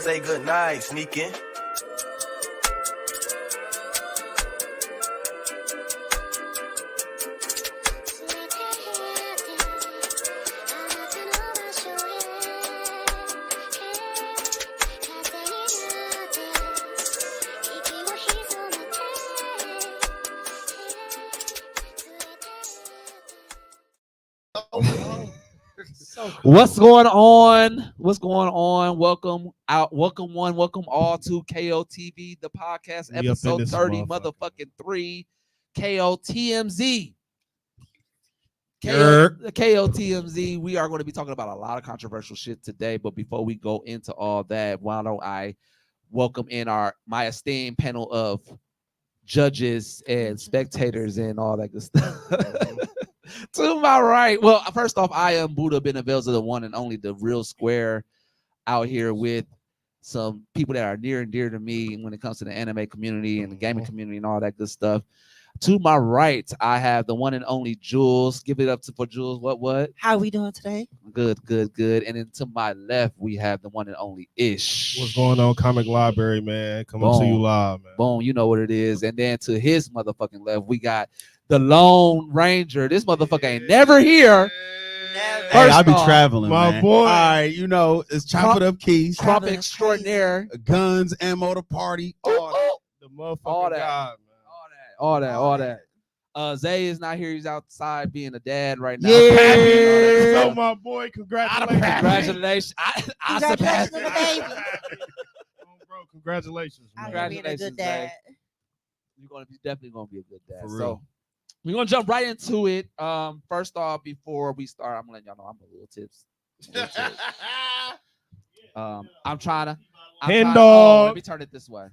Say good night, sneaking. What's going on? What's going on? Welcome out. Welcome one. Welcome all to KOTV, the podcast, episode 30, motherfucking 3, KOTMZ. KOTMZ. We are going to be talking about a lot of controversial shit today. But before we go into all that, why don't I welcome in my esteemed panel of judges and spectators and all that good stuff. To my right, well, first off, I am Buddha Benevelza, the one and only, the real square, out here with some people that are near and dear to me when it comes to the anime community and the gaming community and all that good stuff. To my right, I have the one and only Jules. Give it up for Jules. What? How we doing today? Good. And then to my left, we have the one and only Ish. What's going on, Comic Library, man? Coming to you live, man. Boom, you know what it is. And then to his motherfucking left, we got the Lone Ranger. This motherfucker ain't never here. Hey, I'll be traveling, my man. boy. All right, you know, it's chopping up keys, Trump extraordinaire. guns, ammo to party, all that. The motherfucking All that. God, man. All that. Zay is not here. He's outside being a dad right now. Yeah. So my boy, congratulations. I surpassed Congratulations on the it. baby. Oh, bro, congratulations, man. I'm being a good dad. You're definitely gonna be a good dad. For So real. we're gonna jump right into it. First off, before we start, I'm gonna let y'all know I'm a little tips. I'm trying to. Hen let dog. me turn it this way.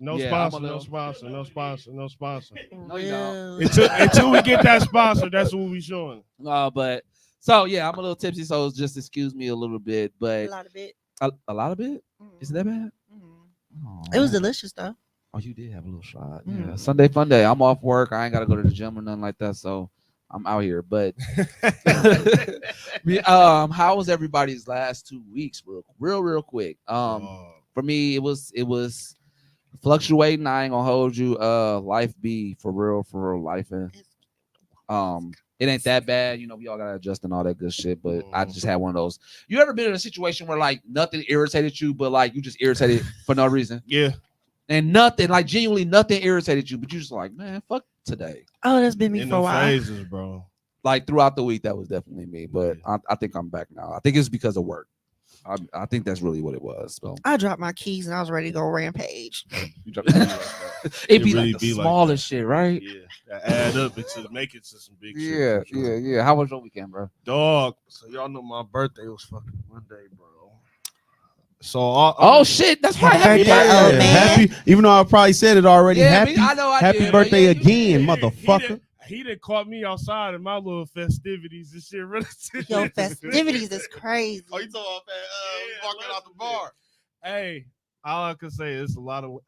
No Yeah, sponsor, I'm a no little- sponsor, no sponsor, no sponsor. No, you don't. Until we get that sponsor, that's what we showing. But so yeah, I'm a little tipsy, so just excuse me a little bit. A But lot of it. a lot of it. Is it that bad? It was delicious though. Oh, you did have a little shot. Mm. Yeah. Sunday fun day. I'm off work. I ain't gotta go to the gym or nothing like that. So I'm out here. But how was everybody's last 2 weeks? Real quick. For me, it was fluctuating. I ain't gonna hold you. Life be for real life. And it ain't that bad. You know, we all gotta adjust and all that good shit. But I just had one of those. You ever been in a situation where like nothing irritated you, but like you just irritated for no reason? Yeah. And nothing, like genuinely nothing irritated you, but you just like, man, fuck today. Oh, that's been me In for a the while. phases, bro. Like throughout the week, that was definitely me. But I think I'm back now. I think it's because of work. I think that's really what it was. So I dropped my keys and I was ready to go rampage. It'd be really like the be like smallest shit, right? Yeah. That add up to make it to some big shit. Yeah. How was your weekend, bro? Dog. So y'all know my birthday was fucking Monday, bro. So Oh shit, that's right. Happy birthday, birthday. old man. Happy, even though I probably said it already. Yeah, happy, I know I happy did, birthday yeah, again, motherfucker. He done caught me outside in my little festivities and shit. Yo, festivities is crazy. Oh, you talking about Yeah, walking out the bar? Hey, all I can say is a lot of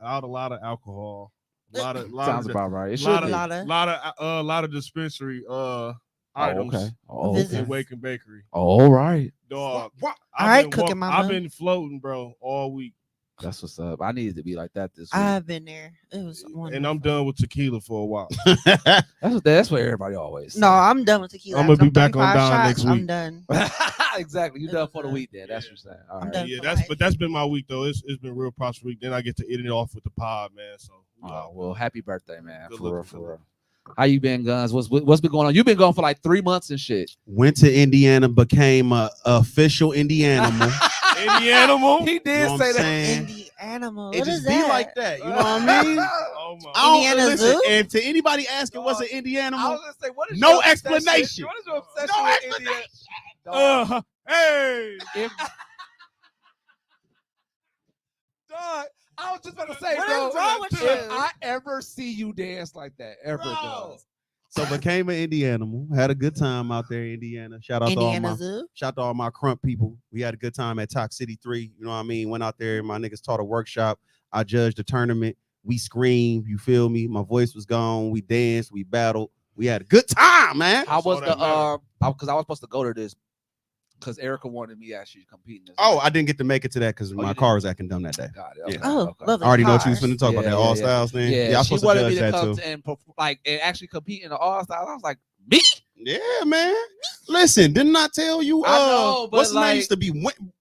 alcohol. Lot Sounds of about right. It should lot be. of lot of dispensary items. Oh, Visit. okay. In Wake and Bakery. All right. Dog. What? All right, cooking mama. I've been floating, bro, all week. That's what's up. I needed to be like that this week. I've been there. It was wonderful. And I'm done with tequila for a while. That's what everybody always. No, I'm done with tequila. I'm gonna After be back on 35 down shots, next I'm week. done. Exactly. You It done was for the good. week then. That's what you're saying. All I'm right. done. Yeah, that's been my week though. It's been real prosperous week. Then I get to end it off with the pod, man. So Oh, well, happy birthday, man. Good For looking, real. How you been, Guns? What's been going on? You've been gone for like 3 months and shit. Went to Indiana, became a official Indianimal. any animal. He did You know what say I'm that. saying? Indie animal. It What just is be that? like that. You know what I mean? Oh my. I don't- Indiana listen, Zoo? and to anybody asking what's an Indianimal, gonna say, what is No your obsession? explanation. What is your No with explanation. Indiana? Hey. Dog, I was just about to say, What bro. is wrong with If you? I ever see you dance like that, ever, Bro. Guns. so became an Indianimal. Had a good time out there in Indiana. Shout out to all Indiana my Zoo. crump people. We had a good time at Talk City 3. You know what I mean? Went out there, my niggas taught a workshop. I judged the tournament. We screamed, you feel me? My voice was gone. We danced, we battled. We had a good time, man. How was all that the because I was supposed to go to this because Erica wanted me actually competing. Oh, I didn't get to make it to that because you my didn't? car was acting dumb that day. Got it. Yeah. Okay, Oh, okay. love I already know what you was cars. finna talk about, that All Styles thing. Yeah, I'm she supposed to wanted me judge to that come too. and actually compete in the All Stars. I was like, me? Yeah, man. Listen, didn't I tell you? I know, but what's his name like- used to be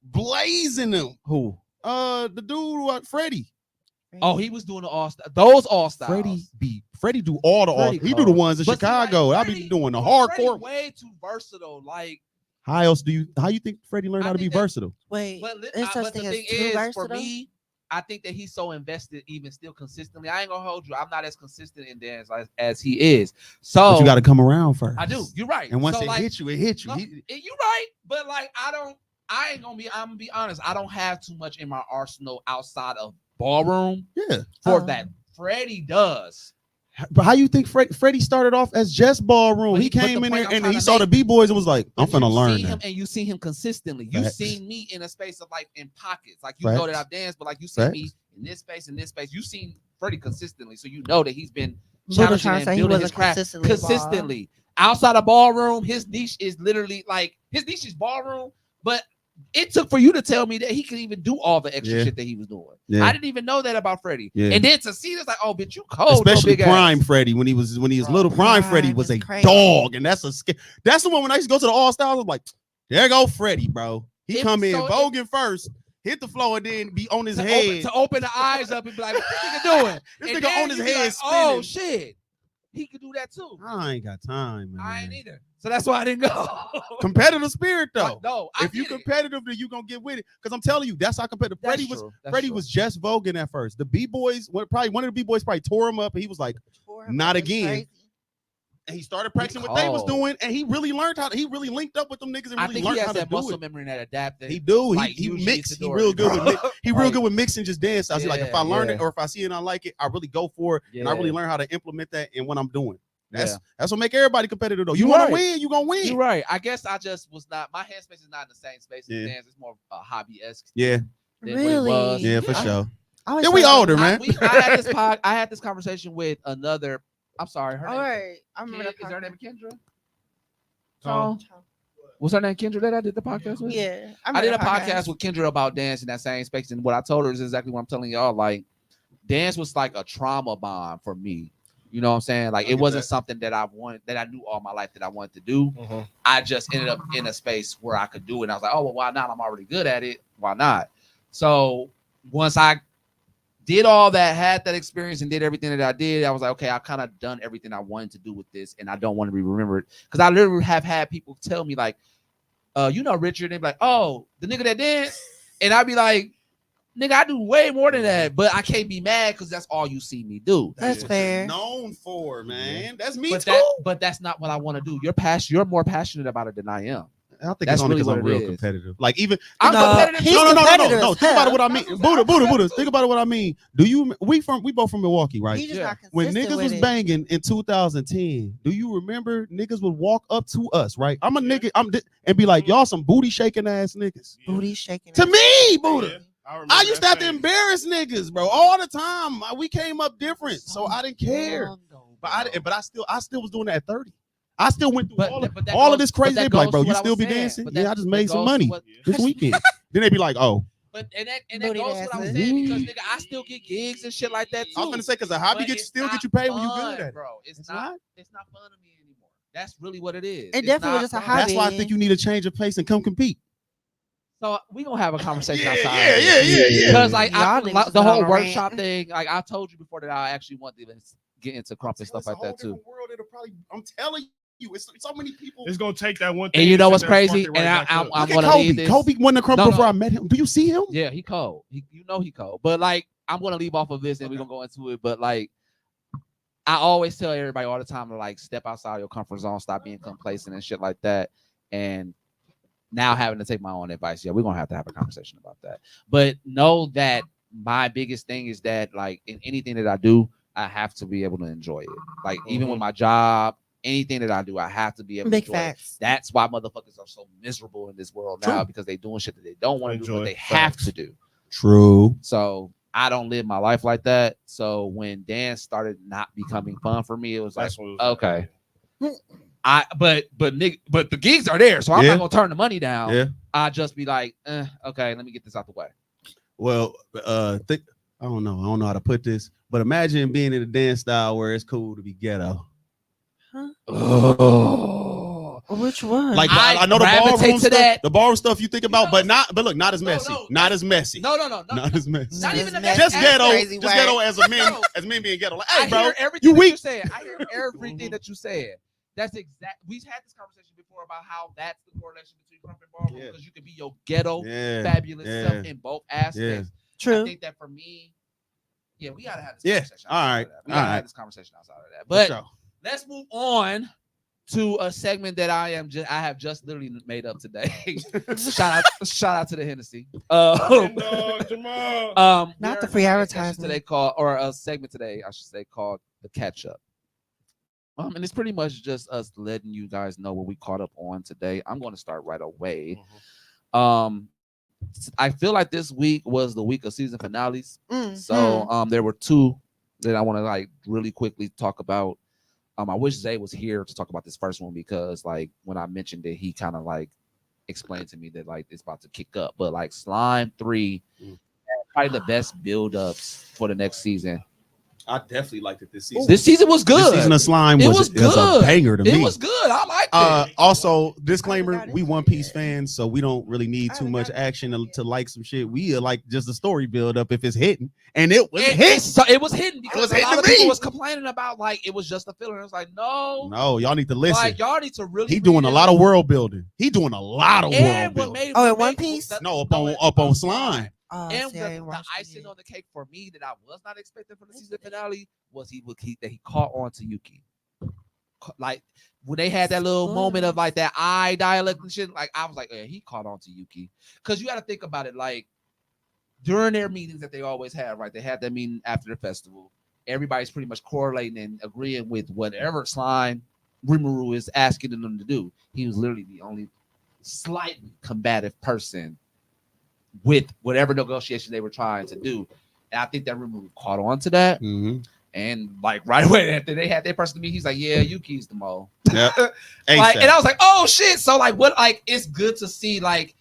blazing them? Who? The dude, Freddie. Oh, he was doing the All Stars. Those All Stars. Freddie do all the all. Freddie He do the cold. ones in But see, like, Chicago. I be Freddie- doing the Freddie hardcore. way too versatile. Like, How else do you? How you think Freddie learned I how to be think that- versatile? Wait, but, there's such but the thing as thing too is, versatile? for me, I think that he's so invested, even still consistently. I ain't gonna hold you. I'm not as consistent in dance as he is. So But you got to come around first. I do. You're right. And once so, it like, hits you, it hits you. no, you're right. But like, I ain't gonna be. I'm gonna be honest. I don't have too much in my arsenal outside of ballroom Yeah. for that. Freddie does. But how you think Freddie started off as just ballroom? But He but came the in point there I'm and trying he to saw the make- B-boys and was like, I'm But finna you learn see him that. and you see him consistently. You Facts. seen me in a space of like in pockets. Like you know that Facts. I've danced, but like you see me Facts. in this space, in this space. You seen Freddie consistently, so you know that he's been Buddha challenging trying to and say he building his wasn't craft consistently involved. consistently. Outside of ballroom, his niche is literally like his niche is ballroom, but it took for you to tell me that he could even do all the extra Yeah. shit that he was doing. Yeah. I didn't even know that about Freddie. Yeah. And then to see this, like, oh, bitch, you cold, Especially no big Prime ass. Freddie when he was Bro, little. Prime Freddie Prime was is a crazy. dog, and that's the one when I used to go to the All Stars. I was like, there go Freddie, bro. He If- come in so if- voguing first, hit the floor, and then be on his To head. open the eyes up and be like, what this nigga doing? This And nigga then on his you be head like, oh spinning. shit, he could do that too. I ain't got time, man. I ain't either. So that's why I didn't go. Competitive spirit though. No, If you competitive, then you gonna get with it. Because I'm telling you, that's how competitive. Freddie was just voguing at first. The B-boys, probably one of the B-boys probably tore him up, and he was like, not again. And he started practicing what they was doing, and he really learned how. He really linked up with them niggas and I really think he learned has how to that do muscle it. memory and that adaptive. He do. Like, He usually mix. He Isidore, real good with he real Like- good with mixing just dance styles. He like if I learn Yeah, it or if I see it and I like it, I really go for it, and I really Yeah. learn how to implement that in what I'm doing. Yeah. That's what make everybody competitive though. You You want right. to win, you gonna win. You're right. I guess I just was not. My headspace is not in the same space as Yeah. dance. It's more hobby-esque. Yeah, than what it Really? was. yeah, for sure. I always Yeah, we thought- older, man. I had this conversation with another. I'm sorry. Her All name, right, I remember that Is her part. name Kendra? Oh. Was her name Kendra that I did the podcast with? Yeah, I did a podcast with Kendra about dance in that same space, and what I told her is exactly what I'm telling y'all. Like, dance was like a trauma bond for me. You know what I'm saying? Like, I it get wasn't that. something that I wanted, that I knew all my life that I wanted to do. I just ended up in a space where I could do it. And I was like, oh, well, why not? I'm already good at it. Why not? So once I did all that, had that experience, and did everything that I did, I was like, okay, I kind of done everything I wanted to do with this, and I don't want to be remembered. Because I literally have had people tell me, like, you know, Richard, and they be like, oh, the nigga that danced. And I'd be like, nigga, I do way more than that, but I can't be mad because that's all you see me do. That's what fair. you're known for, man. That's me But too. that's not what I want to do. You're more passionate about it than I am. I think That's it's only really because I'm what it real is. competitive. Like even I'm No, competitive. he's too. competitive as Think about it. hell. What I mean, Buddha. Think about it. What I mean. Do you? We both from Milwaukee, right? He just Yeah. not When consistent niggas with was it. banging in 2010, do you remember niggas would walk up to us, right? I'm a nigga, and be like, y'all some booty shaking ass niggas. Booty shaking. To ass. me, Buddha. Yeah, I used to have to that phase. embarrass niggas, bro, all the time. We came up different, so I didn't care. But I still was doing that at 30. I still went through But all, that- but that all goes- of this but crazy. that They be like, goes bro, to you what I still was be saying. dancing? But Yeah, that- I just that made some goes to money what- this weekend. Then they be like, oh, But and that Booty goes to what I was dances. saying because nigga, I still get gigs and shit like that too. I was gonna say because a hobby But it's still not get you paid when you fun, good at it. bro. It's It's not. not? It's not fun to me anymore. That's really what it is. It It's definitely not was just a fun. That's why I hobby. think you need to change of pace and come compete. So we gonna have a conversation Yeah, outside. yeah, of yeah, this. yeah, yeah. Because like Y'all niggas the went whole on a workshop rant. thing, like I told you before that I actually want to get into crump and stuff like that too. I'm telling you, it's so many people. It's gonna take that one thing. And you know to what's set that crazy? market right And back up. I'm Look gonna at Kobe. leave this. Kobe won the crump No, no. before I met him. Do you see him? Yeah, he cold. You know he cold. But like I'm gonna leave off of this and we're gonna go into it. But like I always tell everybody all the time to like step outside your comfort zone, stop being complacent and shit like that. And now having to take my own advice. Yeah, we're gonna have to have a conversation about that. But know that my biggest thing is that like in anything that I do, I have to be able to enjoy it. Like even with my job, anything that I do, I have to be able Big to enjoy it. facts. That's why motherfuckers are so miserable in this world now True. because they doing shit that they don't want to do, but Enjoy they it. have Facts. to do. True. So I don't live my life like that. So when dance started not becoming fun for me, it was like, That's what it was. okay. but the gigs are there, so I'm not gonna turn the money down. Yeah. I just be like, okay, let me get this out the way. Well, I don't know how to put this, but imagine being in a dance style where it's cool to be ghetto. Oh, Which one? Like I know the ballroom stuff, the ballroom stuff you think about, but look, not as messy, not as messy. No, not as messy. Not even the just ghetto, just ghetto as men being ghetto. Like, hey, I bro, hear everything you weak. you said. I hear everything that you said. That's exact. We've had this conversation before about how that's the correlation between crump and ballroom because you can be your ghetto, fabulous self in both aspects. True. I think that for me, we gotta have this conversation. All right. We gotta have this conversation outside of that. But let's move on to a segment that I have just literally made up today. shout out to the Hennessy. Not the free advertisement today or a segment today, I should say, called the catch up. And it's pretty much just us letting you guys know what we caught up on today. I'm going to start right away. I feel like this week was the week of season finales. So there were two that I want to like really quickly talk about. I wish Zay was here to talk about this first one because like when I mentioned it, he kind of like explained to me that like it's about to kick up. But like Slime 3, probably the best build-ups for the next season. I definitely liked it this season. This season was good. This season of Slime was a banger to me. It was good. I liked it. Also, disclaimer: we One Piece fans, so we don't really need too much action to like some shit. We like just the story build up if it's hitting, and it was hitting. So it was hitting because a lot of people was complaining about like it was just a filler. It was like no, y'all need to listen. Like y'all need to really. He doing a lot of world building. He doing a lot of world building. In One Piece? No, up on Slime. And the icing on the cake for me that I was not expecting for the season finale was he caught on to Yuki. Like when they had that little moment of like that eye dialect and shit, like I was like, yeah, he caught on to Yuki. Because you got to think about it, like during their meetings that they always have, right? They had that meeting after the festival. Everybody's pretty much correlating and agreeing with whatever Slime Rimuru is asking them to do. He was literally the only slightly combative person with whatever negotiation they were trying to do. And I think that Rimuru caught on to that. And like right away after they had their person to meet, he's like, yeah, Yuki's the mo. Yep. Like, and I was like, oh shit. So like what like it's good to see like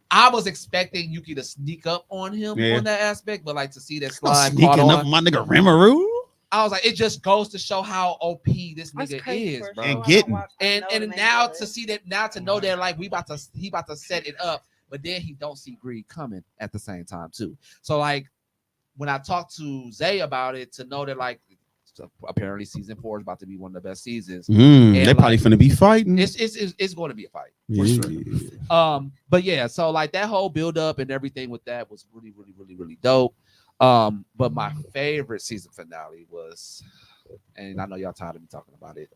I was expecting Yuki to sneak up on him on that aspect, but like to see that Slime caught on. Up my nigga Rimuru. I was like, it just goes to show how OP this nigga is, bro. And getting and now to see that to know that like he about to set it up. But then he don't see greed coming at the same time too. So like when I talked to Zay about it, to know that like apparently season 4 is about to be one of the best seasons. They probably finna be fighting. It's going to be a fight for sure. But yeah, so like that whole build up and everything with that was really, really, really, really dope. But my favorite season finale was, and I know y'all tired of me talking about it,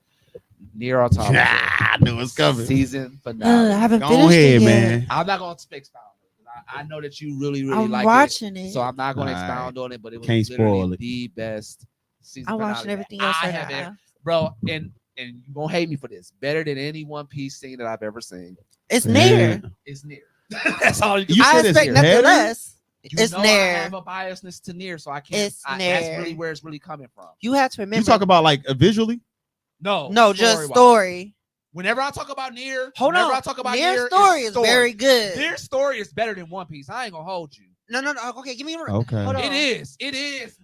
Nier Automata. I knew it was coming. Season finale. I haven't Go finished ahead, it yet. man. I'm not going to expound on it. I know that you really, really I'm like watching it. So I'm not going to expound on it, but it was Can't literally spoil it. the best season I'm finale watching everything else right now. bro. And you're going to hate me for this. Better than any One Piece scene that I've ever seen. It's Nier. It's Nier. That's all you can You say. I said it's expect nothing Nier? less. It's know I Nier. have a biasness to Nier, so I can't. It's That's Nier. really where it's really coming from. You have to remember. You talk about like visually? No, just story-wise. story. Whenever I talk about Nier, I talk about Nier's story is very good. Their story is better than One Piece. I ain't gonna hold you. No. Okay, give me a Okay. Hold on. It is. Bro.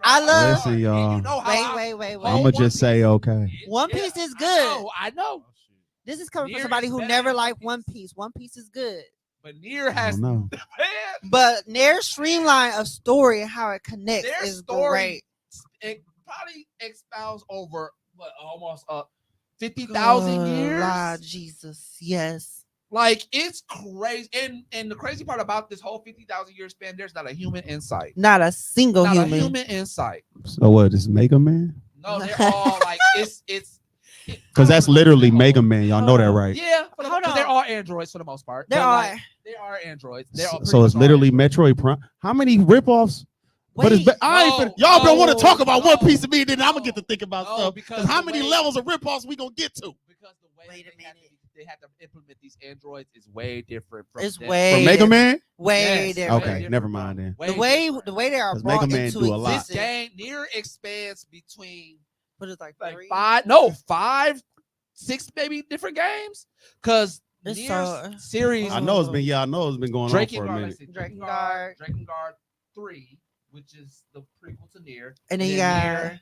I love- Listen, y'all. You know how Wait. I'ma just say okay. One Piece is good. I know. This is coming Nier from somebody is who better never than liked One One Piece. One Piece is good. But Nier I has don't know. But Nier's streamline of story and how it connects Their is story- great. It probably expounds over almost 50,000 years. Lord Jesus, yes. Like it's crazy, and the crazy part about this whole 50,000 year span, there's not a human insight. Not a single Not human. a human insight. So what is Mega Man? No, they're all like it's Because that's literally Mega Man. Y'all know that, right? Yeah, Hold because they're on. all androids for the most part. There But, are. like, they are androids. They're all So it's pretty much literally all androids. Metroid Prime. How many ripoffs? But it's I ain't finna, y'all don't want to talk about One Piece of me, then I'm gonna get to think about stuff. Because how many levels of ripoffs we gonna get to? Because the way Wait a they had to implement these androids is way different from It's them. way From Mega Man? way Yes. different. Okay, different, never bro. mind then. Way The way they are 'Cause brought Mega Man into do a lot. this existence. game Nier expands between What is like like 3? 5 6 maybe different games because It's Nier's so- series. I know it's been going on for a minute. Drakengard 3, which is the prequel to Nier, And then you got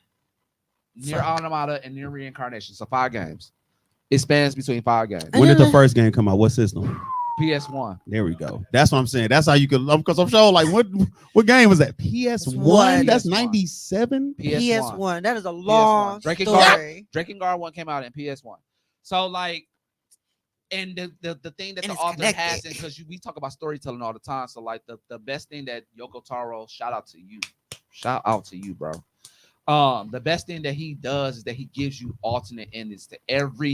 Nier Automata and Nier Reincarnation. So 5 games. It spans between 5 games. When did the first game come out? What system? PS1. There we go. That's what I'm saying. That's how you could love, because I'm sure like what game was that? PS1? That's PS1. 97? PS1. That is a long Drakengard. story. Drakengard 1 came out in PS1. So like, and the thing that And the it's author connected. has, because we talk about storytelling all the time. So like the best thing that Yoko Taro, shout out to you, bro. The best thing that he does is that he gives you alternate endings to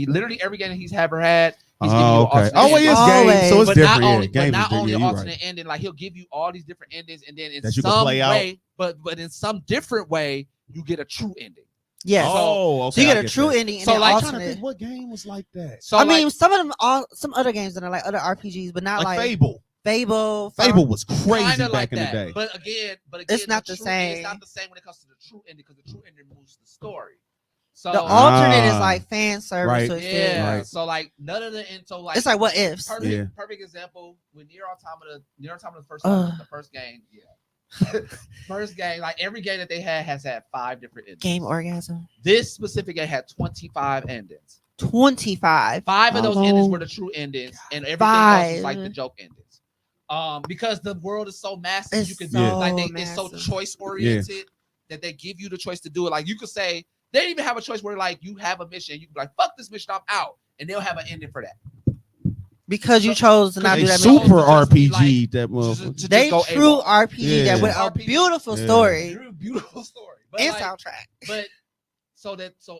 literally every game that he's ever had. He's giving you Okay. alternate Oh, it is endings. game, so it's But different. not only, Yeah, game but not is only different. alternate ending, like he'll give you all these different endings, and then in That you can some play out. way, but in some different way, you get a true ending. Yes. Oh, okay. So you I get a true that. ending and So, then like, I'm trying to alternate. think what game was like that. So I like, mean, some of them, some other games that are like other RPGs, but not Like like Fable. Fable. Fable was crazy kinda back like in that. the day. But again, It's not the true- same. It's not the same when it comes to the true ending, because the true ending moves the story. So The alternate is Ah, like fan service. right. So it's yeah, Right. so like none of the info, like It's like what ifs. perfect example with Nier Automata the first game, first game, like every game that they has had 5 different endings. Game orgasm. This specific game had 25 endings. 25. 5 of those How endings long? were the true endings, and everything else was like 5. the joke endings. Because the world is so massive, It's you can so it's so massive. choice oriented that they give you the choice to do it. Like you could say they even have a choice where like you have a mission, you can be like, fuck this mission, I'm out, and they'll have an ending for that. Because you chose to not do A that. super mission. RPG that To They go true AWOL. RPG that Yeah. with a RPG. beautiful Yeah. story Beautiful story, but and like, soundtrack. but so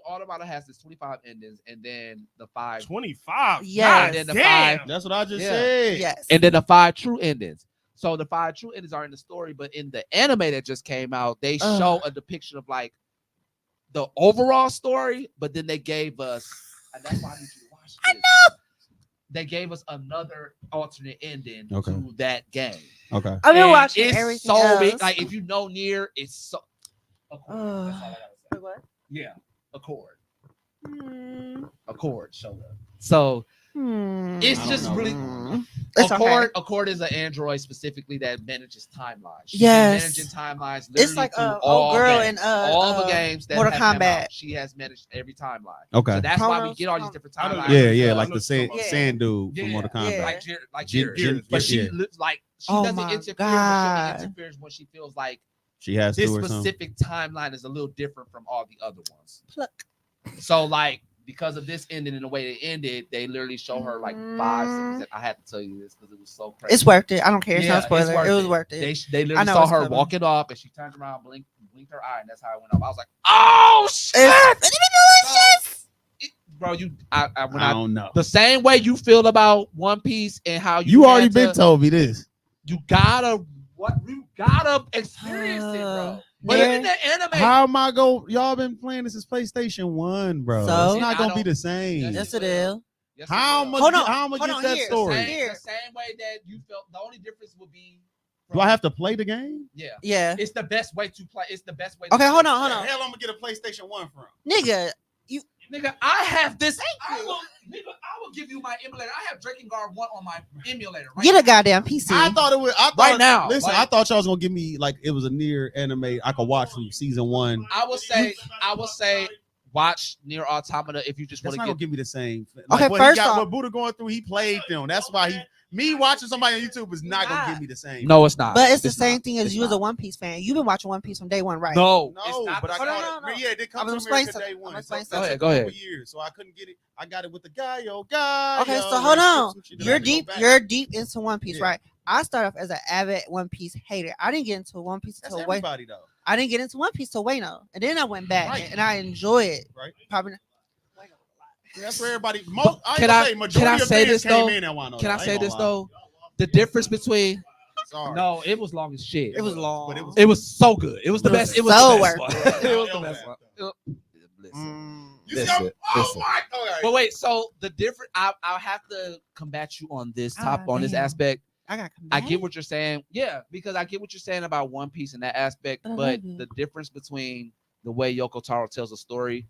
Automata has this 25 endings, and then the 5 25. Yes. and then the Damn. 5 That's what I just Yeah. said. Yes. and then the 5 true endings. So the 5 true endings are in the story, but in the anime that just came out, they show a depiction of like the overall story, but then they gave us, and that's why I need you to watch this. I know. They gave us another alternate ending to that game. Okay. I've been And watching it's everything so else. big. Like if you know Nier, it's so. Accord. That's all I gotta say. What? Yeah, Accord. Hmm. Accord showed up. So it's I don't just know. really. It's Accord, okay. Accord is an android specifically that manages timelines. She's Yes. managing timelines. It's like through old girl games. in all the games that Mortal have come Kombat. out, she has managed every timeline. Okay. So that's why we Chronos, get all these different I know timelines. Yeah, I like know the sand, Yeah. sand dude from Yeah. Mortal Kombat. Yeah. like Jin- Gears. But she yeah. lives like she Oh doesn't my interfere, God. but she interferes when she feels like She has to this or something. specific timeline is a little different from all the other ones. Pluck. So like because of this ending and the way they ended, they literally show her like 5 seconds. I had to tell you this because it was so crazy. It's worth it. I don't care. It's Yeah, not spoiler. worth It was worth it. They I literally know saw it's her coming. walking off, and she turned around, blinked her eye, and that's how it went off. I was like, "Oh shit, It's delicious. bro!" When I I don't know. the same way you feel about One Piece and how You had already to- been told me this. You gotta experience it, bro. But Yeah. in the anime, How am I go? Y'all been playing this since PlayStation 1, bro. So? It's not I gonna be don't- the same. Yes, it is. yes, How it will. much? Hold on, How am I hold get on, that here. story? Here. The same way that you felt. The only difference would be. Do I have to play the game? Yeah. Yeah. It's the best way to play. It's the best way. Okay, to hold play. on, hold Where on. the hell I'm gonna get a PlayStation 1 from? Nigga, Nigga, I have this. I will give you my emulator. I have Drakengard 1 on my emulator. Right get now. a goddamn PC. I thought it was. I thought, Right now, Listen, like- I thought y'all was gonna give me like it was a Nier anime I could watch from season 1. I will say, watch Nier Automata if you just That's want not to gonna get. give me the same. Okay, what first off- what Buddha going through, he played them. That's why me watching somebody on YouTube is not gonna give me the same. No, it's not. but it's the same thing as It's you as a not. One Piece fan. You've been watching One Piece from day one, right? No, No, it's not but I the caught same. No, no, no. it. Yeah, they come I'm to gonna America explain day something. one. I'm So gonna that explain took Go ahead. a couple years, so I couldn't get it. I got it with the guy, guy. Okay, yo, so hold and on. some shit that I You're had to go deep. back. You're deep into One Piece, Yeah. right? I started off as an avid One Piece hater. I didn't get into One Piece That's until way. everybody though. I didn't get into One Piece till Wano, and then I went back Right. and I enjoy it. Right. Probably. Yeah, that's for everybody. Can I Majority of say fans this though? came in at Wano, Can I though. say ain't this gonna lie. though? The difference between Sorry. no, it was long as shit. It was long. But it was- It was so good. It was the It was best. It was so the best worth one. it. It was the best one. You see, Listen, listen. my! All right. But wait, so the different. I'll have to combat you on this on this damn. aspect. I got. I get what you're saying. Yeah, because I get what you're saying about One Piece in that aspect. I But love you. the difference between the way Yoko Taro tells a story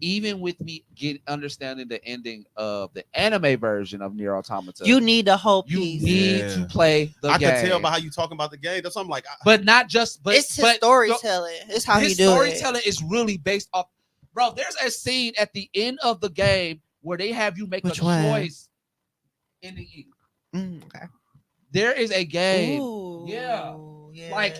even with me understanding the ending of the anime version of Nier Automata, You need the whole you piece. need to play the I game. could tell by how you talking about the game. That's something like, but not just, but It's his but storytelling. It's how his he do it. storytelling is really based off. Bro, there's a scene at the end of the game where they have you make Which a one? choice in the Okay. There is a game. Ooh, Yeah. yeah. Like,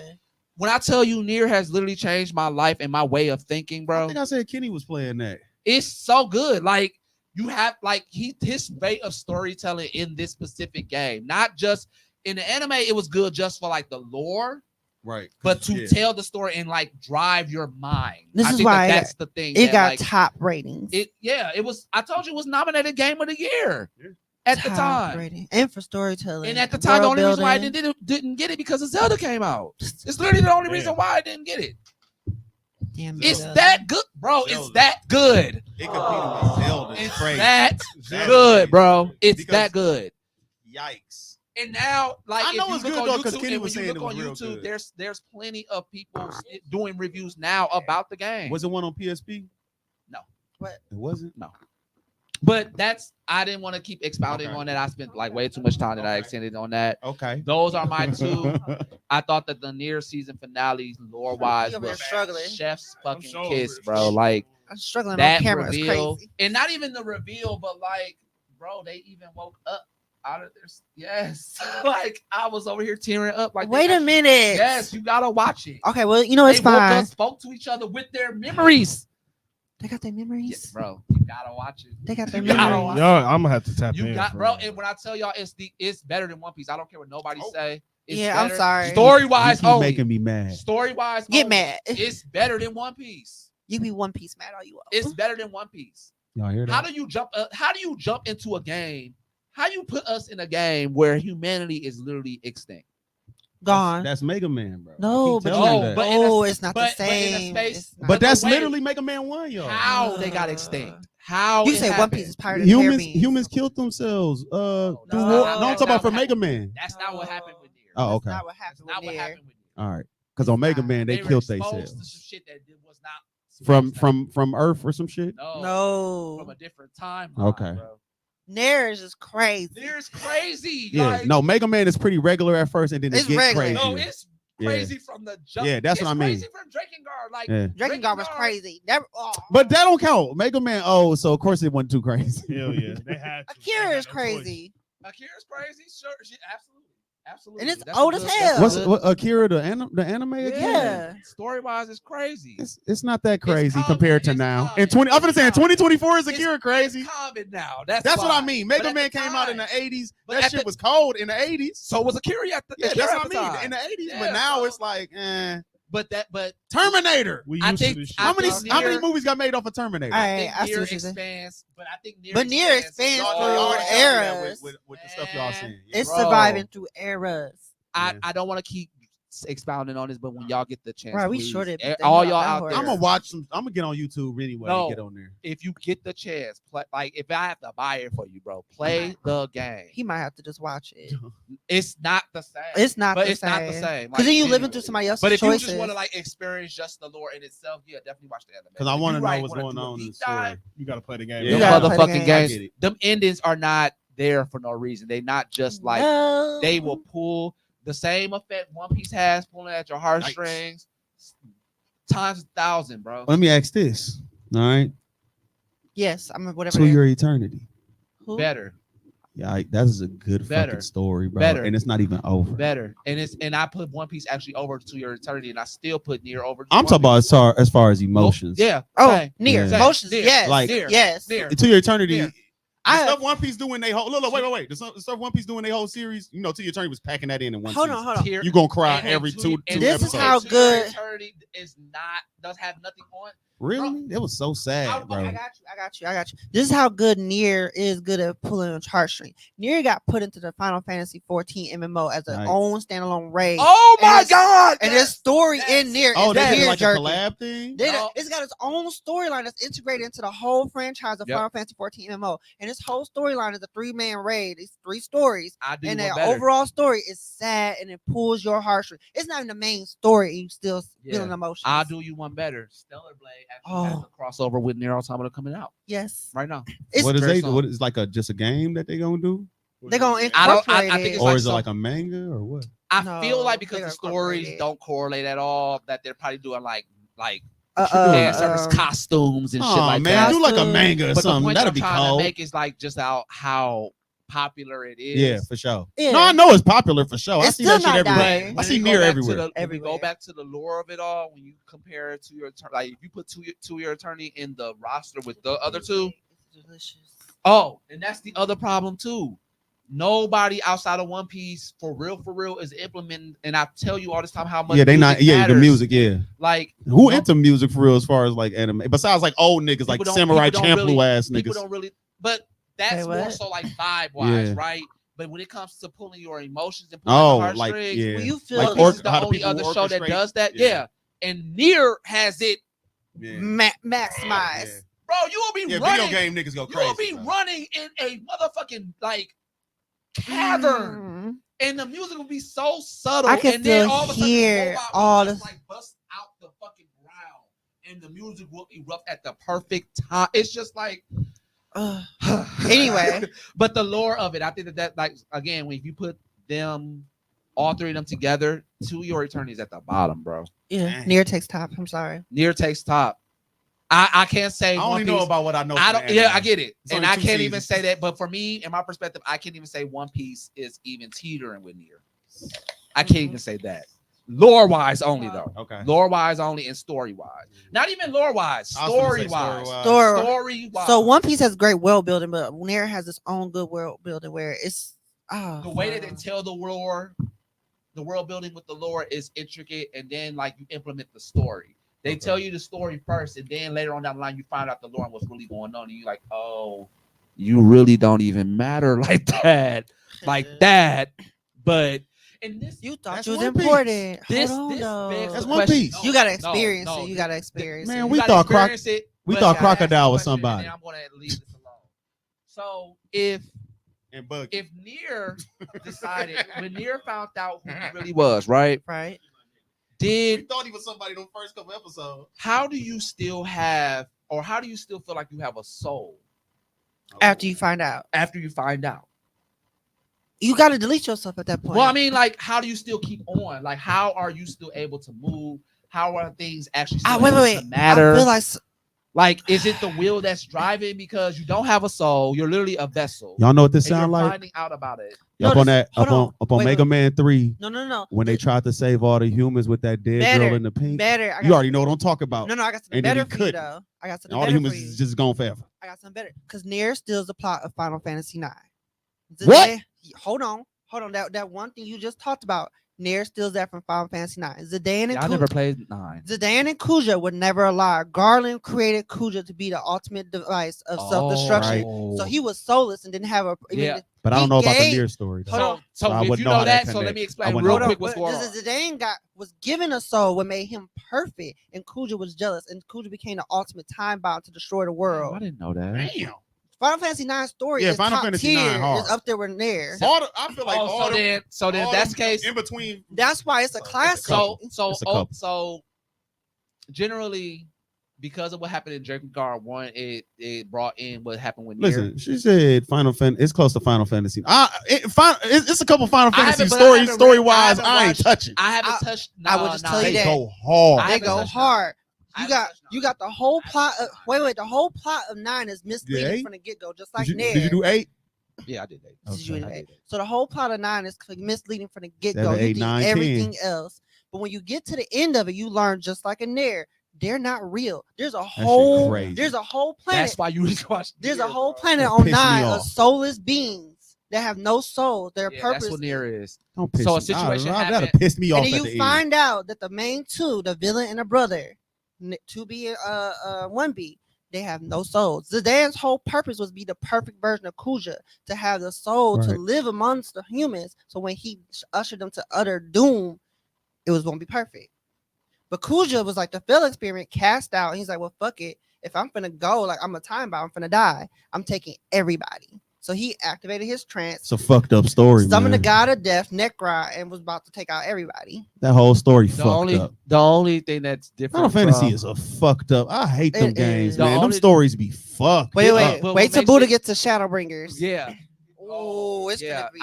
when I tell you Nier has literally changed my life and my way of thinking, I bro, think I said Kenny was playing that. it's so good. Like, you have like his way of storytelling in this specific game, not just in the anime. It was good just for like the lore, Right. but to tell the story and like drive your mind. This I is think why that's the thing. it that, got like, top ratings. it was. I told you it was nominated Game of the Year at the Top time. rating. And for storytelling. And at the time, the world only reason why I building. didn't get it because of Zelda came out. It's literally the only reason why I didn't get it. Damn, It's Zelda. that good, bro. Zelda. It's that good. It competed with Zelda. It's Crazy. that That's good, crazy. bro. It's Because- that good. Yikes. And now, like, I know if you it's look good, on though, 'cause YouTube, Kenny and was when you saying look it on was real YouTube, good. there's plenty of people doing reviews now about the game. Was it one on PSP? No. What? It wasn't? No. But I didn't want to keep expounding Okay. on that. I spent like way too much time that I Okay. extended on that. Okay. Those are my two. I thought that the Nier season finale, lore wise, You over there was struggling. chef's fucking so kiss, over it. bro. Like, I'm struggling that on camera. reveal, It's crazy. and not even the reveal, but like, bro, they even woke up out of their yes. Like, I was over here tearing up. Like, Wait they a actually- minute. Yes, you gotta watch it. Okay, well, you know it's They woke fine. up, spoke to each other with their memories. They got their memories. Yes, bro, you gotta watch it. They got their You gotta memories. watch Yo, I'm gonna have to tap You in. got, for bro, that. and when I tell y'all, it's better than One Piece. I don't care what nobody Oh. say. It's Yeah, I'm better. sorry. Story You wise, keep making me mad. Story wise, Get mad. It's better than One Piece. You be One Piece mad all you want. It's better than One Piece. Y'all hear that? How do you jump into a game? How you put us in a game where humanity is literally extinct? Gone. That's Mega Man, bro. No, I keep but telling you- you that. but in a- oh, it's not but the in a same. space- It's not- But that's wait. literally Mega Man 1, y'all. How they got extinct? How you it say One happened? Piece is pirated of Humans killed themselves. No, No, that's I'm not talking about what for Mega happened. Man. That's not what happened with Nier. Oh, That's okay. not what That's happened not with what Nier. happened with Nier. All right. Because on Mega Man, they were killed exposed to themselves. some shit that was not From Earth or some shit? no, from No. a different time. Okay. Bro. Nier is just crazy. Nier's crazy. Yeah. Like, No, Mega Man is pretty regular at first and then It's it gets regular. crazy. no, it's crazy from the jump. Yeah, that's it's what I mean. Crazy from Drakengard. Like, Yeah. Drakengard was crazy. Never. Oh. But that don't count. Mega Man, so of course it wasn't too crazy. Hell yeah, they had to. They Akira had is no choice. crazy. Akira's crazy. Sure, absolutely. And it's That's old a as good- hell. that's a What's good- Akira the anime again? Yeah. Story wise, it's crazy. It's not that crazy common, compared to it's now. common, In 20, I'm gonna say in it's common. 2024 is Akira crazy. It's common now. That's That's what I why. mean. But Mega at Man the came out in the time- 80s. but That at shit the- was cold in the 80s. So was Akira at the Yeah, Akira that's at what I the mean. time. In the 80s, Yeah, but now so- it's like, But Terminator. We I used think- to this shit. I How many think how many Nier- movies got made off of Terminator? All I right, think I see Nier what you're saying. expands, but I think Nier But Nier expands Y'all through already showed me that eras. with the stuff y'all Man. saying. It's Bro. surviving through eras. Yeah. I don't want to keep expounding on this, but when y'all get the chance, Right, we please, shorted the all hell y'all out that out horse. there. I'm gonna watch some. I'm gonna get on YouTube anyway. No. And get on there. If you get the chance, like if I have to buy it for you, bro, play the game. He might have to just watch it. It's not the same. It's not but the it's not the same. same. Because then you live genuinely. into somebody else's But if choices. you just want to like experience just the lore in itself, yeah, definitely watch the anime. Because I If want you, to know like, what's wanna going do a on in the deep story. dive, You gotta play the game. Yeah. You them gotta play the motherfucking game. I get games, it. them endings are not there for no reason. They not just like No. they will pull the same effect One Piece has, pulling at your heartstrings, times 1,000, bro. Let me ask this. All right, Yes, I'm whatever. to they- your eternity. Who? Better, Yeah, that is a good Better. fucking story, bro. Better. And it's not even over. better, and I put One Piece actually over to your eternity, and I still put Nier over. I'm talking about as far as emotions. Yeah. Oh, same. Nier. Yeah. Emotions. Nier. Yes. Like- Nier. yes. Nier. To your eternity. Yeah. The I- stuff One Piece doing they whole wait. The stuff One Piece doing their whole series, you know, To Your Eternity was packing that in one Hold season. on, hold on. Tier- You gonna cry and every to- two and This episodes. is how To Your good- eternity is not does have nothing on. Really? It was so sad, bro. I got you. This is how good Nier is good at pulling on heartstring. Nier got put into the Final Fantasy 14 MMO as an Nice. own standalone raid. Oh And my it's- god! and his story in Nier Oh, is they did Nier like a jerky. collab thing? No. It's got its own storyline that's integrated into the whole franchise of Yep. Final Fantasy 14 MMO. And this whole storyline is a 3-man raid. It's 3 stories. I do And one the better. overall story is sad and it pulls your heartstrings. It's not even the main story, and you still feeling emotions. I'll do you one better. Stellar Blade actually has a crossover with Nier Automata coming out Yes. right now. What is they? soon. What is like just a game that they gonna do? They're gonna I incorporate think it. it's Or like is it like a manga or what? I feel like because they're the stories incorporated. don't correlate at all, that they're probably doing like fan service costumes and shit like man, that. do like a manga or But the something. point That'll I'm be trying to cold. make is like just how popular it is. Yeah, for sure. Yeah. No, I know it's popular for sure. I It's see that still shit not everywhere. dying. I When see you go Nier back to everywhere. when you go back to the lore of it all, when you compare it to your like if you put two-year attorney in the roster with the other two, It's delicious. oh, and that's the other problem too. Nobody outside of One Piece for real is implementing, and I tell you all this time how much. Yeah, they not. music Yeah, the matters. music. Yeah, Like who into music for real as far as like anime? Besides like old niggas, like Samurai Champloo ass People niggas. don't really, but that's Wait, more what? so like vibe wise, Yeah. right? But when it comes to pulling your emotions and pulling the like heartstrings, yeah, When you feel like One Piece is the how only people other show that orchestrate. does that. Yeah. Yeah, and Nier has it, Yeah. Maximize. bro. You will be Yeah, running. video game niggas go You will crazy. be bro. running in a motherfucking like cavern. And the music will be so subtle, I can and then still all of a sudden hear the robot all will just the- like bust out the fucking ground, and the music will erupt at the perfect time. It's just like, Anyway. but the lore of it, I think that like again, when you put them, all three of them together, To Your Eternity's at the bottom, bro. Yeah, Dang. Nier takes top. I'm sorry. Nier takes top. I can't say I One only know Piece. about what I know. I from don't. the Yeah, anime. I get it, It's and only I 2 can't even seasons. say that. But for me, in my perspective, I can't even say One Piece is even teetering with Nier. I can't even say that. Lore wise only though. Okay. Lore wise only and story wise. Not even lore wise. I was gonna Story say wise. Story. Story wise. So One Piece has great world building, but Nier has its own good world building where it's The way that they tell the lore, the world building with the lore is intricate, and then like you implement the story. They tell you the story first, and then later on down the line you find out the lore and what's really going on, and you're like, oh, you really don't even matter like that, But and this, you thought That's you was One Piece. important. this, Hold on, this though. begs That's the One question. Piece. You gotta No, experience no, it. You gotta experience Man, it. we You gotta thought Croc- experience it, we but thought I gotta ask Crocodile you a was question, and somebody. then I'm gonna leave this alone. So if Nier decided when Nier found out who he really was, right? Right. We thought he was somebody in the first couple episodes. How do you still have, or how do you still feel like you have a soul After you find out, after you find out? you gotta delete yourself at that point. Well, I mean, like, how do you still keep on? Like, how are you still able to move? How are things actually still able to matter? I feel like Like, is it the will that's driving because you don't have a soul? You're literally a vessel. Y'all know what this and sound you're like? finding out about it. Up No, on that, hold on. up on Wait, Mega wait. Man 3, no. when they tried to save all the humans with that dead Better, girl in the pink. better. You already know what I'm talking about. No, I got something And then better he for you couldn't. though. I got something All the better humans for you. is just gone forever. I got something better because Nier steals the plot of Final Fantasy IX. What? Hold on. That one thing you just talked about. Nier steals that from Final Fantasy IX. Zidane Yeah, I and never played 9. Zidane and Kuja would never allow. Garland created Kuja to be the ultimate device of self-destruction. Oh, So he was soulless and didn't have a. Yeah. But I He don't know about the gave- Nier story. Though. Hold on. So I if wouldn't you know know how that that, so let me connect. I explain wouldn't real know. quick what's But going on. Zidane was given a soul, what made him perfect, and Kuja was jealous, and Kuja became the ultimate time bomb to destroy the world. I didn't know that. Damn. Final Fantasy IX story Yeah, is Final top Fantasy tier. IX hard. Is up there with Nier. I feel like all so then if that's the case, in between. That's why it's a classic. couple. so It's a couple. so generally, because of what happened in Dragon Guard 1, it brought in what happened with Nier. Listen, she said Final Fantasy. It's close to Final Fantasy. It's a couple Final I Fantasy haven't- but I haven't story read- I wise. haven't I ain't watched- touching. I haven't touched. I will just tell you They that. go hard. I They haven't go touched hard. I You haven't got touched you got the whole plot. Wait, the whole plot of 9 is misleading eight? from the get go, just like Did Nier. you do 8? Yeah, I did that. Did you Okay. do I eight? did. So the whole plot of 9 is misleading from the get go. 7, You 8, think 9, 10. everything else, but when you get to the end of it, you learn just like a Nier, they're not real. There's a whole crazy. there's a whole planet. That's why you need to watch. There's Nier, a whole bro. planet That on pissed me 9 of off. soulless beings that have no soul. Their Yeah, purpose. that's what Nier is. Don't piss So a me. situation That'll happened- piss me off And then at you the end. find out that the main two, the villain and the brother, 2B 1B, they have no souls. Zidane's whole purpose was be the perfect version of Kuja, to have the soul to Right. live amongst the humans. So when he ushered them to utter doom, it was gonna be perfect. But Kuja was like the failed experiment, cast out. And he's like, well, fuck it. If I'm finna go, like I'm a time bomb, I'm finna die. I'm taking everybody. So he activated his trance, It's a fucked up story, summoned the man. god of death, Necra, and was about to take out everybody. That whole story The fucked up. only thing that's different. Final Fantasy from, is a fucked up. I hate them It games, is. man. The Them only- stories be fucked. Wait, up. wait, but wait what till makes Buddha it- gets to Shadowbringers. Yeah. Oh, it's Yeah, gonna be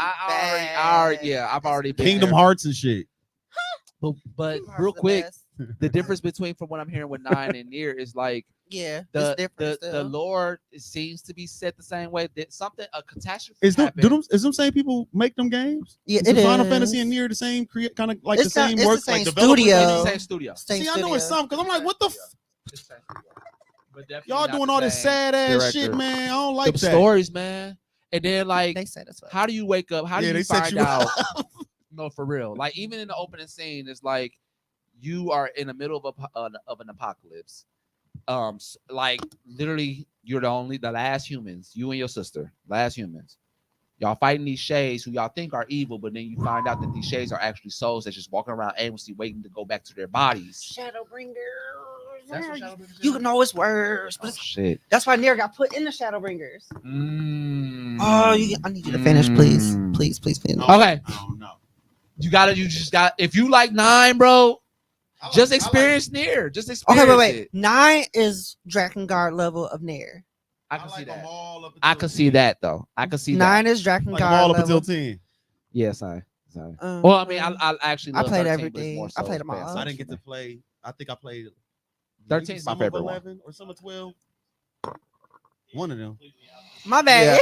I've already been Kingdom there. Hearts and shit. But Kingdom Hearts real is the quick, best. the difference between from what I'm hearing with 9 and Nier is like Yeah, the it's different. the still. lore seems to be set the same way. That something a catastrophe Is them, happened. is them same people make them games? Yeah, Is it the Final is. Fantasy and Nier the same kind of like It's the not- same it's the work, same like developers? studio. It's the same studio. Same See, I know it's studio. something because I'm like, what the It's the same studio. But definitely y'all not doing the all this same sad ass shit, director. man. I don't like The that. stories, man. And then like, They said as well. how do you wake up? How do Yeah, you they set find you out? up. No, for real. Like even in the opening scene, it's like you are in the middle of an apocalypse. Like literally, you're the last humans. You and your sister, last humans. Y'all fighting these shades who y'all think are evil, but then you find out that these shades are actually souls that's just walking around aimlessly waiting to go back to their bodies. Shadowbringers. That's what Shadowbringers You is? know it's worse, but Oh, shit. that's why Nier got put in the Shadowbringers. Mm. Oh, I need you to finish, please, Mm. please finish. Okay. I don't know. You just got. If you like 9, bro, just experience Nier. Just experience Okay, wait. it. 9 is Drakengard level of Nier. I can see that. All up I until can see 10. that though. I can see 9 that. is Drakengard Like I'm all up level. until 10. Yeah, sorry. Well, I mean, I actually I love played 13, but it's everything. more I so played them all. fans I didn't for get to me. play. I think I played 13 is my some favorite of one. 11 or some of 12. One of them. My bad.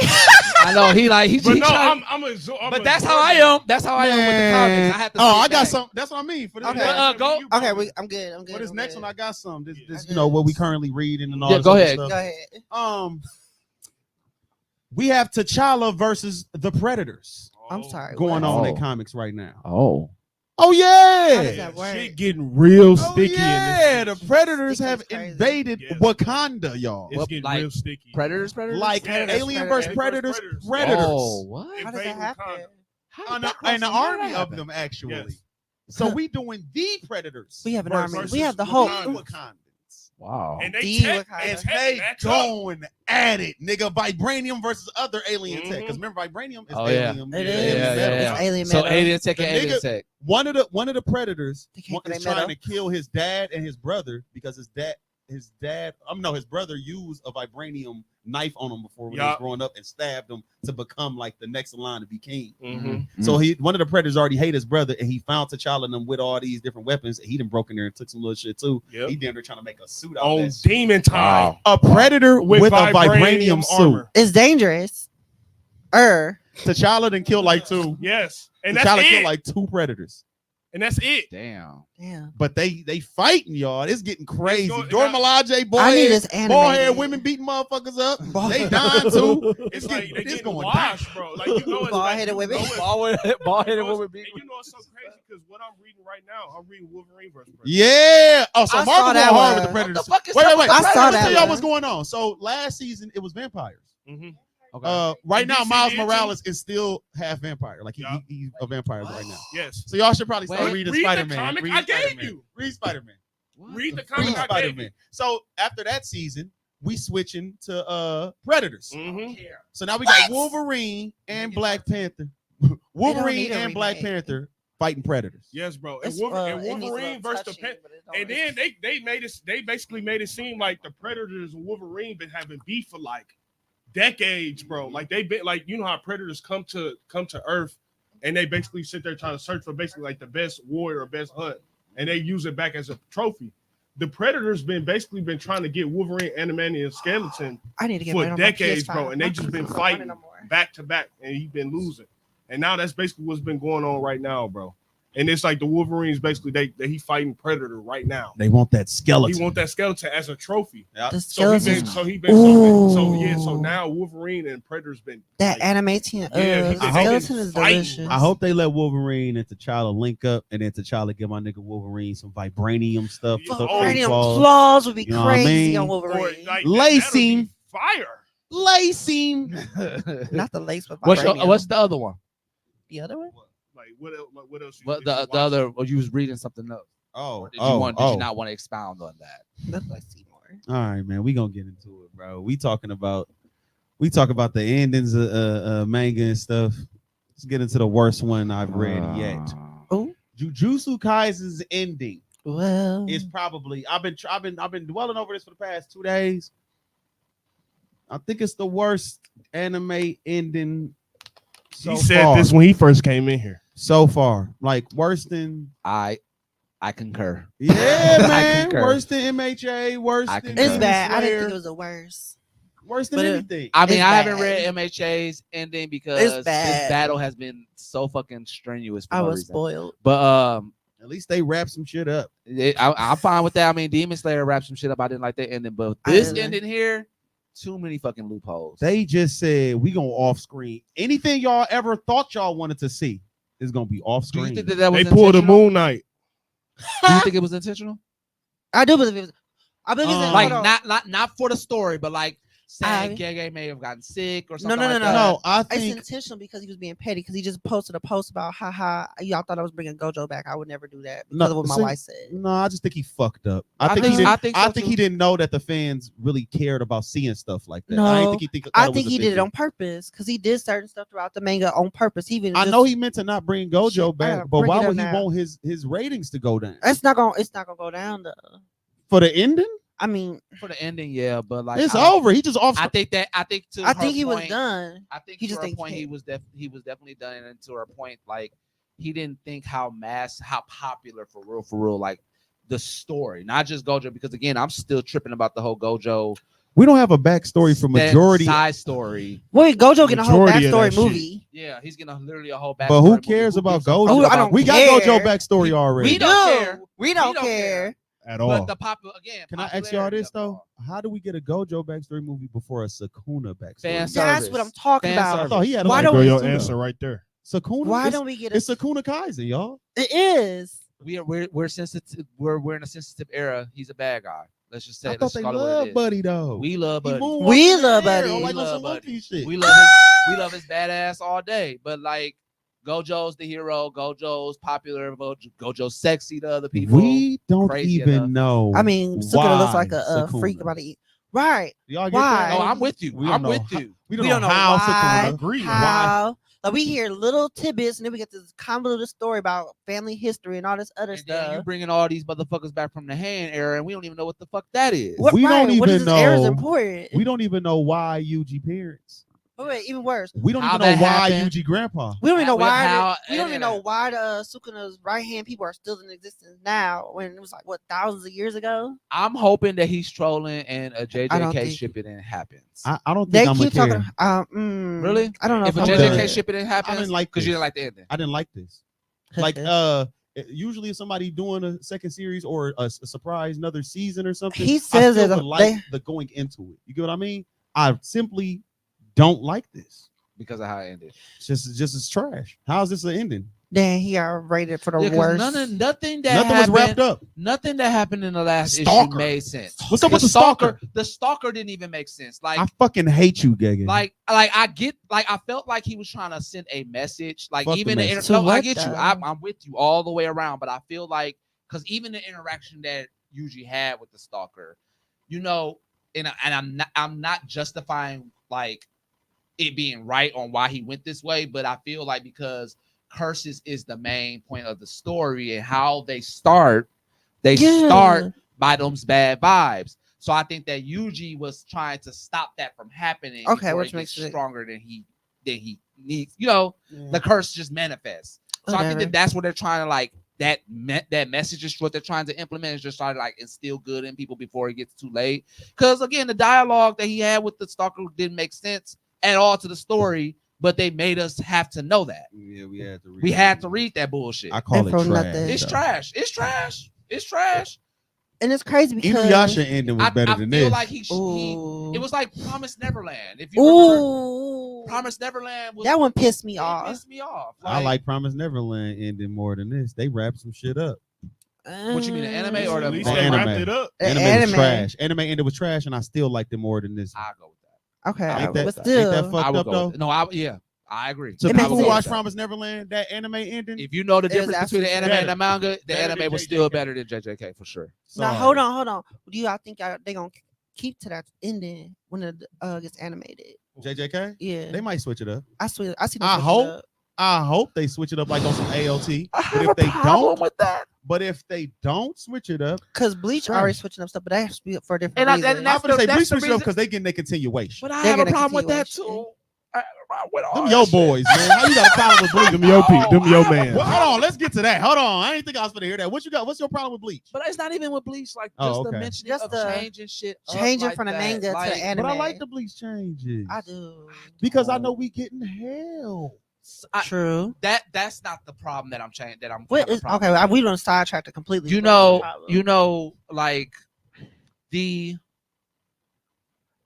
I know he But no, trying- I'm but that's how I am. That's how I am with the comics. I have to. Oh, sit I got back. some. That's what I mean. For this Okay. next, Go. Okay, I'm good. for this I'm next good. one, I got some. This That's you know good. what we currently reading and all. Yeah, this go other ahead. stuff. Go ahead. We have T'Challa versus the Predators I'm sorry. going what? on Oh. in comics right now. Oh, Oh How does yeah. that work? Shit getting real Oh sticky. yeah, in the this. Predators Sticky have is crazy. invaded Yes. Wakanda, y'all. It's What, getting like real sticky. Predators. Like Predators, Alien Predators. versus Predators. Predators. Predators. Oh, what? How does Invade that happen? Wakanda. How An, that cross an over? army How that of happen? them actually. Yes. So we doing the Predators. We have an Versus army. We have the Hulk. Wakanda. Wow. And they The tech, Wakanda. and And tech they match up. going at it, nigga. Vibranium versus other alien tech. Because remember, vibranium is Oh, yeah. alien. It yeah, is. alien Yeah, metal. yeah. It's alien So metal. alien tech and The alien nigga- tech. One of the Predators They can't is play trying metal. to kill his dad and his brother because his brother used a vibranium knife on him before when he was Yup. growing up and stabbed him to become like the next in line to be king. Mm-hmm. So one of the Predators already hate his brother, and he found T'Challa and them with all these different weapons. And he done broke in there and took some little shit too. Yep. He damn near trying to make a suit out of On that shit. demon time. Wow. A Predator with a vibranium suit. armor. It's dangerous. T'Challa done killed like two. Yes. And that's T'Challa it. killed like two Predators. And that's it. Damn. Damn. But they fighting, y'all. It's getting crazy. going- Dora Milaje, boy, I need this bald animated. head women beating motherfuckers up. Bald- They dying too. It's like they it's getting going washed, bro. Like you know, it's Bald-headed like, women. Bald-headed you know, woman and you know it's so crazy because what I'm reading right now, I'm reading Wolverine versus Predator. Yeah. Oh, so I Marvel saw going that hard one. with the Predators. What the fuck is Wait. I saw Let me that tell y'all one. what's going on. So last season it was vampires. Mm-hmm. Okay. Right And now, DC Miles did too. Morales is still half vampire. Like Yeah. he's a vampire right now. Yes. So y'all should probably start Wait, reading read the Spider-Man. comic Read I gave Spider-Man. you. Read Spider-Man. Read the Read comic I gave Spider-Man. you. So after that season, we switching to Predators. Mm-hmm. So now we got Wolverine and Black Panther. Wolverine need a and Black remake. Panther fighting Predators. Yes, bro. And It's, Wolverine, it needs a Wolverine little versus the touching, Panther. but it don't And then they made it. They basically made it seem like the Predators and Wolverine been having beef for like decades, bro. Like they been like you know how Predators come to Earth, and they basically sit there trying to search for basically like the best warrior or best hunt, and they use it back as a trophy. The Predators been trying to get Wolverine, Adamantium, and Skeleton I need to get for rid of my decades, PS5. bro, and they just been My fighting no more. back to back, and he's been losing. And now that's basically what's been going on right now, bro. And it's like the Wolverines basically he fighting Predator right now. They want that skeleton. He want that skeleton as a trophy. The So he skeleton. been so now Wolverine and Predator's been That like, animating Yeah, the I hope- skeleton is fighting. delicious. I hope they let Wolverine and T'Challa link up, and then T'Challa give my nigga Wolverine some vibranium stuff. Yeah. hook Oh, them Vibranium claws. claws would be You know what I crazy mean? on or, Wolverine. like Lacing. fire. Lacing. Not the lace, but What's vibranium. what's the other one? the other one? Like what else? What did the you the watch? other? Or you was reading something else? Oh, Or did you not want to expound on that? That's like Seymour. All right, man. We gonna get into it, bro. We talking about We talk about the endings of manga and stuff. Let's get into the worst one I've read yet. Oh, Jujutsu Kaisen's ending well, is probably I've been dwelling over this for the past 2 days. I think it's the worst anime ending. He said this when he first came in here. So far, like worse than I concur. Yeah, I man. concur. Worse than MHA. Worse than concur. it's Demon bad. I didn't Slayer, think it was the worst. worse than but anything. I mean, It's I haven't bad. read MHA's ending because It's this bad. battle has been so fucking strenuous. For I no was reason. spoiled. But At least they wrap some shit up. I'm fine with that. I mean, Demon Slayer wrapped some shit up. I didn't like that ending, but I this didn't. ending here, too many fucking loopholes. They just said we gonna off screen. Anything y'all ever thought y'all wanted to see is gonna be off Do you screen. think that was They pulled a intentional? Moon Knight. Do you think it was intentional? I do believe it was. I believe it's Like hold on. not for the story, but like saying I- Gege may have gotten sick or No, something. no, like no, that. No, I It's think intentional because he was being petty. Because he just posted a post about, haha, y'all thought I was bringing Gojo back. I would never do that because of what my see, wife said. No, I just think he fucked up. I I think think- he didn't. I think so, I think too. he didn't know that the fans really cared about seeing stuff like that. No, I didn't think he I thought think was a he big did it deal. on purpose because he did certain stuff throughout the manga on purpose. He even I just- know he meant to not bring Gojo Shit, I back, gotta but bring why it up would he now. want his ratings to go down It's not gonna go down though. for the ending? I mean, For the ending, yeah, but like It's I- over. He just off. I think to I her think he was point- done. I think He to just her didn't point, care. he was definitely done. And to her point, like he didn't think how popular for real, like the story, not just Gojo. Because again, I'm still tripping about the whole Gojo We don't have a backstory for majority, side story. Wait, Gojo getting a whole Majority of that backstory shit. movie. Yeah, he's getting literally a whole backstory. but who movie. cares about gives a Gojo? fuck Ooh, I about don't We got care. Gojo backstory already. We don't care. We don't don't care. At But all. the popular again. Can I ask y'all popularity this of it though? all. How do we get a Gojo backstory movie before a Sakuna backstory? Fan movie? service. That's what I'm talking Fan about. I thought he had a Why like don't Go we- your too, though. answer right there. Sakuna. Why it's, don't we get a? it's Sakuna Kaisen, y'all. It is. We're sensitive. We're in a sensitive era. He's a bad guy. Let's just say. I let's thought just they call it what it loved is. Buddy though. We love He Buddy. moonwalked We in the love air Buddy. on We like on love some One Buddy. Piece shit. We love his badass all day. But like Gojo's the hero. Gojo's popular. Gojo's sexy to other people. We don't Crazy even enough. know. I mean, Sukuna looks like a Sukuna. freak about to eat. Right. Y'all get Why? that? No, I'm with you. We don't I'm know with how- you. We We don't know how why, Sukuna. Agree. how. Like we hear little tidbits, and then we get this convoluted story about family history and all this other And then you stuff. bringing all these motherfuckers back from the hand era, and we don't even know what the fuck that is. What, We don't what is even this era is know- important. We don't even know why Yuji parents. Wait, even worse. We don't How even know that why happened. Yuji grandpa. We don't even know why. How- We don't even know yeah. why the Sukuna's right hand people are still in existence now, when it was like what thousands of years ago. I'm hoping that he's trolling and a I don't JJK think- shipping happens. I don't They think I'm keep gonna care. talking. Really? I don't know if a I'm JJK JJK good. shipping happens, I didn't like because you this. didn't like the ending. I didn't like this. Like usually if somebody doing a second series or a surprise another season or something, He I says still that would like the going into it. You get what I mean? I simply don't like this. Because of how it ended. It's just as trash. How's this an ending? Then he got rated for the Yeah, 'cause worst. nothing Nothing that was happened, wrapped up. Nothing that happened in the last Stalker. issue made sense. What's up with the stalker? The stalker didn't even make sense. Like, I fucking hate you, Gagan. like I get, like I felt like he was trying to send a message. Like Fuck even the the message. To no, I what, get you. though? I'm with you all the way around. But I feel like because even the interaction that Yuji had with the stalker, you know, and I'm not justifying like it being right on why he went this way, but I feel like because curses is the main point of the story and how they start by those bad vibes. So I think that Yuji was trying to stop that from happening. Okay, before which it makes gets it- stronger than he needs. You know, the curse just manifests. So I think Whatever. that that's what they're trying to like. That message is what they're trying to implement, is just trying to like instill good in people before it gets too late. Because again, the dialogue that he had with the stalker didn't make sense at all to the story, but they made us have to know that. Yeah, we had to read. We had to read that bullshit. I call And it for trash. nothing. It's though. trash. It's trash. It's trash. And it's crazy because Inuyasha ending was better I than feel this. like Ooh. it was like Promised Neverland. If you remember, Ooh, Promised Neverland was that one pissed me it off. pissed me off. I like Promise Neverland ending more than this. They wrapped some shit up. What you mean, the anime or At the least the they anime? wrapped it up. Anime was trash. Anime ended with trash, and I still liked it more than this. I go with that. Okay, Ain't that- but ain't still, that I fucked would up go though? with it. No, I agree. So It people makes who watch sense. Promise Neverland, that anime ending. If you know the It was difference between the anime absolutely and the manga, the Better anime than was still JJK. better than JJK for sure. now Sorry. hold on. Do y'all think they gonna keep to that ending when it gets animated? JJK. Yeah, They might switch it up. I see. Them I switching hope. up. I hope they switch it up like on some AOT. I But have if a they problem don't, with that. but if they don't switch it up, Because Bleach Trash. already switching up stuff, but that has to be for different And reasons. I'm that's gonna say the Bleach switch it reason- up because they getting their continuation. But I They're have a gonna problem with that continuation. too. I have a problem with all Them that yo shit. boys, man. How you got a problem with Bleach? Them yo Oh, them yo I have a man. Well, hold on, let's get to that. Hold on, I ain't think I was gonna hear that. What you got? What's your problem with Bleach? But it's not even with Bleach, like Oh, just the okay. mentioning Just of the changing shit, up changing like from the that. manga to Like, the anime. But I like the Bleach changes. I do. Because I know we getting hell. True. That's not the problem that I'm changing. That I'm What having a is problem okay? with. We don't sidetrack it completely. You from the know, problem. like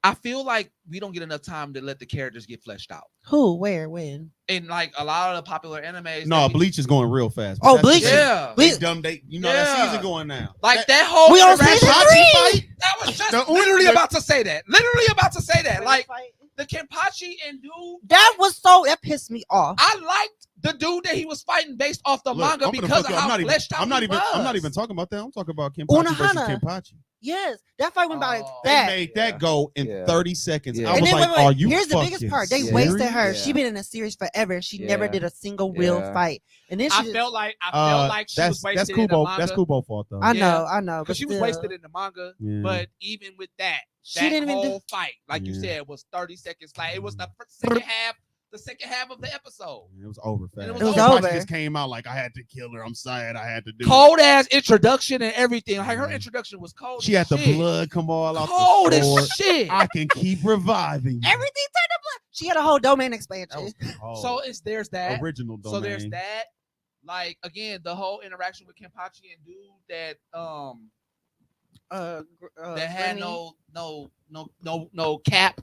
I feel like we don't get enough time to let the characters get fleshed out. Who, where, when? And like a lot of the popular animes. No, that we- Bleach is going real fast. Oh, That's Bleach just- is- Yeah. They dumb. They that Yeah. season going now. Like that whole We on interaction- season Kenpachi 3. fight. That was just The- literally the- about to say that. Literally about to say that. Like the Kenpachi and dude. That was so. That pissed me off. I liked the dude that he was fighting based off the Look, manga I'm gonna because fuck of you. how fleshed out I'm not he even. was. I'm not even talking about that. I'm talking about Kenpachi versus Unohana. Kenpachi. Yes, that fight went by like Oh. They that. made that go in Yeah. 30 seconds. Yeah. I And was then like, wait, "Are you?" here's the biggest fucking part. They serious? wasted her. Yeah. She been in a series forever, and she never Yeah. did a single real Yeah. fight. And then she I just, felt like she was that's wasted in the Kubo. manga. That's Kubo fault though. I Yeah. know, but Because she was still. wasted in the manga, Yeah. but even with that, She that didn't even whole fight, like you Yeah. said, was 30 seconds. Like it was the second half of the episode. It was over fast. It was Kenpachi over. just came out like I had to kill her. I'm sad I had to do it. Cold ass introduction and everything. Like her introduction was cold. She had as the shit. blood come all out Cold the sword. as shit. I can keep reviving you. Everything turned to blood. She had a whole domain That expansion. was cold. So there's that. Original domain. So there's that. Like again, the whole interaction with Kenpachi and dude that that had Grimly. no cap.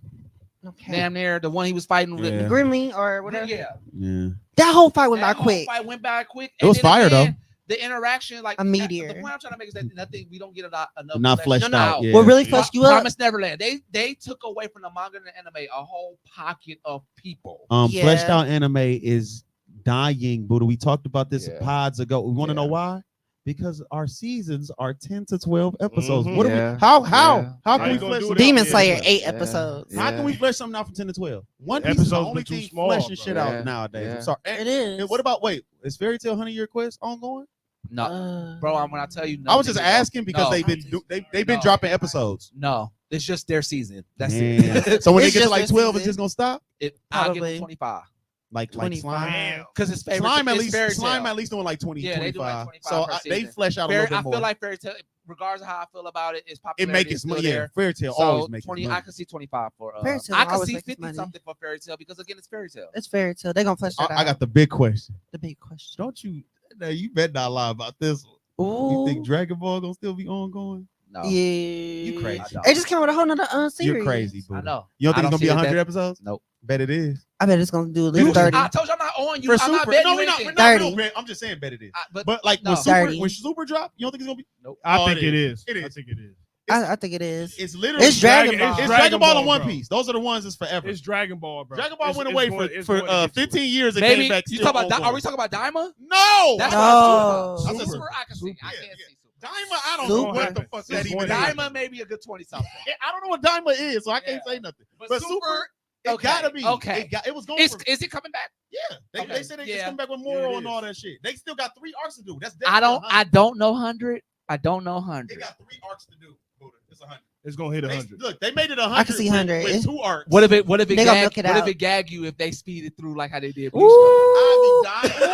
Okay. Damn near the one he was fighting with. Yeah. Grimly or whatever. Yeah. Yeah. That whole fight went by That whole quick. Fight went by quick. It was then fire, though. The interaction, like A meteor. The point I'm trying to make is that nothing. We don't get enough. Not fleshed No, out. Yeah. What really fleshed you up? Promise Neverland. They took away from the manga and the anime a whole pocket of people. Yeah. Fleshed out anime is dying, Buddha. We talked about this Yeah. pods ago. We want to know Yeah. why? Because our seasons are 10 to 12 episodes. Mhm. What Yeah. are we? How? Yeah. How How can we you gonna flesh do some- it? Demon Yeah. Slayer 8 Yeah. episodes. Yeah. How can we flesh something out from 10 to 12? One Piece is the Episodes only be too thing small, fleshing bro. shit Yeah. out nowadays. Yeah. I'm sorry. It is. And what about is Fairy Tail 100 Year Quest ongoing? No, bro. When I tell you, I was just nothing is- asking because No. they've been No. dropping episodes. No, it's just their season. That's Man. it. So when they It's get to just like their 12, it's season. just gonna stop. I'll give Probably. them 25 Like 25. slime. because it's favorite. Slime at it's least Fairy slime Tail. at least doing like 20, Yeah, they do like 25. 25 So per they season. flesh out a Fairy, little I bit more. feel like Fairy Tail, regardless of how I feel about it, its It popularity make is its still money. Yeah, there. Fairy Tail So always makes 20, money. I can see 25 for. Fairy Tail I can always see makes 50 money. something for Fairy Tail because again, it's Fairy Tail. It's Fairy Tail. They're gonna flesh that out. I got the big question. the big question. Don't you? Now you better not lie about this one. Ooh. You think Dragon Ball gonna still be ongoing? No, Yeah. You crazy. I don't. It just came with a whole nother series. You're crazy, boo. I know. You don't I think it's gonna see be it 100 that- episodes? Nope. Bet it is. I bet it's gonna do at least You- 30. I told you I'm not on you. For I'm not Super, betting no, you we're not. anything. We're not 30. real bet. I'm just saying, bet it is. But But like no. when Super, 30. when Super drop, you don't think it's gonna be? nope. I Oh, think it it is. is. It I is. think it is. I think it is. It's literally It's Dragon Ball. It's Dragon Dragon Ball Ball, and One bro. Piece. Those are the ones that's forever. It's Dragon Ball, bro. Dragon Ball It's- went it's away going- it's for going to get to it. 15 years and Maybe came back. you still talk about. Are ongoing. we talking about Daima? No, That's No. what I I'm said Super. Super. I can see. I Yeah, can't see Super. Daima, I don't Super. know what the fuck It's that even going is. to happen. Daima may be a good 20 something. I don't know what Daima is, so I can't Yeah. say nothing. But But Super- Super, it okay, gotta be. okay. It was going Is for. it coming back? Yeah, they Okay, said they yeah. just come back with Yeah, moral it and all is. that shit. They still got 3 arcs to do. That's I don't. definitely I don't know 100. I don't know They 100. got 3 arcs to do. Buddha. It's 100. It's going to hit They, 100. look, they made it 100. I can see 100. with 2 arcs. What if it They gonna gag? milk it What if out. it gag you if they speed it through like how they did? Bleach? I be dying. Ooh.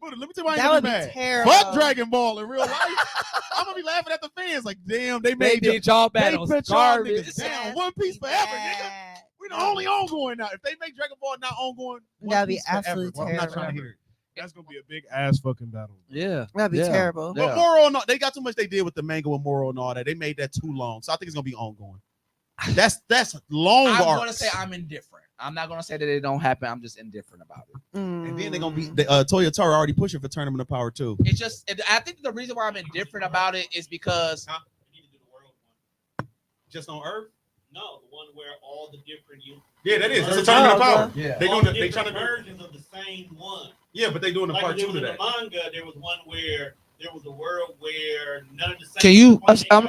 Buddha, let me tell you why I That ain't would gonna be be mad. terrible. Fuck Dragon Ball in real life. I'm gonna be laughing at the fans like, damn, they They made did y'all they battles put y'all garbage. niggas down. One Piece forever, nigga. We're the only ongoing now. If they make Dragon Ball not ongoing, One That'd be Piece forever. absolutely Well, I'm not trying to terrible. hear it. That's going to be a big ass fucking battle. Yeah, That'd be Yeah. terrible. Yeah. But moral and all, they got too much they did with the manga with moral and all that. They made that too long, so I think it's gonna be ongoing. That's long I'm arcs. gonna say I'm indifferent. I'm not gonna say that it don't happen. I'm just indifferent about it. And then they're gonna be Toyotaro already pushing for Tournament of Power too. It's just. I think the reason why I'm indifferent about it is because Just on Earth. No, the one where all the different Yeah, that is. It's a Versions. Tournament of Oh, Power. okay. They all gonna the they trying different to versions of the same one. yeah, but they doing a Like part there 2 was to in that. the manga, there was one where there was a world where none of the same. can you?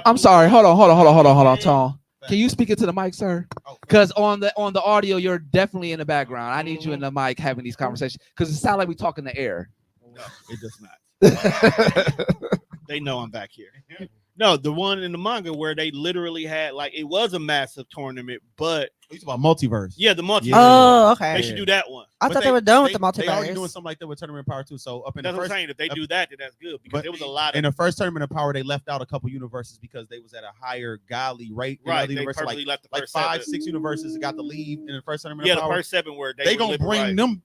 I'm sorry. Hold on, Tone. Can you speak into the mic, sir? Because on the audio, you're definitely in the background. I need you in the mic having these conversations because it sounds like we talk in the air. No, it does not. They know I'm back here. No, the one in the manga where they literally had like it was a massive tournament, but You talking about multiverse? yeah, the multiverse. Oh, okay. They should do that one. I But thought they were done with the They already multiverse. doing something like that with Tournament of Power too. So up in That's the what I'm first, saying. If they do that, then that's good because but there was a lot in of the first Tournament of Power, they left out a couple universes because they was at a higher godly rate. In right. other They universes, purposely left the like first 5, 7. 6 universes that got the lead in the first Tournament Yeah, of the Power. first 7 where They gonna bring them.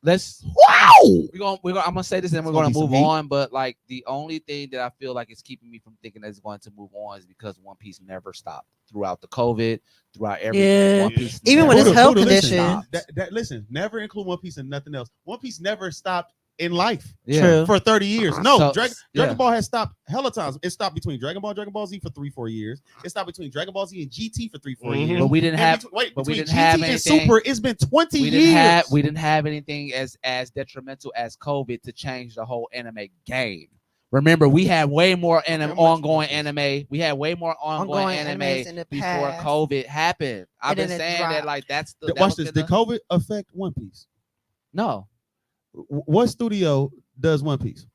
Let's Wow. we're gonna I'm gonna say this and then we're It's gonna gonna be some move heat. on. But like the only thing that I feel like is keeping me from thinking that it's going to move on is because One Piece never stopped throughout the COVID, throughout everything. Yeah. One Piece Even never with his stopped. health Buddha, condition. listen, listen, never include One Piece and nothing else. One Piece never stopped in life Yeah. True. for 30 years. No, So, Dragon yeah. Ball has stopped hella times. It stopped between Dragon Ball Z for 3-4 years. It stopped between Dragon Ball Z and GT for 3-4 Mhm. years. But we didn't have Between we didn't GT have and anything- Super, it's been 20 we years. didn't have anything as detrimental as COVID to change the whole anime game. Remember, we had way more ongoing anime. We had way more ongoing anime animes in the before past. COVID happened. I've And been then it saying that dropped. like that's the Watch this. Did COVID affect One Piece? no. What studio does One Piece?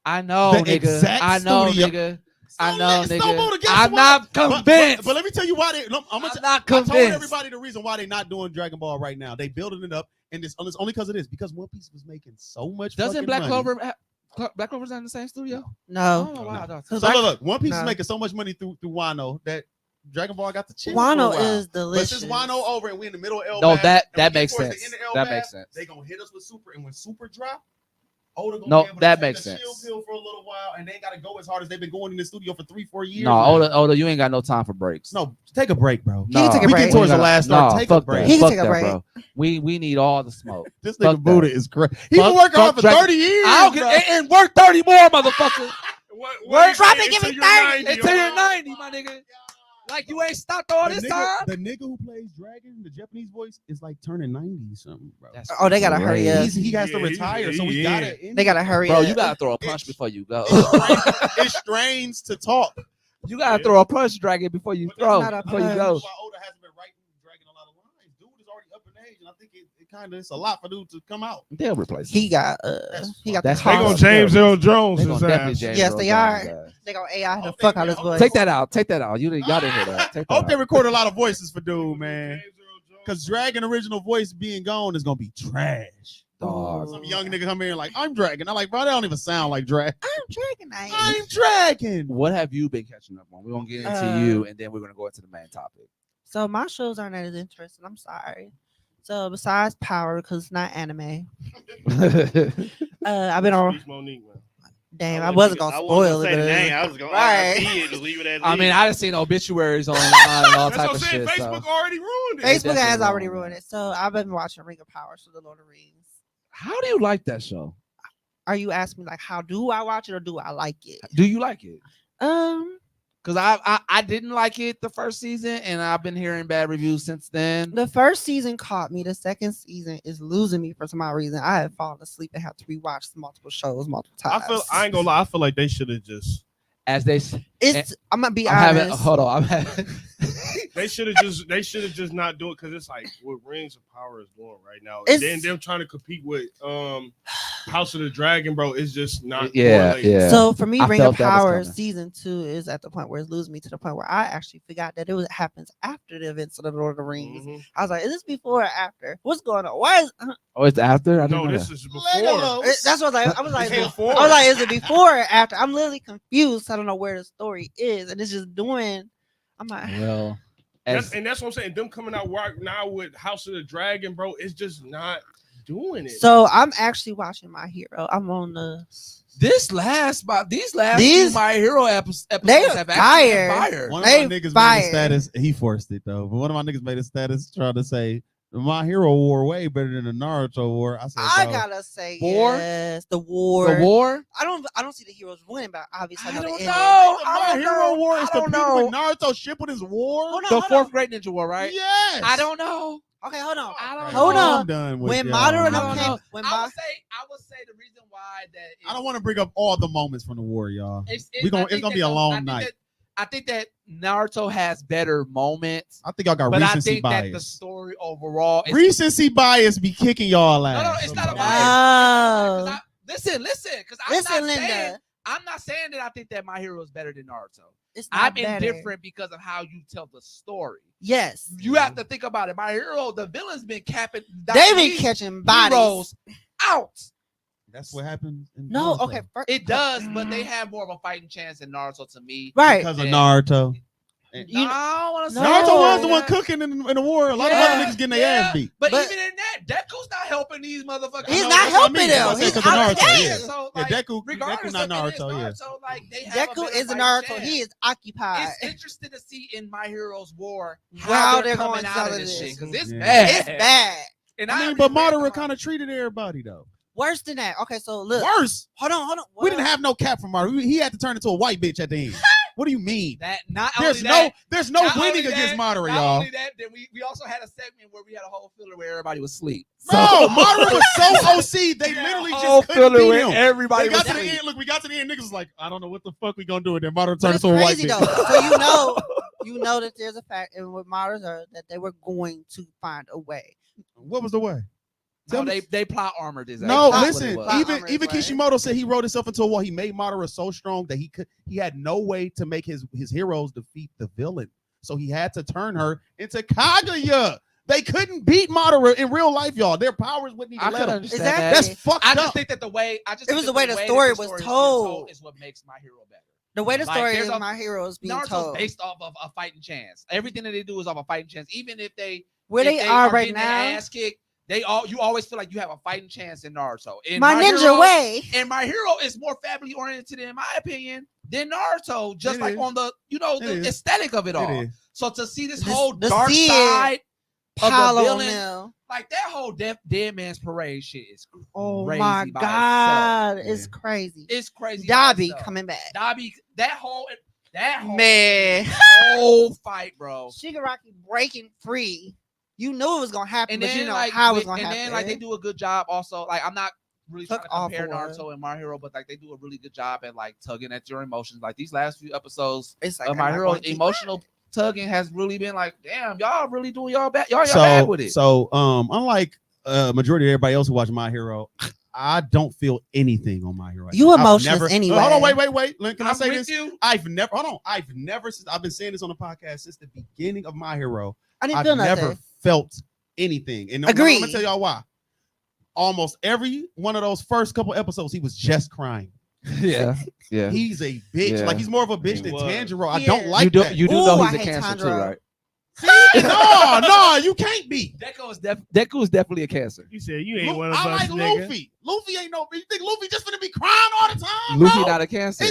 I know, The nigga. exact I know, studio- nigga. So I know, let's nigga. stumble to guess I'm why. not But- convinced. But let me tell you why they. No, I'm not I convinced. told everybody the reason why they're not doing Dragon Ball right now. They building it up, and it's only because of this. Because One Piece was making so much. Doesn't fucking Black money. Clover? Black Clover's not in the same studio. No. Oh wow. No. So Black- look, One Piece No. is making so much money through Wano that Dragon Ball got the chill. Wano for a while. is delicious. But since Wano over and we in the middle of Elbaf, No, and that we get makes towards sense. the end of That Elbaf, makes sense. They gonna hit us with Super, and when Super drop, Oda gonna No, be able that to makes take the chill sense. pill for a little while, and they ain't gotta go as hard as they've been going in the studio for 3-4 years. No, now. Oda, you ain't got no time for breaks. No, take a break, bro. He can take a we break. get towards the last start. No, Take a fuck break. that. He can Fuck take a that, break. bro. We need all the smoke. This Fuck nigga Buddha that. is crazy. He been working hard for Dragon- 30 years. I'll bro. get and work 30 more, motherfucker. What Drop it, give me 30. Until you're 90, my nigga. Like you ain't stopped all this time. The nigga who plays Dragon, the Japanese voice, is like turning 90 something, bro. That's Oh, they gotta hurry crazy. up. He has to Yeah, retire, so we yeah. gotta. They gotta hurry Bro, up. you gotta throw a punch before you go. It strains to talk. You gotta throw a punch, Dragon, before you But throw. not a Before you punch. go. Why Oda hasn't been writing Dragon a lot of lines. Dude is already up in age, and I think it kind of it's a lot for dude to come out. They'll replace. He got That's the They cost. gonna James Earl Jones They his gonna definitely ass. James Yes, Earl they Jones are. his ass. They gonna AI the Okay, fuck out man, his okay. voice. Take that out. Take that out. Y'all didn't hear that. Take I hope that they out. record a lot of voices for dude, man. Because Dragon original voice being gone is gonna be trash. Dog. Some young nigga come in like, I'm Dragon. I'm like, bro, that don't even sound like Dragon. I'm Dragonite. I'm Dragon. What have you been catching up on? We're gonna get into you, and then we're gonna go into the main topic. So my shows aren't as interesting. I'm sorry. So besides Power, because it's not anime. I've been on. Monique, man. Damn, I wasn't gonna spoil say it. the but- name. I was gonna Right. just leave it as I is. mean, I done seen obituaries online and all That's type what of I'm saying. shit. Facebook So. already ruined it. Facebook definitely has already wrong, ruined man. it. So I've been watching Ring of Power, so the Lord of the Rings. How do you like that show? Are you asking me like how do I watch it or do I like it? Do you like it? Um, Because I didn't like it the first season, and I've been hearing bad reviews since then. the first season caught me. The second season is losing me for some odd reason. I have fallen asleep and have to rewatch multiple shows multiple times. I ain't gonna lie. I feel like they should have just. As they, It's. I'm gonna be I'm honest. having. Hold on, I'm having. They should have just not do it because it's like what Rings of Power is doing right now. It's- And then them trying to compete with House of the Dragon, bro. It's just not. Yeah, correlated. yeah. So for me, I Ring of felt that was Power coming. season 2 is at the point where it's losing me to the point where I actually forgot that happens after the events of the Lord of the Rings. Mhm. I was like, is this before or after? What's going on? Why is Oh, it's after. I didn't No, know this that. is before. that's what I was like. I was like, It's before. I was like, is it before or after? I'm literally confused. I don't know where the story is, and it's just doing. I'm like, Well, That's what I'm saying. Them coming out right now with House of the Dragon, bro. It's just not doing it. so I'm actually watching My Hero. I'm on the. these last These- My Hero episodes They have actually been fire. fire. One of They my niggas fired. made a status. He forced it though, but one of my niggas made a status trying to say My Hero War way better than the Naruto War. I said, I bro, gotta say War? yes. The war. The war. I don't see the heroes winning, but obviously I know the ending. My Hero War is I don't competing know. with Naruto ship with his war. Hold on, The hold fourth on. Great Ninja War, right? Yes. I don't know. Okay, hold on. I don't Hold know. on. I'm done with When y'all, Madara and man. them came, when I Ma- would say the reason why that I don't want to bring up all the moments from the war, y'all. It's It's gonna be a long night. I think that Naruto has better moments, I think y'all got but I recency think that the bias. story overall is Recency bias be kicking y'all ass. no, it's not a No. bias. Listen, because Listen, Linda. I'm not saying that I think that My Hero is better than Naruto. It's I'm not better. indifferent because of how you tell the story. Yes. You have to think about it. My Hero, the villain's been capping. They be these catching bodies. heroes out. That's what happened. In No, Naruto. okay. It does, but they have more of a fighting chance than Naruto to me. Right. Because of And- Naruto. I don't want to say Naruto was that. the one cooking in the war. A lot of Yeah, other niggas getting their ass beat. But But- even in that, Deku's not helping these motherfuckers. He's know, not that's what I helping mean. them. That's what I He's said, 'cause of out Naruto, there. yeah. So, Yeah, like, Deku regardless not of it is Naruto, yeah. Naruto, like they have a Deku better is a fighting Naruto. chance. He is occupied. It's interesting to see in My Hero's War How how they're they're coming going out of out of this this. shit because it's Yeah. bad. It's bad. And I mean, already but read Madara about kind of treated everybody though. Worse than that. Okay, so look. Worse. Hold on. We didn't have no cap from Madara. He had to turn into a white bitch at the end. What do you mean? that. Not There's only no that, there's no not winning only against that, Madara, not y'all. only that, then we also had a segment where we had a whole filler where everybody was asleep. No, Madara was so OC. They literally just couldn't beat him. Everybody They got was to the asleep. end. Look, we got to the end. Niggas was like, I don't know what the fuck we gonna do with them. Madara But turned it's into a white crazy bitch. though. So you know that there's a fact, and with Madara that they were going to find a way. What was the way? No, Tell me- they plot armored his ass. No, That's what it listen. was. Plot Even armor, even right? Kishimoto said he wrote himself into a wall. He made Madara so strong that he had no way to make his heroes defeat the villain. So he had to turn her into Kaguya. They couldn't beat Madara in real life, y'all. Their powers wouldn't even I let could them. understand Exactly. that. That's fucked I up. just think that the way It was the way the story was is being told. is what makes My Hero better. The way the Like, story there's is a- My Hero is being Naruto's told. based off of a fighting chance. Everything that they do is off a fighting chance. Even if they Where if they are right getting their now, ass kicked, you always feel like you have a fighting chance in Naruto. In my ninja Hero, way. And My Hero is more family oriented, in my opinion, than Naruto. Just It like is. on the It the is. aesthetic of it all. It is. So to see this This- whole to dark see it side of Pile the on villain, them. like that whole Dead Man's Parade shit is Oh crazy my by god, itself. it's crazy. It's crazy. by Dobby itself. coming back. Dobby, that whole Man. whole fight, bro. Shigaraki breaking free. You knew it was gonna happen, And but then you know like how it was gonna and happen. then like they do a good job also. Like I'm not really trying Took to compare off Naruto and My Hero, but like they do a really good job at like tugging at your emotions. Like these last few episodes It's like of My I'm not Hero, going to- emotional tugging has really been like, damn, y'all really doing y'all bad. Y'all bad So with it. so unlike majority of everybody else who watch My Hero, I don't feel anything on My Hero. You I've emotionless never- anyway. Hold on, wait. Can I I'm say with this? you. I've never since I've been saying this on the podcast since the beginning of My Hero. I didn't I've feel nothing. never felt anything. And I'm Agreed. gonna tell y'all why. Almost every one of those first couple episodes, he was just crying. Yeah, yeah. He's a bitch. Yeah. Like he's more of a bitch He than was. Tanjiro. I He don't is. like that. You do Ooh, know I he's a hate cancer too, Tanjiro. right? no, you can't be. Deku is definitely a cancer. You said you ain't one of I us, like nigga. Luffy. Luffy ain't no. You think Luffy just gonna be crying all the time? Luffy bro? not a cancer.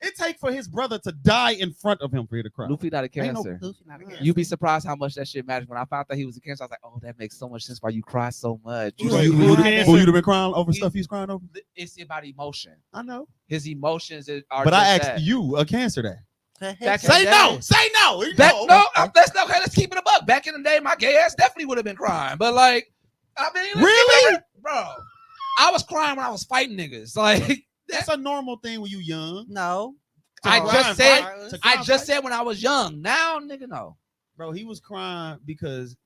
It take for his brother to die in front of him for you to cry. Luffy not a Ain't no- cancer. Luffy not a cancer. You'd be surprised how much that shit matters. When I found out he was a cancer, I was like, "Oh, that makes so much sense why you cry so much." Who- Who who cancer? you'd have been crying over He- stuff he's crying over? It's about emotion. I know. His emotions are. But I just asked that. you, a cancer, that. Back in Say the no. day- Say no. Back, no, let's okay. Let's keep it a buck. Back in the day, my gay ass definitely would have been crying. But like, I mean, let's keep Really? it, bro? I was crying when I was fighting niggas. Like, That's a normal thing when you young. No. I To just cry said- and fight- to cry I and just fight. said when I was young. Now, nigga, no. Bro, he was crying because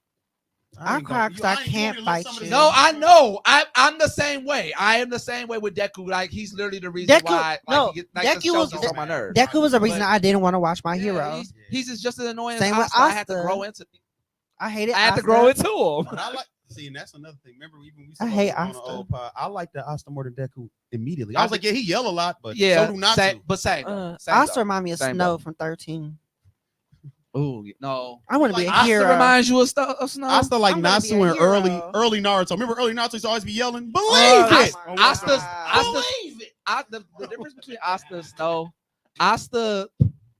I cry 'cause I can't fight you. No, I know. I'm the same way. I am the same way with Deku. Like he's literally the reason Deku- why. Like, no, he get, like, Deku the shows was- gets on my nerves. Deku was the reason But- I didn't want to watch My Yeah, Hero. he's just as annoying Same as with Asta. I had to Asta. grow into. I hated. I had to Asta. grow into him. But I like. See, and that's another thing. Remember, even we I hate on the Asta. old pod, I like the Asta more than Deku immediately. I was like, yeah, he yell a lot, but Yeah, so do not same, to. but same. Same Asta though. remind me of Same Snow though. from 13. Ooh, no. I want to be a Like, Asta hero. Reminds you of Snow. Asta like I'm gonna be Natsu a and hero. early Naruto. Remember early Naruto used to always be yelling, believe it. Oh my Asta's, God. Believe it. the difference between Asta and Snow, Asta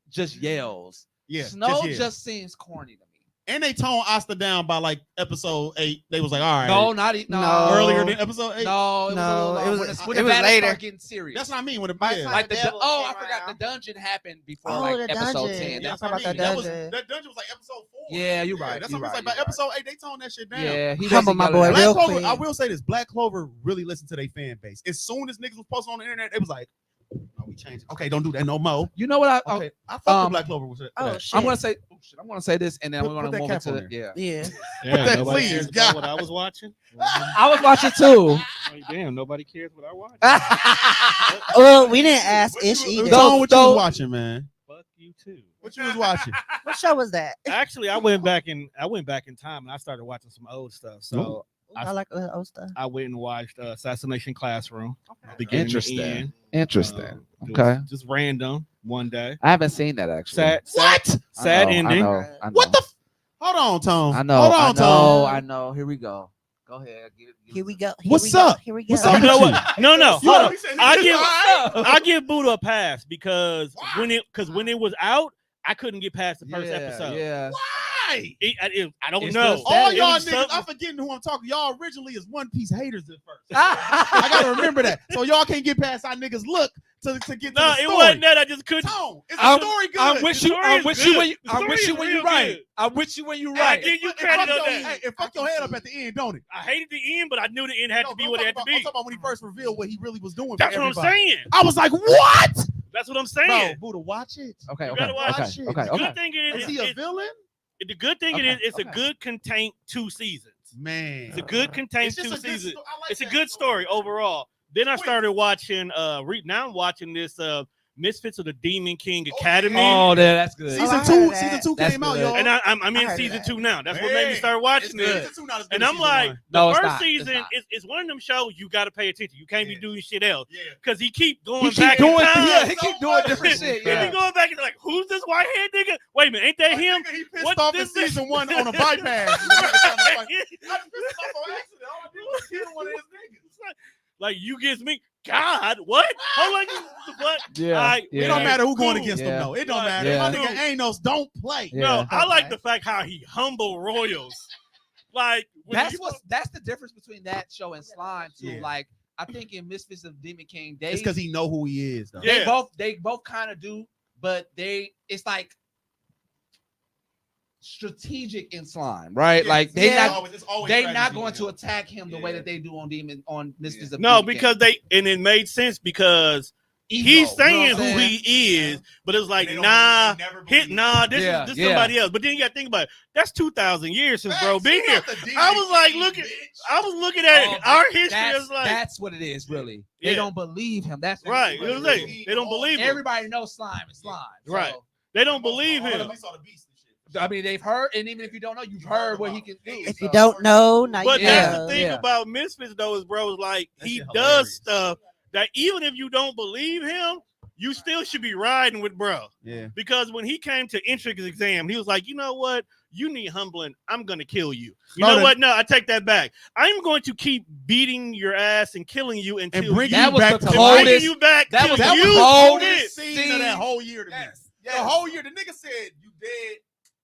just yells. Yeah, Snow yeah. just seems corny to me. And they toned Asta down by like episode 8. They was like, all right. No, not No. Earlier than episode 8. No, it No, was, it a was- little long. When it the was battles later. start getting serious. That's what I mean. When the By the yeah. time like the the devil I came forgot around. the dungeon happened before Oh, like the episode dungeon. 10. Yeah, I That's what forgot I mean. that That was dungeon. that dungeon was like episode 4. Yeah, you're right. That's You're what I'm right, saying. By you're right. episode 8, they toned that shit down. Yeah, he Humble wasn't my yelling boy at Black real us. Clover, quick. I will say this: Black Clover really listened to their fan base. As soon as niggas was posting on the internet, it was like, "No, we change. Okay, don't do that no more. You know what? Okay, I fuck with Black Clover. Oh shit. I'm gonna say. Oh, shit, I'm gonna say this, and then Put we're gonna that move cap into on yeah. Yeah. Yeah, Please, nobody cares God. about what I was watching. I was watching too. Like, damn, nobody cares what I watched. Well, we didn't ask Ish either. Tone, what you Don't- was watching, man? Fuck you too. What you was watching? What show was that? Actually, I went back in time and I started watching some old stuff. So I like old stuff. I went and watched Assassination Classroom. Beginning to Interesting. end. Interesting. It was Okay. Just random one day. I haven't seen that actually. Sad I know, ending. I know. What the? Hold on, Tone. I know. Hold I on, know. Tone. I know. Here we go. Go ahead. Here we go. What's up? Here we go. What's up? You know what? No, You hold on. he said, I give Buddha a pass because Why? when it was out, I couldn't get past the first episode. Yeah. Why? I don't It's know. just All It y'all was niggas, something- I'm forgetting who I'm talking. Y'all originally is One Piece haters at first. I gotta remember that. So y'all can't get past how niggas look to get to No, the it story. wasn't that. I just couldn't. Tone, is the I'm- story good? I'm with you. story I'm is with you good. when you. The I'm story with you is when real you right. good. I'm with you when you I right. give you It credit fuck on your- that. Hey, it fuck your head up at the end, don't it? I hated the end, but I knew the end had No, to be but what I'm it had to talking about- I'm be. talking about when he first revealed what he really was doing. That's for what I'm everybody. saying. I was like, what? That's what I'm Bro, saying. Buddha, watch it. Okay. You Okay. gotta watch Okay. shit. Okay. The Okay. good thing Is he a villain? the good thing Okay, it's a okay. good contained 2 seasons. Man, It's a good contained It's just 2 a good seasons. sto- I like It's a that good story overall. Then I Wait. started watching. Now I'm watching this Misfits of the Demon King Oh, Academy. Oh, that's good. I season heard two. of that. Season two That's came out, good. y'all. And I'm I in heard season that. 2 now. That's what made me Hey, start watching it's it. good. Season two not as good And as I'm season like, one. No, the it's first not. It's season not. is one of them shows you got to pay attention. You can't be Yeah. doing shit else Yeah. because he keep going He keep back doing. in time. Yeah. He So keep doing much. different shit. He be Yeah. going back and like, who's this white haired nigga? Wait a minute, ain't that him? Nigga, he pissed What off in this season nigga- one on a bypass. I just pissed off on accident. All I did was kill one of his niggas. Like you gives me God. What? Hold on. What? Yeah. Alright, It don't Yeah. matter who going Cool. against Yeah. him though. It don't Yeah. matter. Yeah. My nigga ain't no don't play. Yeah. No, I like Okay. the fact how he humble royals. Like when That's the difference between that show and Slime too. Yeah. Like I think in Misfits of Demon King, It's because he know who he is though. Yeah. they both kind of do, but it's like strategic in Slime, right? Yeah. Like they Yeah. not It's always they strategy, not going you to know. attack him the way Yeah. that they do on Misfits of no, Demon because it made sense because King. he's Ego, you know saying what I'm who saying? he is, but it's like They don't- nah. they never believe This Yeah, is yeah. somebody else. But then you gotta think about it. That's 2,000 years since Facts, bro been he here. not the demon I was like, king, look at- bitch. I was looking at Oh, our history That's, as like that's what it is, really. Yeah. They don't believe him. That's what right. it You is. know what I'm saying? They don't believe him. Everybody knows Slime is Slime. So, Right. They don't believe All of him. them saw the beast and shit. I mean, they've heard, and even if you don't know, you've heard what he can do. If you so- don't know, now But you that's know. the thing Yeah. about Misfits though is bro is like That he shit does hilarious. stuff that even if you don't believe him, you still should be riding with bro. Yeah. Because when he came to entrance exam, he was like, you know what? You need humbling. I'm gonna kill you. You No, know the- what? No, I take that back. I'm going to keep beating your ass and killing you until bringing you That you was back the to bringing life. coldest. you back. that till was That you was the cold coldest quit. scene of that whole year to me. The whole year, the nigga said, "You dead,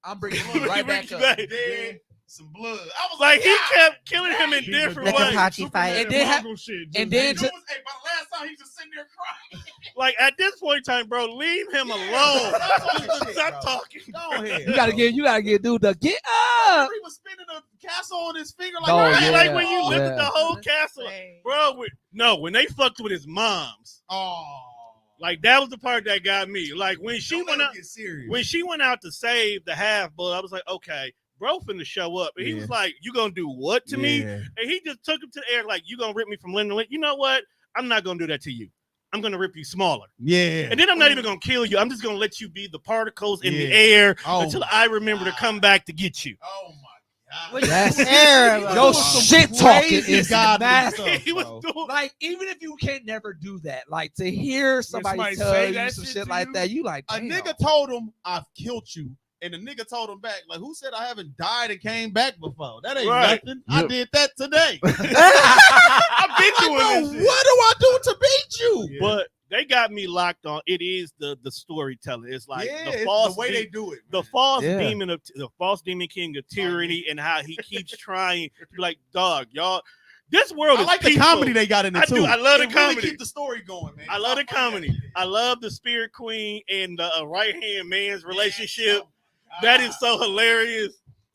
I'm bringing you right back You up. back. you dead, some blood." I was Like he God kept killing him in damn. different Like a ways. Hachi fight. And then Mongo shit, and just- then Dude was, hey, by the last time he was just sitting there crying. Like at this point in time, bro, leave him alone. Stop talking shit, Stop bro. talking. Go ahead. You gotta get dude to get up. He was spinning a castle on his finger like, Oh, Right, yeah. like when you look at Yeah. the whole castle, bro. When they fucked with his moms, oh, like that was the part that got me. Like when she Don't went let out, him get serious. when she went out to save the half blood, I was like, okay, bro, finna show up. And he Yeah. was like, you gonna do what to me? Yeah. And he just took him to the air, like, you gonna rip me from limb to limb. You know what? I'm not gonna do that to you. I'm gonna rip you smaller. Yeah. And then I'm not even gonna kill you. I'm just gonna let you be the particles in the Yeah. air Oh until my I remember to God. come back to get you. Oh my God. Which That's- is terrible. Yo, Some shit talking crazy is godly massive. stuff, He was bro. doing Like, even if you can never do that, like to hear somebody somebody tell say you that some shit shit to like you? that, you like, A damn. nigga told him, "I've killed you," and the nigga told him back, like, "Who said I haven't died and came back before? That ain't Right. nothing. I Yeah. did that today." I've been Like, doing bro, this shit. what do I do to beat you? But they got me locked on. It is the storytelling. It's like yeah, the it's false the way de- they do it. the man. false Yeah. demon of the false demon king of tyranny and how he keeps trying to be like, dog, y'all. This world I is like the peaceful. comedy they got in it I too. do. I love the It really comedy. keep the story going, man. I love the It's not funny comedy. that shit. I love the spirit queen and the right hand man's relationship. Oh my That God. is so hilarious.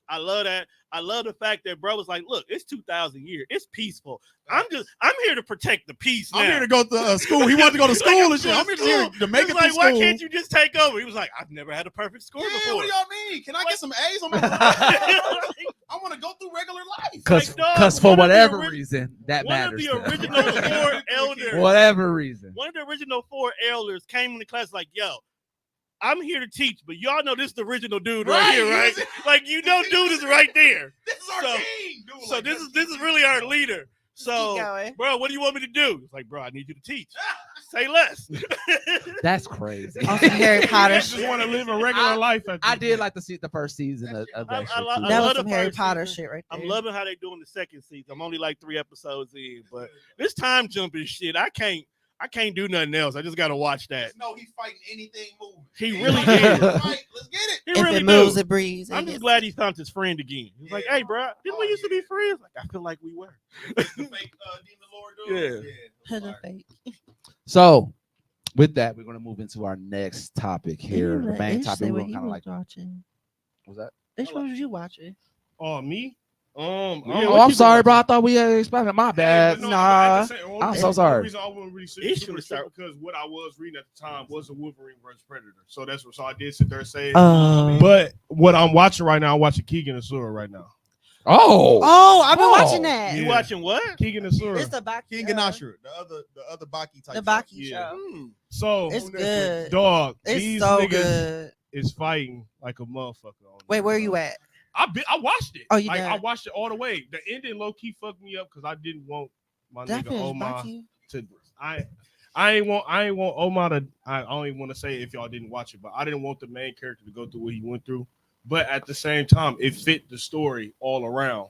I love that. I love the fact that bro was like, look, it's 2,000 years. It's peaceful. I'm here to protect the peace now. I'm here to go to school. He wanted to go to school and shit. I'm here to make it like, to why school. can't you just take over? He was like, I've never had a perfect score Yeah, before. what do y'all mean? Can I get some A's on my I want to go through regular life. Because dog, for one of the whatever ori- reason, that One matters. of the to them. original 4 elders. Whatever reason. One of the original 4 elders came into class like, yo, I'm here to teach, but y'all know this is the original dude right here, right? Like, you know, dude is right there. This is our king, dude. So Like, this is really our leader. So, Keep going. bro, what do you want me to do? It's like, bro, I need you to teach. Say less. That's crazy. Also, Harry Potter I just want to live a regular life. I did like to see the first season of that shit, too. I That was love some the Harry first Potter season. shit right there. I'm loving how they doing the second season. I'm only like 3 episodes in, but this time jumping shit, I can't do nothing else. I just gotta watch that. No, he's fighting anything moving. He really Let's is. get it. He If really it moves, do. it breathes. I'm just glad he found his friend again. He's like, hey, bro, didn't we used to be friends? Like, I feel like we were. The fake Demon Lord dude. Yeah. fake. So, with that, we're going to move into our next topic here. The main topic we're he kind of like. watching. Was that? Which one was you watching? Oh, me? Oh, I'm sorry, bro. I thought we had explained it. My bad. Nah. I'm so sorry. The reason I wasn't really He super should've started- because what I was reading at the time was a Wolverine versus Predator. So that's what. So I did sit there and say. Oh, But what I'm watching right now, I'm watching Keegan and Sora right now. Oh. I've been Oh. watching that. You Yeah. watching what? Keegan and Sora. It's the Baki. King Ganashra, the other Baki type. The Baki Yeah. show. So It's good. dog, It's these so niggas good. is fighting like a motherfucker. On Wait, this, where bro. you at? I watched it. Oh, you like did? I watched it all the way. The ending low key fucked me up because I didn't want my That nigga finished Omar Baki. to. I ain't want Omar to. I don't even want to say if y'all didn't watch it, but I didn't want the main character to go through what he went through. But at the same time, it fit the story all around.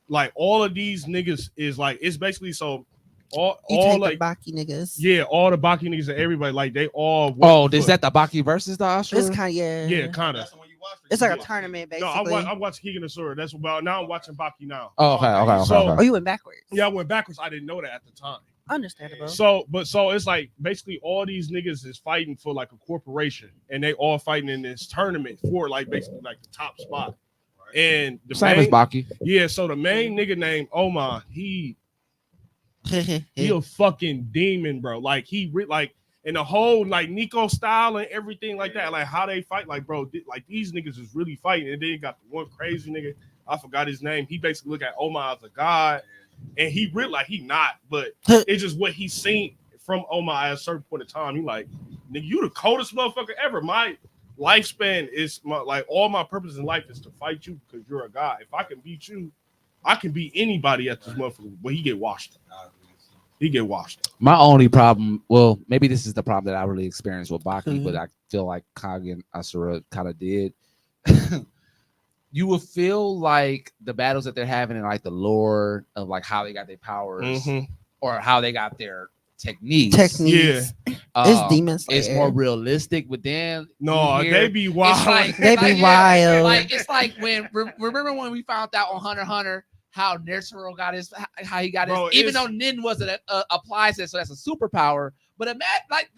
Like all of these niggas is like it's basically so all Take like the Baki niggas. yeah, all the Baki niggas and everybody like they all. Oh, work is for- that the Baki versus the Ashura? It's kind of yeah, kind of. That's the one you watched. It's like a Yeah. tournament No, basically. I'm watching Keegan and Sora. That's about now. I'm watching Baki now. Oh, okay. So- Oh, you went backwards. Yeah, I went backwards. I didn't know that at the time. Understandable. So it's like basically all these niggas is fighting for like a corporation, and they all fighting in this tournament for like basically like the top spot. And the Same as main, Baki. yeah. So the main nigga named Omar, he a fucking demon, bro. Like like in the whole like Nico style and everything like that, like how they fight, like bro, like these niggas is really fighting. And then you got the one crazy nigga, I forgot his name. He basically look at Omar as a god, and he really like he not, but it's just what he's seen from Omar at a certain point in time. He like, nigga, you the coldest motherfucker ever. My lifespan is like all my purpose in life is to fight you because you're a god. If I can beat you, I can beat anybody at this motherfucker. But he get washed. He get washed. My only problem, well, maybe this is the problem that I really experienced with Baki, but I feel like Kage and Asura kind of did. You would feel like the battles that they're having in like the lore of like how they got their powers or how they got their techniques. Techniques. It's Demon Slayer. It's more realistic, but then No, you hear- they be wild. It's like, They be wild. Like it's like when remember when we found out on Hunter x Hunter how Netero got his how he got Bro, his even it's- though Nin wasn't applies it, so that's a superpower. But imagine like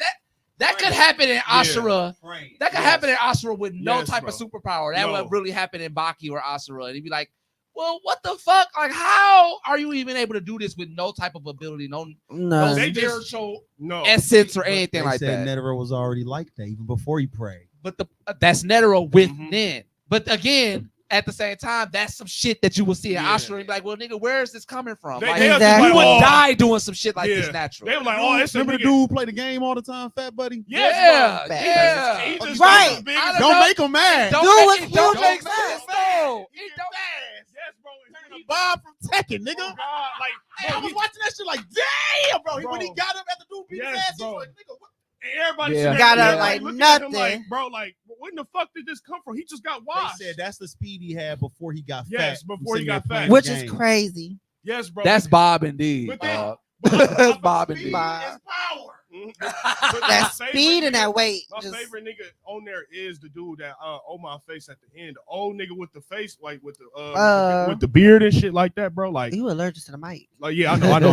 that could happen in Ashura. That could happen in Ashura with no Yes, type bro. of superpower. That No. would really happen in Baki or Asura. And he'd be like, well, what the fuck? Like, how are you even able to do this with no type of ability, no No. They just- spiritual No. essence or They anything like said that? Netero was already like that even before he prayed. But that's Netero with Mhm. Nin. But again, at the same time, that's some shit that you will see in Yeah. Ashura and be like, well, nigga, where is this coming from? They- Like, they was just you like, would oh. die doing some shit like this Yeah. natural. They were like, oh, it's a Remember the nigga. dude play the game all the time, Fat Buddy? Yes, Yeah, bro. yeah. He just Right. got the I biggest- don't Don't know. make him mad. Don't Dude make, was it don't huge make on sense. fast. No. He It get don't. fast. Yes, bro. He Bob from Tekken, nigga. God, like, Hey, I bro, was he- watching that shit like, damn, bro. When he Bro. got him at the dude beat his Yes, ass, he bro. was like, nigga, what? and everybody Yeah. sitting there Got looking up at like him nothing. like, bro, like, when the fuck did this come from? He just got washed. They said that's the speed he had before he got fat. Yes, from before he sitting got there playing fat. the Which is game. crazy. Yes, bro. That's Bob indeed. But then- That's Bob Speed indeed. Bob. is power. Mhm. But That my favorite speed and nigga- that weight. My Just, favorite nigga on there is the dude that Omar face at the end. The old nigga with the face, like with the beard and shit like that, bro. Like, you allergic to the mic. yeah, I know.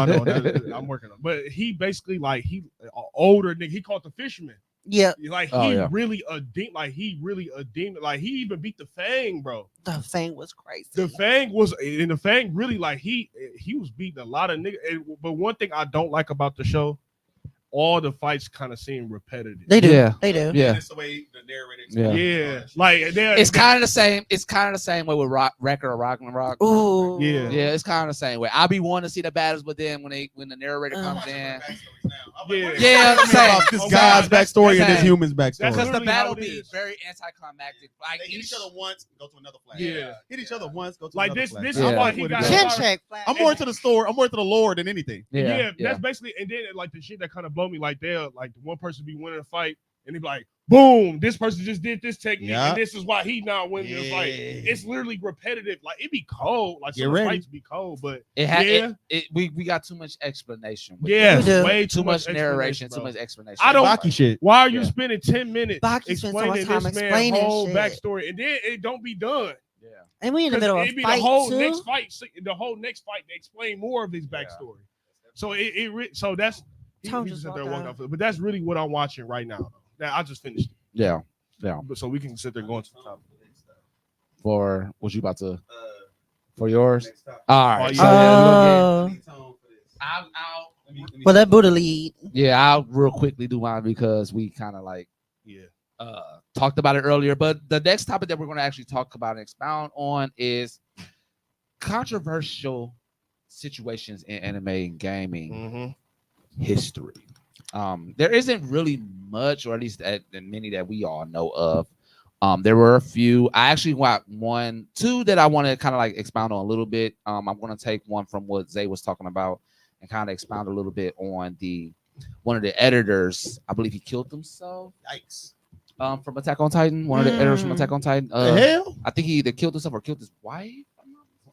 I'm working on. But he basically like he older nigga. He called the fisherman. Yeah, Like Oh, he yeah. really a demon. Like he really a demon. Like he even beat the Fang, bro. the thing was crazy. The Fang was, and the Fang really like he was beating a lot of niggas. But one thing I don't like about the show, all the fights kind of seem repetitive. They do. Yeah. They do. Yeah. That's the way the narrator Yeah. Yeah, like It's kind of the same. It's kind of the same way with Wrecker or Rock. Ooh. Yeah. Yeah, it's kind of the same way. I'll be wanting to see the battles, but then when the narrator comes in, yeah, Tell me same. about this Okay. guy's backstory and this Same. human's That's backstory. because the literally how battle it be is. very anticlimactic. Like They hit each other once, go to another flag. Yeah. Hit each other once, go to Like another this. flag. This Yeah. is why he What got. it is. Chin his- check. Flag. I'm more into the store. I'm more into the lore than anything. Yeah, yeah. that's basically, and then like the shit that kind of blow me, like they'll like one person be winning a fight, and they be like, boom, this person just did this technique, Yeah. and this is why he not winning the fight. Yeah. It's literally repetitive. Like it be cold. Like Get some of the ready. fights be cold, but It had yeah. we got too much explanation. with yeah, that. We do. way too much narration, explanation, too bro. much explanation. I don't- Baki shit. Why are you Yeah. spending 10 minutes Baki spent so much explaining time this man's explaining whole shit. backstory, and then it don't be done? Yeah. And we in the 'Cause middle of it'd a be fight the whole too. next fight. The whole next fight, they explain more of his backstory. So so that's Tone he just sit there walked walking out. off. But that's really what I'm watching right now. Now I just finished it. Yeah. But so we can sit there going to the top. For what you about to for yours? All right. Oh, So yeah, we're gonna Oh, get, well, that Buddha lead. I'll real quickly do mine because we kind of like Yeah. talked about it earlier. But the next topic that we're going to actually talk about and expound on is controversial situations in anime and gaming Mm-hmm. history. There isn't really much, or at least many that we all know of. There were a few. I actually got two that I want to kind of like expound on a little bit. I'm going to take one from what Zay was talking about and kind of expound a little bit on one of the editors. I believe he killed himself. Yikes. From Attack on Titan, one of the editors from Attack on Titan. The hell? I think he either killed himself or killed his wife.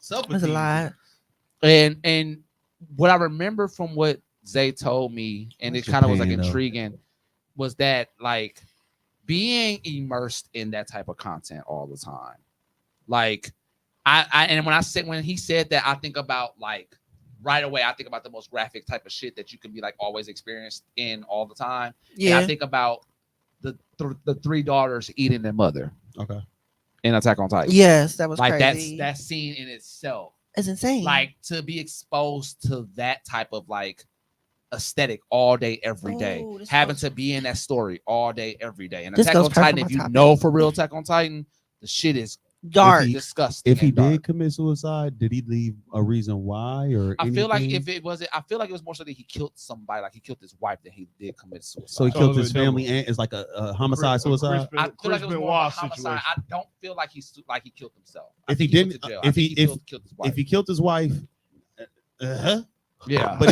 That's a lot. And what I remember from what Zay told me, and it kind of was like Japan, though. intriguing, was that like being immersed in that type of content all the time. Like and when he said that, I think about like right away, I think about the most graphic type of shit that you can be like always experienced in all the time. Yeah. And I think about the three daughters eating their mother. Okay. In Attack on Titan. Yes, that was Like crazy. that scene in itself. It's insane. Like to be exposed to that type of like aesthetic all day, every day, Oh, this having goes- to be in that story all day, every day. And This Attack goes on Titan, perfect if on you topic. know for real Attack on Titan, the shit is dark. disgusting. If he and dark. did commit suicide, did he leave a reason why or I feel like anything? if it wasn't, I feel like it was more so that he killed somebody, like he killed his wife, than he did commit suicide. so he Oh, killed his the devil. family and it's like a homicide suicide. I feel like it was Chris more Benoit of a homicide. situation. I don't feel like he killed himself. I If he think went didn't- to jail. if I think he- killed his wife. If he killed his wife, yeah, but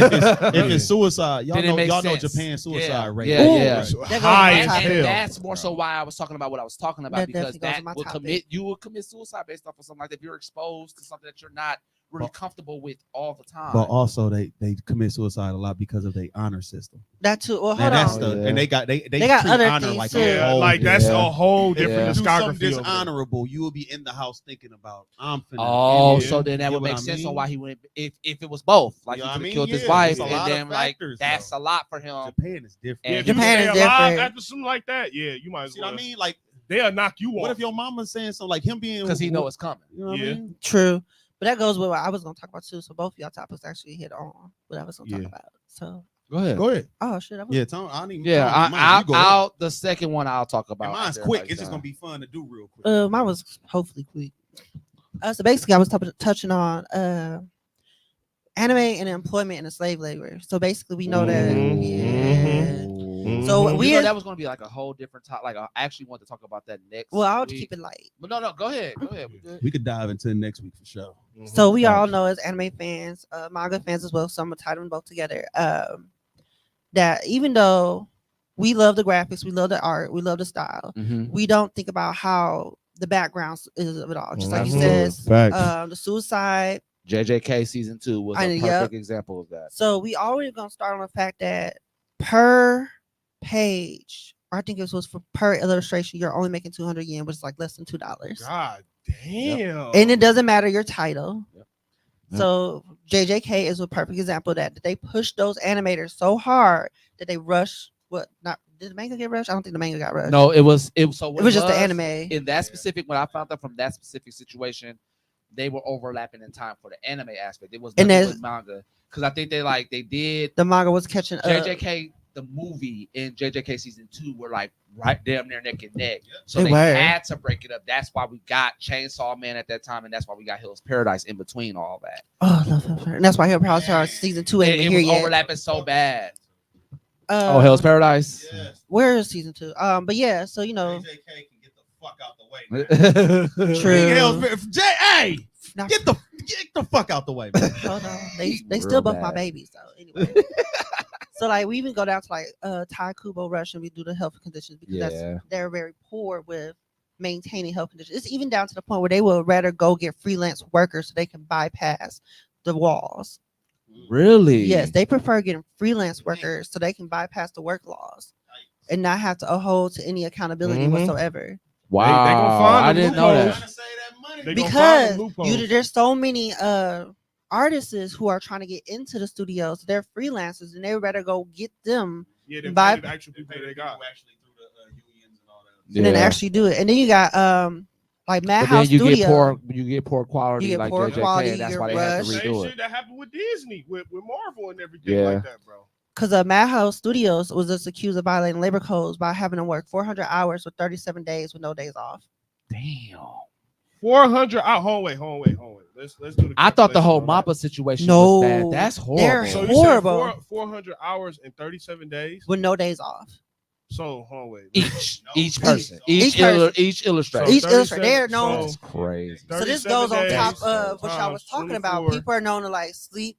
if it's suicide, y'all Then it know makes y'all know sense. Japan suicide Yeah. rate. Yeah, Ooh. yeah. So That goes high on as my and hell. that's more so why I was talking about what I was talking about, That because definitely goes that on my will topic. you will commit suicide based off of something like that if you're exposed to something that you're not really comfortable with all the time. But also they commit suicide a lot because of their honor system. That too. Well, And hold that's on. the Yeah. and they got got treat other honor things like too. a Yeah, whole like that's Yeah. a whole Yeah. different do something discography. over there. dishonorable, you will be in the house thinking about I'm finna. Oh, end it. so then that You would get make what I sense on mean? why he went if it was both. Like You he know what I could have mean? killed his Yeah, wife, it's a and lot of then like factors, that's though. a lot for him. Japan is different. Yeah, if Japan you is stay alive different. after something like that, yeah, you might as See well. what I mean? Like, They'll knock you what off. if your mama's saying something like him being Because he know it's coming. You know what Yeah. I mean? True. But that goes with what I was going to talk about too. So both of y'all topics actually hit on what I was going to Yeah. talk about. So, Go ahead. Go ahead. oh shit, I was, Yeah, Tom. I don't even. Yeah, Tom, mine, you go ahead. I'll the second one I'll talk about. And mine's after quick. everybody's It's just done. gonna be fun to do real quick. mine was hopefully quick. So basically, I was touching on anime and employment and the slave labor. So basically, we know that. Mhm. Yeah. Mhm. So You we know, that was going to be like a whole different topic. Like I actually want to talk about that next. well, I'll week. keep it light. But no, go ahead. Go ahead. We good. We could dive into next week for sure. So we all know as anime fans, manga fans as well. So I'm gonna tie them both together. That even though we love the graphics, we love the art, we love the style, Mhm. we don't think about how the background is of it all. Just like you Absolutely. said, Facts. the suicide. JJK season 2 was a Yep. perfect example of that. So we always gonna start on the fact that per page, or I think it was for per illustration, you're only making 200 yen, which is like less than $2. God damn. And it doesn't matter your title. Yep. So JJK is a perfect example of that they push those animators so hard that they rush not Did the manga get rushed? I don't think the manga got rushed. No, it was it was just the anime. In that specific, when I found out from that specific situation, they were overlapping in time for the anime aspect. It was nothing with manga because I think they did the manga was catching up. JJK the movie and JJK season 2 were like right damn near neck and neck, so they had to break it up. That's why we got Chainsaw Man at that time, and that's why we got Hell's Paradise in between all that. Oh, I love Hell's Paradise. And that's why Hell's Paradise season 2 ain't it here was yet. overlapping so bad. Hell's Paradise. Yes. Where is season 2? But yeah, so you know, JJK can get the fuck out the way. True. Hey, get the fuck out the way, man. Hold on. They still buff my babies though. Anyway. So like we even go down to like Thai Kubo Russian, we do the health conditions because they're very poor with maintaining health conditions. It's even down to the point where they would rather go get freelance workers so they can bypass the walls. Really? Yes, they prefer getting freelance workers so they can bypass the work laws and not have to hold to any accountability whatsoever. Wow, they gonna find I didn't know that. Because there's so many artists who are trying to get into the studios. They're freelancers and they would rather go get them. Yeah, they by the actual people they got. And then actually do it. And then you got like Madhouse Studio. You get poor quality. You get like poor JJK, quality. That's You're why they had to rushed. redo Same it. shit that happened with Disney, with Marvel and everything like that, bro. Because Madhouse Studios was just accused of violating labor codes by having them work 400 hours with 37 days with no days off. Damn. 400 out. Hold on, wait. Let's do the I thought the whole calculation Mappa situation was bad. No, That's they're horrible. So you horrible. said 400 hours and 37 days. With no days off. So hold on, wait. Each person, Each illustrator. So Each 37 illustrator, they're known. That's crazy. So this 37 goes on days top of what y'all was times talking about. 24. People are known to like sleep,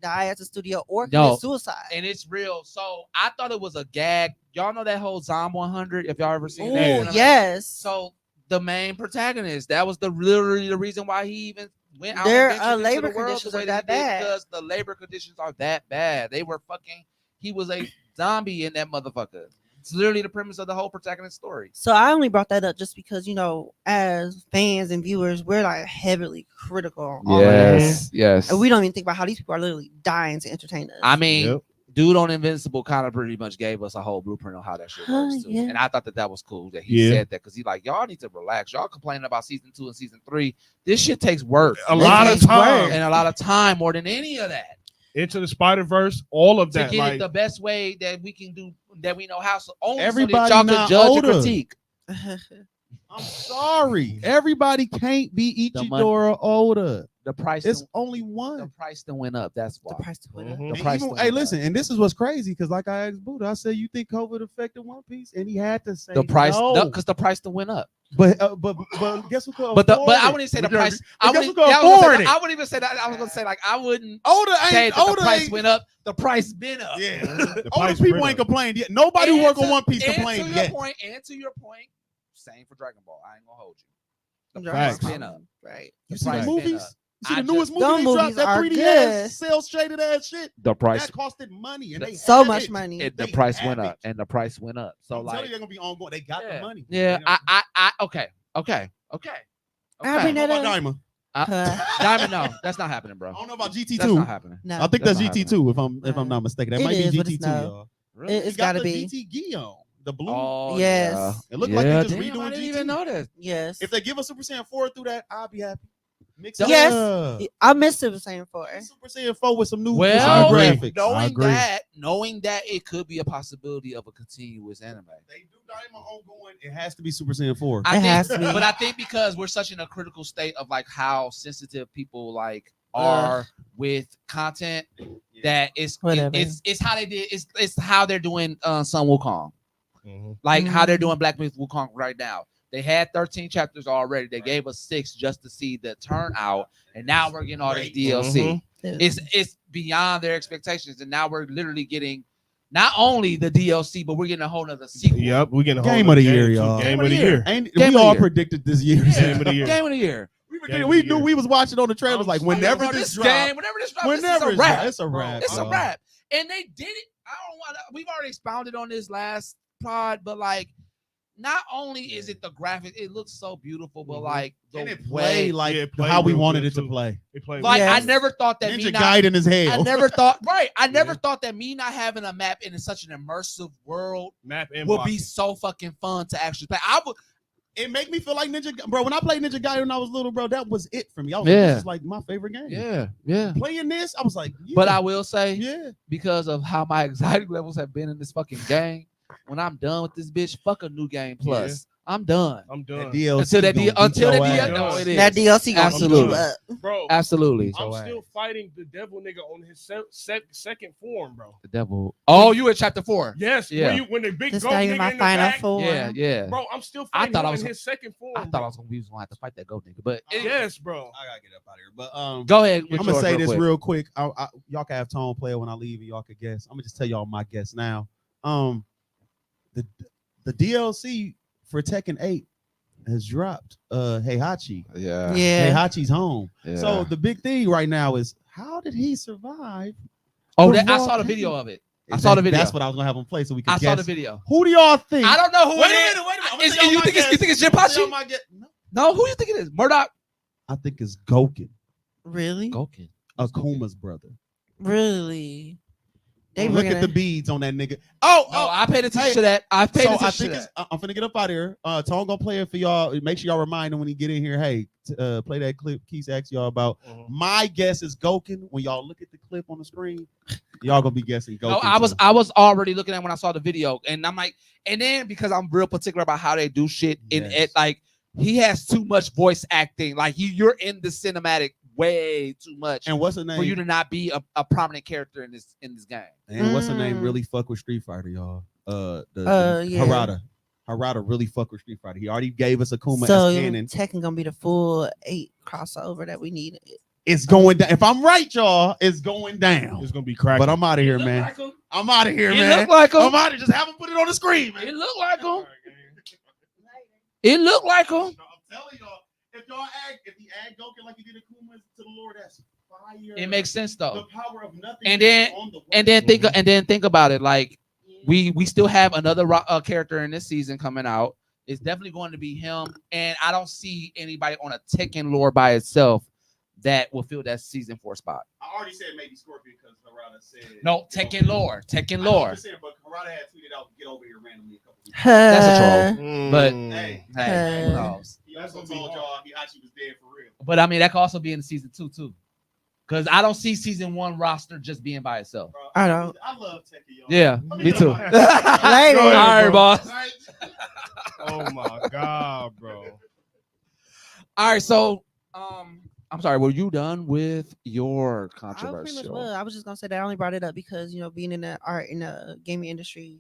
die at the studio, or No. commit suicide. And it's real. So I thought it was a gag. Y'all know that whole Zom 100? If y'all ever seen Oh that? yes. So the main protagonist, that was literally the reason why he even went out. Their and ventured into labor the world conditions the way are that that he did, bad. because the labor conditions are that bad. They were fucking. He was a zombie in that motherfucker. It's literally the premise of the whole protagonist story. So I only brought that up just because, you know, as fans and viewers, we're like heavily critical. on Yes. and we don't even think about how these people are literally dying to entertain us. I mean, Yep. dude on Invincible kind of pretty much gave us a whole blueprint on how that shit works too. Yeah. And I thought that was cool that he Yeah. said that, because he's like, y'all need to relax. Y'all complaining about season 2 and season 3. This shit takes work. A lot of takes time. work. And a lot of time, more than any of that. Into the Spider-Verse, all of To that. get Like, it the best way that we can do, that we know how. So only Everybody so that y'all not can judge older. and critique. I'm sorry. Everybody can't be The money- Ichidora Oda. The price, It's the only one. price then went up. That's why. the price to win. Mhm. The And price even- done hey, went listen, up. and this is what's crazy because, like I asked Buddha, I said, "You think COVID affected One Piece?" And he had to say The price, no. because the price then went up. But guess who could But afford I it? wouldn't even say the But price. guess who wouldn't- could yeah, I was gonna afford say- it? I wouldn't even say that. I was gonna say, like, I wouldn't Oda say ain't. that the Oda price ain't. went up. The price been up. Yeah, The Oda price people went ain't up. complained yet. Nobody who work on One Piece And complained to yet. your point, same for Dragon Ball. I ain't gonna hold you. The Facts. price been up. Right. You The see the price been movies? up. You see I the newest just- movie Them they dropped? movies That are 3D good. ass, cell shaded ass shit. The price, That costed money, and they So have much it. money. the They price have went it. up, and the price went up. So I'm telling you, like, they're gonna be ongoing. They got the money. yeah, They okay. I bring don't know that about up. Diamond. Diamond, no, that's not happening, bro. I don't know about That's GT2. not happening. No, I think That's that's not GT2 if I'm not mistaken. That It might is, be but it's GT2, no. y'all. Really? It's He got gotta the be. GT Gion, the blue. Oh, Yes. yeah. It looked like they just damn, redoing I didn't GT. even know that. Yes. If they give us Super Saiyan 4 through that, I'll be happy. Mix Yes. up. I missed Super Saiyan 4. Super Saiyan 4 with some new, Well, graphics. knowing that it could be a possibility of a continuous anime. They do Diamond ongoing. It has to be Super Saiyan 4. It has to be. But I think because we're such in a critical state of like how sensitive people like are with content, that Whatever. it's how they did. It's how they're doing Sun Wukong, Mhm. like how they're Mhm. doing Black Myth Wukong right now. They had 13 chapters already. They gave us 6 just to see the turnout, and now we're getting all this DLC. It's beyond their expectations, and now we're literally getting not only the DLC, but we're getting a whole nother sequel. Yep, we getting a whole Game of nother the year, too. y'all. Game of the year. Ain't Game we of all the year. predicted this year? Yeah. Game of the year. Game of the year. We knew we was watching on the trailers like whenever Oh, this game, drops. whenever this drops, Whenever it's a wrap. it's a wrap. It's a y'all. wrap. And they did it. I don't want to. We've already expounded on this last pod, but like not only is it the graphic, it looks so beautiful, but Mhm. like the And it way, played like Yeah, it played how we real wanted good, it to too. play. They played like Yes. I never thought that Ninja me not, Gaiden is I hell. never thought, right? I never Yeah. thought that me not having a map in such an immersive world map and would blocking. be so fucking fun to actually play. I would, It make me feel like bro. When I played Ninja Gaiden when I was little, bro, that was it for me. I was Yeah. like, this is like my favorite game. yeah. Playing this, I was like, yeah. But I will say, yeah. because of how my anxiety levels have been in this fucking game, when I'm done with this bitch, fuck a new game plus. I'm done. I'm That done. DLC Until that gonna beat until your that ass. no, it is. That DLC gonna Absolutely. beat you up. Bro, Absolutely. I'm still fighting the devil nigga on his second form, bro. The devil. Oh, you in chapter 4? Yes, Yeah. when the big This goat not nigga even my in the final back, form. Yeah. bro, I'm still I fighting thought I him was in gonna- his second form. I thought I was gonna have to fight that goat nigga, but Yes, bro. I gotta get up out of here. But go ahead. I'm gonna say this real quick. Y'all can have Tone play it when I leave, and y'all can guess. I'm gonna just tell y'all my guess now. The DLC for Tekken 8 has dropped. Heihachi. Yeah. Yeah. Heihachi's home. So the big thing right now is how did he survive? Oh, the I saw the volcano? video of it. I saw the video. That's what I was gonna have him play so we can I guess. saw the video. Who do y'all think? I don't know who Wait it a is. minute. I'm Is- gonna tell y'all you my think guess. it's I'm gonna tell Jinpachi? y'all my guess. No, No, who you think it is? Murdoch. I think it's Goken, Really? Goken. Akuma's brother. Really? They Look bringing at the it- beads on that nigga. Oh, I paid attention hey, to that. I paid So I attention think to it's, that. I'm finna get up out of here. Tone gonna play it for y'all. Make sure y'all remind him when he get in here. Hey, play that clip Keith asked y'all about. My guess is Goken. When y'all look at the clip on the screen, y'all gonna be guessing Goken. No, I was already looking at when I saw the video, and I'm like, and then because I'm real particular about how they do shit, Yes. it like he has too much voice acting. Like you're in the cinematic way too much And what's her name? for you to not be a prominent character in this game. And what's her name? Mm. Really fuck with Street Fighter, y'all. Yeah. Harada. Harada really fuck with Street Fighter. He already gave us Akuma So as canon. Tekken gonna be the full 8 crossover that we needed. It's going down. If I'm right, y'all, it's going down. It's gonna be cracking. But I'm out of here, It look man. like him. I'm out of here, It man. look like him. I'm out of Just have him put it on the screen, man. It look like him. It look like him. I'm telling y'all, if he add Goken like he did Akuma to the Lord, that's fire. It makes sense the though. power of nothing. And then- is on the And then think about it. Like we still have another character in this season coming out. It's definitely going to be him, and I don't see anybody on a Tekken lore by itself that will fill that season 4 spot. I already said maybe Scorpion because Harada said No, Tekken lore. Tekken lore. But Harada had tweeted out get over here randomly a couple weeks. That's a troll. But Hey, hey, who knows? he also told y'all he actually was dead for real. But I mean, that could also be in season 2 too, because I don't see season 1 roster just being by itself. Bro, I don't. I love Tekken, y'all. Yeah, Let me get too. up out of here. Later. All right, boss. All right. Oh my god, bro. All right, so I'm sorry. Were you done with your I pretty much controversial? was. I was just gonna say that I only brought it up because being in the art in the gaming industry,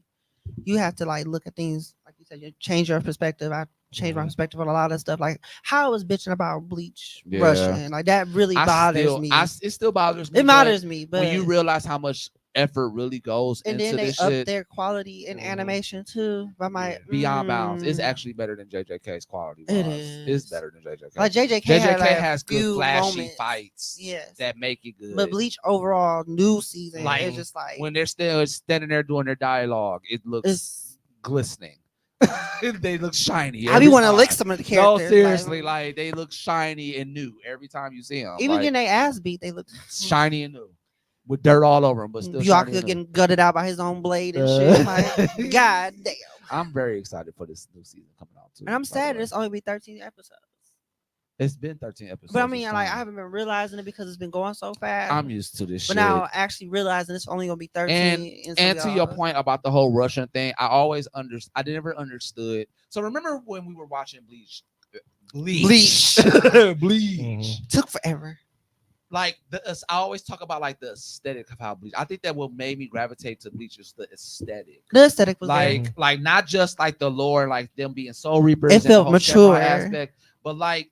you have to like look at things like you said. You change your perspective. I changed my perspective on a lot of stuff. Like how I was bitching about Bleach Yeah. Russian. Like that really bothers me. It still bothers me. It bothers me, but when you realize how much effort really goes and into then they this up shit, their quality in animation too. But my beyond bounds, it's actually better than JJK's quality. It was. is. It's better than JJK. like JJK, JJK like, has good few flashy moments. fights Yes, that make it good. but Bleach overall new season Like, is just like when they're still standing there doing their dialogue, it looks it's. glistening. They look shiny. I be every want to time. lick some of the No, characters. seriously, like they look shiny and new every time you see them. even like, getting their ass beat, they look shiny and new with dirt all over them, but still shiny Byakuya and new. getting gutted out by his own blade and shit. Like, god damn. I'm very excited for this new season coming out too. And I'm by the sad way. it's only be 13 episodes. It's been 13 episodes. But I mean, this like I time. haven't been realizing it because it's been going so fast. I'm used to this but shit. now actually realizing it's only gonna be 13. And to your point about the whole Russian thing, I never understood. So remember when we were watching Bleach? Bleach. Bleach. Took forever. Like I always talk about like the aesthetic of how Bleach. I think that what made me gravitate to Bleach is the aesthetic. The aesthetic was there. Like not just like the lore, like them being Soul Reapers. It and the felt whole mature. samurai aspect, but like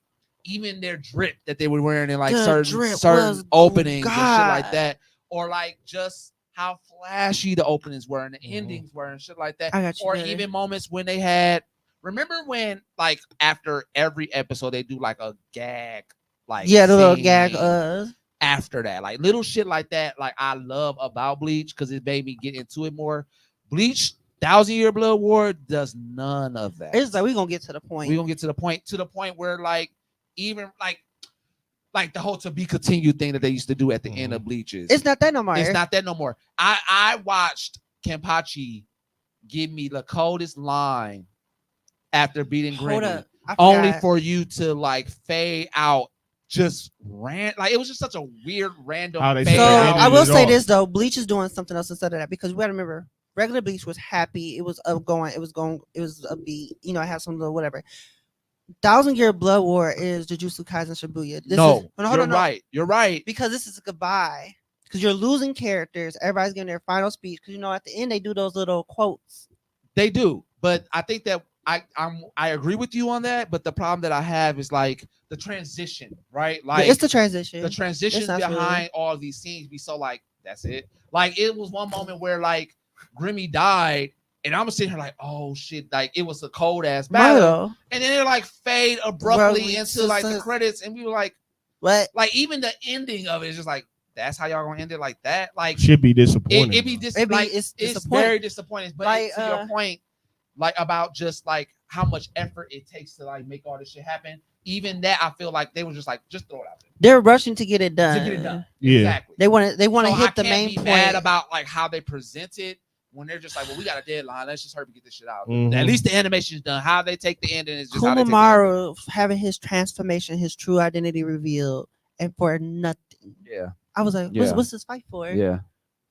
even their drip that they were wearing in like The certain drip certain was- openings and shit like God. that, or like just how flashy the openings were and the endings were and shit like that, I got you. or there. even moments when they had. Remember when like after every episode they do like a gag, like the little scene gag. after that, like little shit like that. Like I love about Bleach because it made me get into it more. Bleach 1,000-Year Blood War does none of that. It's like we're gonna get to the point. We're gonna get to the point where like even like the whole to be continued thing that they used to do at the end of Bleaches. It's not that no more. It's not that no more. I watched Kenpachi give me the coldest line after beating Grimmy, only for you to like fade out. Just like it was just such a weird random. So I will say this though, Bleach is doing something else instead of that, because we gotta remember regular Bleach was happy, it was upgoing, it was upbeat, you know, it had some little whatever. 1,000-Year Blood War is Jujutsu Kaisen Shibuya. You're right. Because this is a goodbye. Because you're losing characters, everybody's getting their final speech. Because you know at the end they do those little quotes. They do, but I think that I agree with you on that. But the problem that I have is like the transition, right? Like it's the transition. The transitions behind all of these scenes be so like that's it. Like it was one moment where like Grimmy died, and I'm sitting here like, oh shit, like it was a cold ass battle, and then it like fade abruptly into like the credits, and we were like, what? Like even the ending of it is just like, that's how y'all gonna end it like that? Like should be disappointing. It's very disappointing. But like, to your point, like about just like how much effort it takes to like make all this shit happen. Even that, I feel like they were just like, just throw it out there. They're rushing to get it done. Yeah, exactly. They want to hit the main point. Mad about like how they present it when they're just like, well, we got a deadline. Let's just hurry to get this shit out. At least the animation is done. How they take the ending is just Kumamaru having his transformation, his true identity revealed, and for nothing. Yeah. I was like, what's this fight for? Yeah.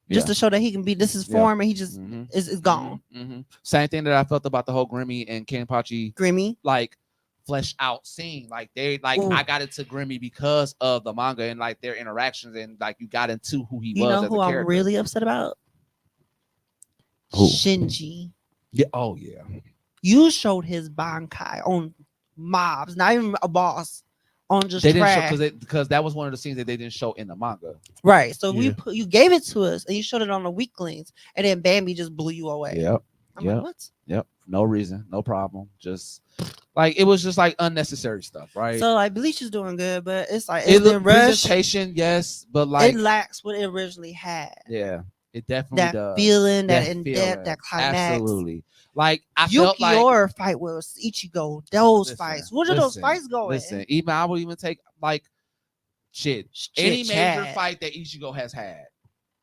Just to show that he can be this is form, and he just is gone. Same thing that I felt about the whole Grimmy and Kenpachi like flesh out scene. Like they like I got into Grimmy because of the manga and like their interactions, and like you got into who he was. You know as who a character. I'm really upset about? Who? Shinji. Yeah. Oh yeah. You showed his Bankai on mobs, not even a boss. On just they trash. didn't show because that was one of the scenes that they didn't show in the manga. Right. So you gave it to us and you showed it on the weaklings, and then Bambi just blew you away. Yep. Like, what? Yep. No reason, no problem. Just like it was just like unnecessary stuff, right? So like Bleach is doing good, but it's like it's been rushed. Presentation, yes, but like it lacks what it originally had. Yeah, it definitely does. Feeling, that in depth, that climax. Absolutely. Like I felt like your fight with Ichigo, those fights. Where are those fights going? Listen, even I would even take like any major fight that Ichigo has had.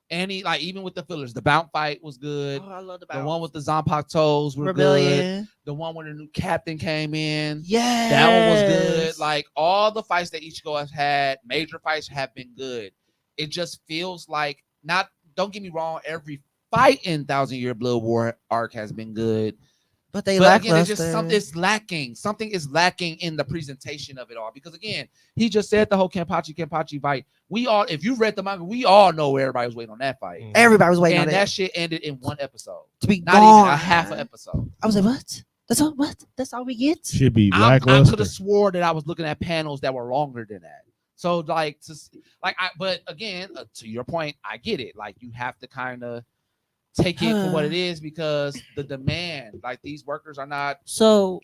Any like even with the fillers, the Bounce fight was good. Oh, I love the Bounce. The one with the Zanpakutos were good. The one when the new captain came in, that one was good. Like all the fights that Ichigo has had, major fights have been good. It just feels like not. Don't get me wrong, every fight in 1,000-Year Blood War arc has been good, but again, it's just something is lacking. Something is lacking in the presentation of it all. Because again, he just said the whole Kenpachi fight. We all, if you read the manga, we all know where everybody was waiting on that fight. Everybody was waiting on that shit ended in one episode. To be not even a half an episode. I was like, what? That's all. What? That's all we get? Should be lackluster. I could have swore that I was looking at panels that were longer than that. So like but again, to your point, I get it. Like you have to kind of take it for what it is because the demand, like these workers are not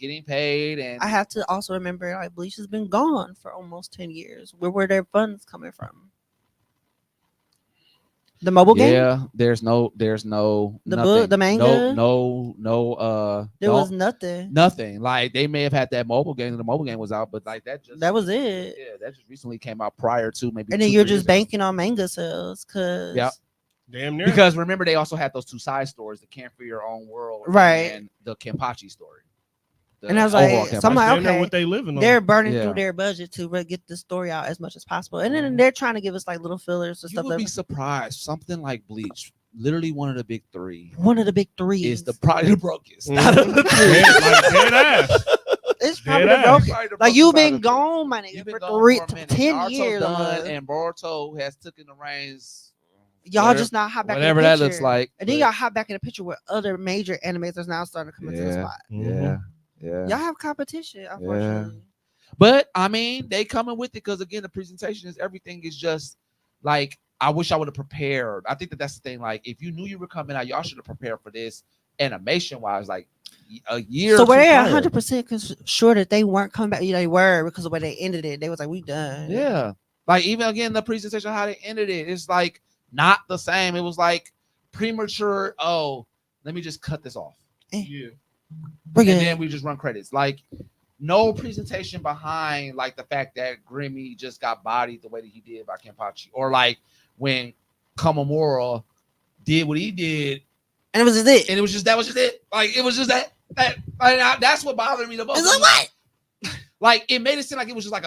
getting paid. And I have to also remember, like Bleach has been gone for almost 10 years. Where were their funds coming from? The mobile game? Yeah, there's no the nothing. book, the manga. There was nothing. Nothing. Like they may have had that mobile game, and the mobile game was out, but like that was it. Yeah, that just recently came out prior to maybe. And then you're just banking on manga sales, cause damn near. Because remember, they also had those two side stories: the Camp for Your Own World, right, and the Kenpachi story. And I was like, so I'm like, okay, what they living on. They're burning through their budget to get the story out as much as possible, and then they're trying to give us like little fillers and stuff. You would be surprised. Something like Bleach, literally one of the big three. One of the big three is probably the brokest. Out of the three. It's probably the brokest. Like you've been gone, my nigga, for 10 years. And Boruto has taken the reins. Y'all just now hop back whatever in the that picture. looks like, and then y'all hop back in the picture where other major animators now starting to come into the spot. Yeah, y'all have competition, unfortunately. But I mean, they coming with it because again, the presentation is everything is just like I wish I would have prepared. I think that's the thing. Like, if you knew you were coming out, y'all should have prepared for this animation wise, like a year. So were they 100% sure that they weren't coming back? They were because of the way they ended it. They was like, we done. Yeah, like even again, the presentation how they ended it, it's like not the same. It was like premature. Oh. let me just cut this off. Yeah. Bring And it then in. we just run credits. Like no presentation behind like the fact that Grimmy just got bodied the way that he did by Kenpachi, or like when Kamamura did what he did, And it was just it. and it was just that was just it. Like it was just that that's what bothered me the most. It's like, what? Like it made it seem like it was just like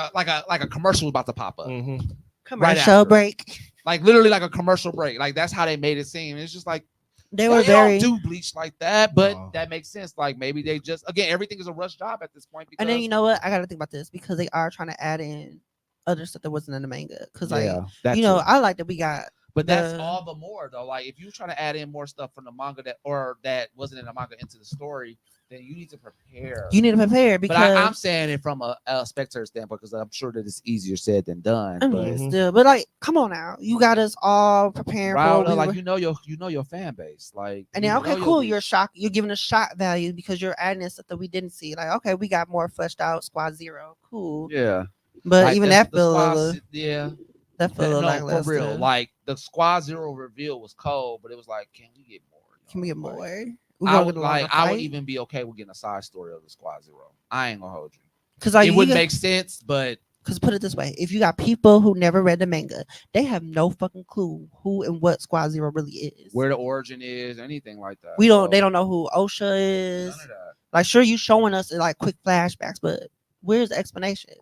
a commercial was about to pop up. Mm-hmm. Commercial after. break. Like literally like a commercial break. Like that's how they made it seem. It's just like They yeah, were you very. don't do Bleach like that, but No. that makes sense. Like maybe they just again everything is a rush job at this point. Because And then you know what? I gotta think about this because they are trying to add in other stuff that wasn't in the manga. Because like that you know, too. I like that we got. But that's the- all the more though. Like if you're trying to add in more stuff from the manga that wasn't in the manga into the story, then you need to prepare. You need to prepare because but I'm saying it from a spectator standpoint because I'm sure that it's easier said than done. I But mean, still, but like, come on now, you got us all preparing riled for up, what we like were- you know your fan base. Like and you then know okay, your cool, Bleach. you're shocked. You're giving us shock value because you're adding in stuff that we didn't see. Like, okay, we got more fleshed out Squad Zero, cool. Yeah. But Like, even the that feel squad, yeah. that feel No, like for real. Like the Squad Zero reveal was cold, but it was like, can we get more? Can we get Like, more? I would even be okay with getting a side story of the Squad Zero. I ain't gonna hold you. Because like It wouldn't make sense, but because put it this way, if you got people who never read the manga, they have no fucking clue who and what Squad Zero really is. where the origin is, anything like that. We don't. So, They don't know who OSHA is. none of that. Like, sure, you showing us like quick flashbacks, but where's the explanation?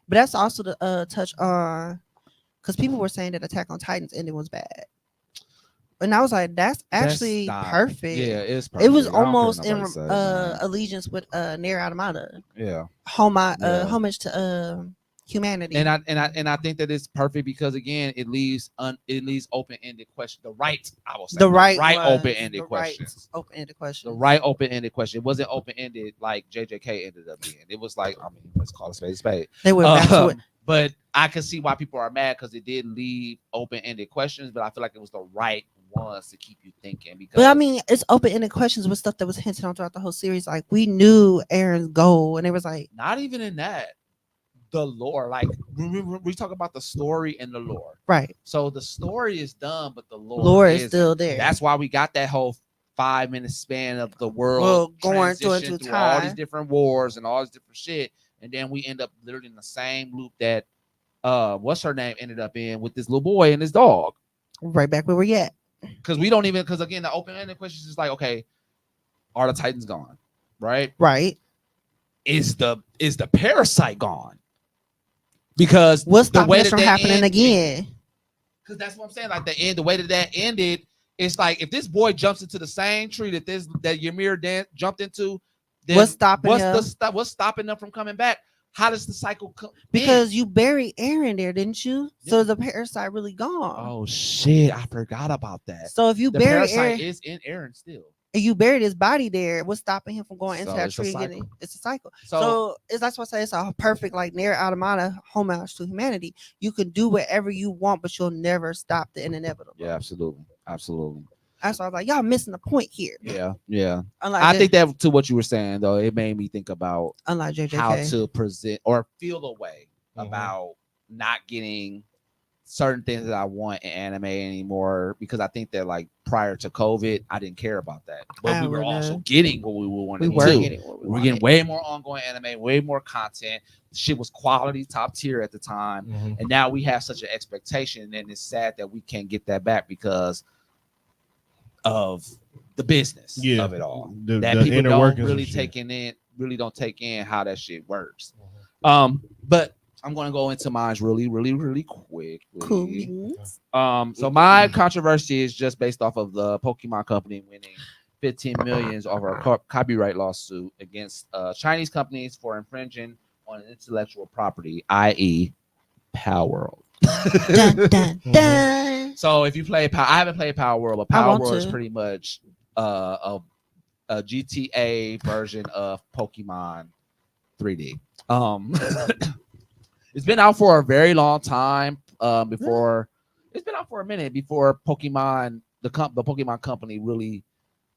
But that's also the touch on because people were saying that Attack on Titan's ending was bad, and I was like, that's actually not- perfect. Yeah, it's perfect. It was I don't care what almost in nobody says, man. allegiance with Nier Automata, Yeah. homage to humanity. And I think that it's perfect because again, it leaves open-ended questions. The right, I will say, the right open-ended questions. Open-ended questions. The right open-ended question. It wasn't open-ended like JJK ended up being. It was like, I mean, let's call it a spade. They went back to it. But I can see why people are mad because it did leave open-ended questions, but I feel like it was the right ones to keep you thinking. Because But I mean, it's open-ended questions with stuff that was hinted on throughout the whole series. Like we knew Aaron's goal, and it was like not even in that. The lore, like we talk about the story and the lore. right. So the story is done, but the Lore is isn't. still there. That's why we got that whole 5-minute span of the world Well, going transition through all time. these different wars and all this different shit, and then we end up literally in the same loop that what's her name ended up in with this little boy and his dog. Right back where we're at. Because we don't even because again the open-ended questions is like, okay, are the Titans gone? Right? Right. Is the parasite gone? Because What's the stopping way this that from they happening end- again? Because that's what I'm saying. Like the way that ended, it's like if this boy jumps into the same tree that Ymir jumped into, then What's stopping him? What's stopping them from coming back? How does the cycle come? Because you buried Aaron there, didn't you? Yeah. So the parasite really gone. Oh shit! I forgot about that. So if you The bury parasite Aaron, is in Aaron still. and you buried his body there, what's stopping him from going into So that it's a tree and getting? cycle. It's a cycle. So, So that's why I say it's a perfect like Nier Automata homage to humanity. You can do whatever you want, but you'll never stop the inevitable. yeah, absolutely. That's why I was like, y'all missing the point here. Yeah. Unlike I think that to what you were saying though, it made me think about unlike JJK. how to present or feel a way Mhm. about not getting certain things that I want in anime anymore because I think that like prior to COVID, I didn't care about that, but I we were wouldn't. also getting what we wanted we were to. getting what we We're wanted. getting way more ongoing anime, way more content. Shit was quality, top tier at the time, Mm-hmm. and now we have such an expectation, and it's sad that we can't get that back because of the business of it all. That the people inner don't workings really and shit. really don't take in how that shit works. Mm-hmm. But I'm gonna go into mine really quick. Cool beans. So my controversy is just based off of the Pokemon company winning 15 millions over a copyright lawsuit against Chinese companies for infringing on intellectual property, i.e., Power World. Dun, dun, dun. So if you play I haven't played Power World, but I Power want World is to. pretty much a GTA version of Pokemon 3D. It's been out for a very long time. Before it's been out for a minute before Pokemon the Pokemon company really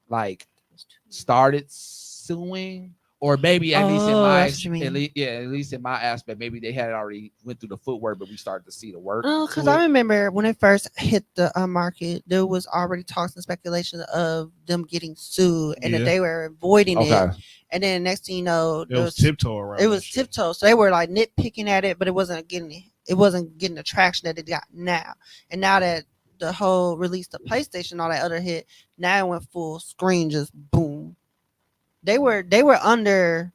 like started suing Or maybe at least in Oh, my that's what you mean. at least in my aspect, maybe they had already went through the footwork, but we started to see the work. No, because I remember when it first hit the market, there was already talks and speculation of them getting sued, and that they were avoiding it. And then next thing you know, it was tiptoe around. It was tiptoe, so they were like nitpicking at it, but it wasn't getting the traction that it got now. And now that the whole release of PlayStation, all that other hit, now it went full screen, just boom. They were under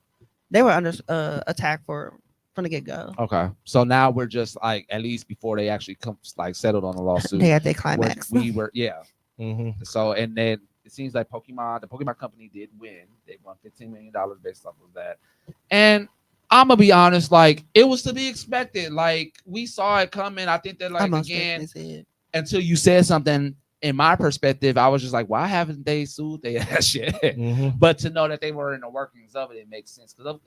attack from the get go. Okay, so now we're just like at least before they actually come like settled on the lawsuit. They had their climax. We were Mm-hmm. So and then it seems like the Pokemon company did win. They won $15 million based off of that. And I'm gonna be honest, like it was to be expected. Like we saw it coming. I think that like again until you said something. In my perspective, I was just like, why haven't they sued that shit? Mm-hmm. But to know that they were in the workings of it, it makes sense because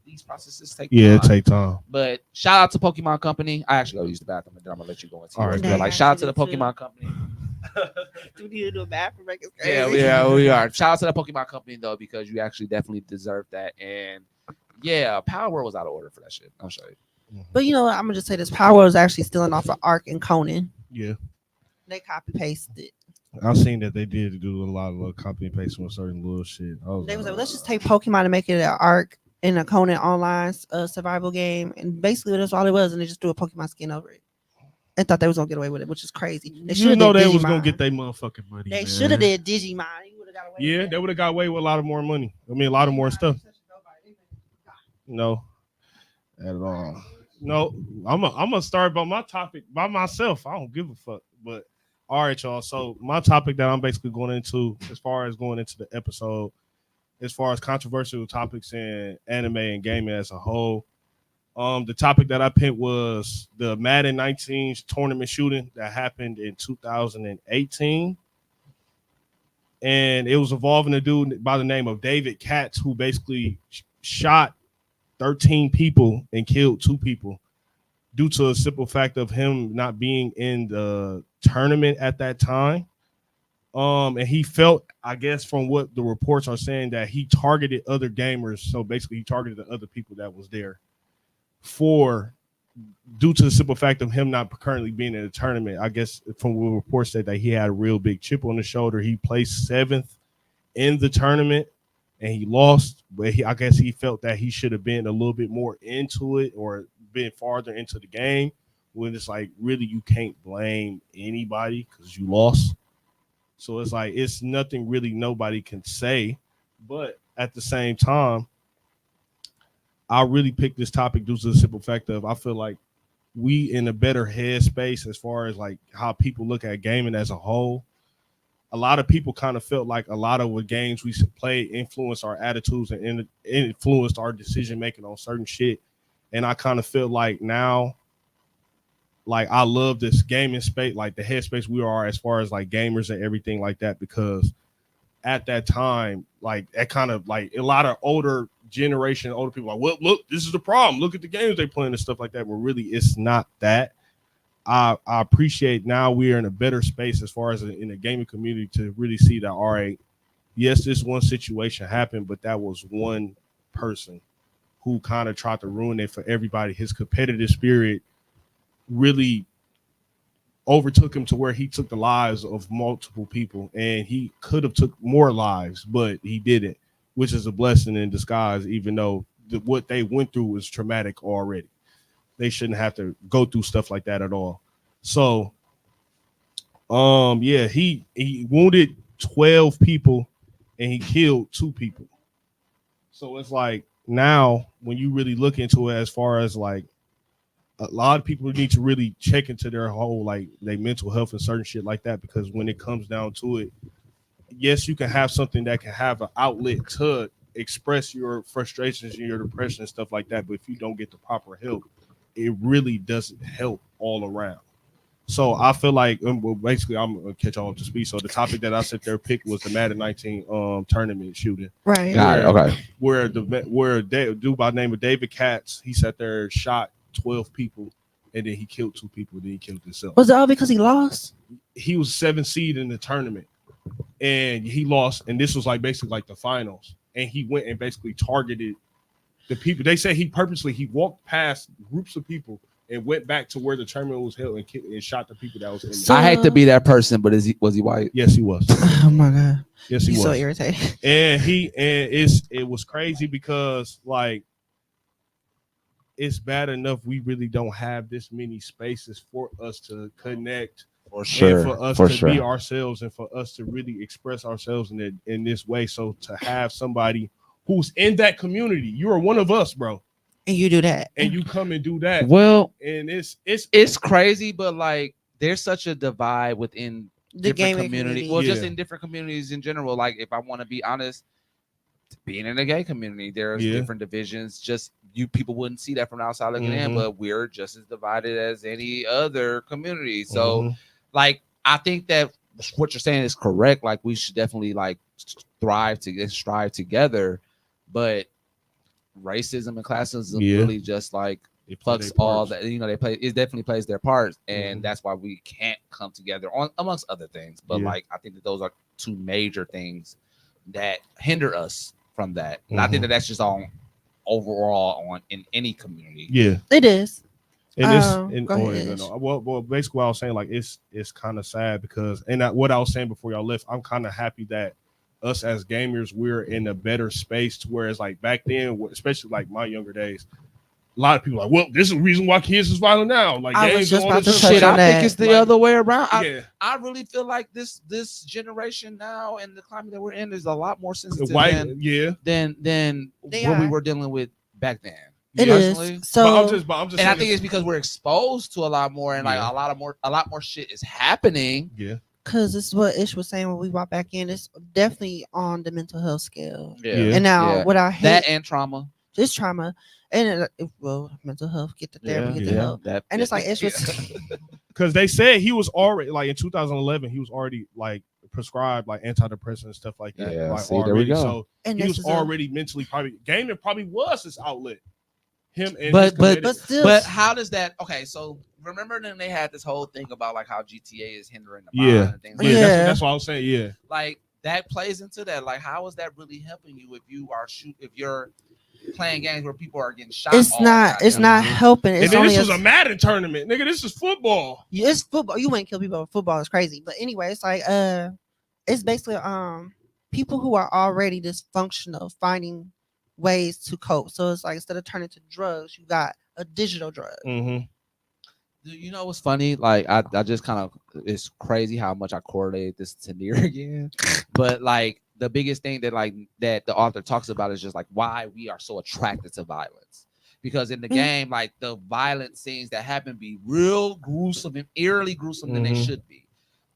these processes take time. It take time. But shout out to Pokemon Company. I actually gotta use the bathroom and then I'm gonna let you go into yours. Like shout out to the Pokemon Company. Do we need to do a bathroom break? Yeah, we are. Shout out to the Pokemon Company though, because you actually definitely deserve that. And yeah, Power World was out of order for that shit. I'll show you. But I'm gonna just say this: Power World is actually stealing off of Arc and Conan. Yeah. They copy pasted. I've seen that they did do a lot of little copy and paste with certain little shit. They was like, let's just take Pokemon and make it an Arc and a Conan online survival game, and basically that's all it was, and they just threw a Pokemon skin over it. And thought they was gonna get away with it, which is crazy. They was gonna get their motherfucking money. They should have did Digimon. Yeah, they would have got away with a lot of more money. I mean, a lot of more stuff. No, at all. No, I'm gonna start by my topic by myself. I don't give a fuck. But all right, y'all. So my topic that I'm basically going into, as far as going into the episode, as far as controversial topics in anime and gaming as a whole, the topic that I picked was the Madden 19 tournament shooting that happened in 2018, and it was involving a dude by the name of David Katz, who basically shot 13 people and killed 2 people due to a simple fact of him not being in the tournament at that time. And he felt, I guess, from what the reports are saying, that he targeted other gamers. So basically, he targeted the other people that was there due to the simple fact of him not currently being in the tournament. I guess from what reports said that he had a real big chip on his shoulder. He placed 7th in the tournament and he lost, but I guess he felt that he should have been a little bit more into it or been farther into the game, when it's like, really, you can't blame anybody because you lost. So it's like, it's nothing really nobody can say. But at the same time, I really picked this topic due to the simple fact of I feel like we in a better headspace as far as like how people look at gaming as a whole. A lot of people kind of felt like a lot of what games we played influenced our attitudes and influenced our decision making on certain shit. And I kind of feel like now, like I love this gaming space, like the headspace we are as far as like gamers and everything like that, because at that time, like that kind of like a lot of older people like, well, look, this is the problem. Look at the games they playing and stuff like that. But really, it's not that. I appreciate now we're in a better space as far as in the gaming community to really see that, all right, yes, this one situation happened, but that was one person who kind of tried to ruin it for everybody. His competitive spirit really overtook him to where he took the lives of multiple people, and he could have took more lives, but he didn't, which is a blessing in disguise, even though what they went through was traumatic already. They shouldn't have to go through stuff like that at all. So, yeah, he wounded 12 people and he killed 2 people. So it's like, now when you really look into it, as far as like a lot of people need to really check into their whole, like their mental health and certain shit like that, because when it comes down to it, yes, you can have something that can have an outlet to express your frustrations and your depression and stuff like that. But if you don't get the proper help, it really doesn't help all around. So I feel like, well, basically, I'm gonna catch all up to speed. So the topic that I sit there picked was the Madden 19 tournament shooting. Right. Got it. Okay. Where a dude by the name of David Katz, he sat there and shot 12 people, and then he killed 2 people. Then he killed himself. Was it all because he lost? He was 7th seed in the tournament, and he lost. And this was like basically like the finals. and he went and basically targeted the people. They say he walked past groups of people and went back to where the tournament was held and shot the people that was in there. I hate to be that person, but was he white? Yes, he was. Oh my god. Yes, he He's was. so irritating. And it was crazy because like it's bad enough we really don't have this many spaces for us to connect, For sure, and for us to be ourselves, and for us to really express ourselves in this way. So to have somebody who's in that community, you are one of us, bro, And you do that, and you come and do that. Well, and it's crazy, but like there's such a divide within the different gaming community. community. Well, just Yeah. in different communities in general. Like if I want to be honest, being in the gay community, there's Yeah. different divisions. Just you people wouldn't see that from the outside looking in, but we're just as divided as any other community. So like I think that what you're saying is correct. Like we should definitely like strive together, but racism and classism really just like fucks all that. You know, it definitely plays their part, and that's why we can't come together on amongst other things. But like I think that those are two major things that hinder us from that. And I think that that's just on overall in any community. Yeah, it is. And go ahead. well, basically, what I was saying, like, it's kind of sad because, what I was saying before y'all left, I'm kind of happy that us as gamers, we're in a better space to where it's like back then, especially like my younger days, a lot of people are like, well, this is the reason why kids is violent now. Like, I was just about to Shit, touch on I that. think it's the other way around. Yeah. I really feel like this generation now and the climate that we're in is a lot more sensitive than what we were dealing with back then. It personally. is. So but I'm just and I think it's because we're exposed to a lot more, and like a lot more shit is happening. Yeah. Because this is what Ish was saying when we walked back in. It's definitely on the mental health scale. Yeah. And now what I hate that and trauma. Just trauma. And well, mental health, get the therapy, get the help. And it's like Ish was because they said he was already like in 2011, he was already like prescribed like antidepressant and stuff like that. Yeah, like, see, already. there we go. So and he was already mentally gaming probably was his outlet. Him and but how does that? Okay, so remember then they had this whole thing about like how GTA is hindering the mind and things like that. That's what I was saying. Yeah, like that plays into that. Like, how is that really helping you if you're playing games where people are getting shot? It's not helping. It's and only this was a Madden tournament, nigga. This is football. Yeah, it's football. You wouldn't kill people with football. It's crazy. But anyway, it's like it's basically people who are already dysfunctional finding ways to cope. So it's like instead of turning to drugs, you got a digital drug. You know what's funny? Like I just kind of, it's crazy how much I correlate this to Nier again. But like the biggest thing that the author talks about is just like why we are so attracted to violence. Because in the game, like the violent scenes that happen be real gruesome and eerily gruesome than they should be.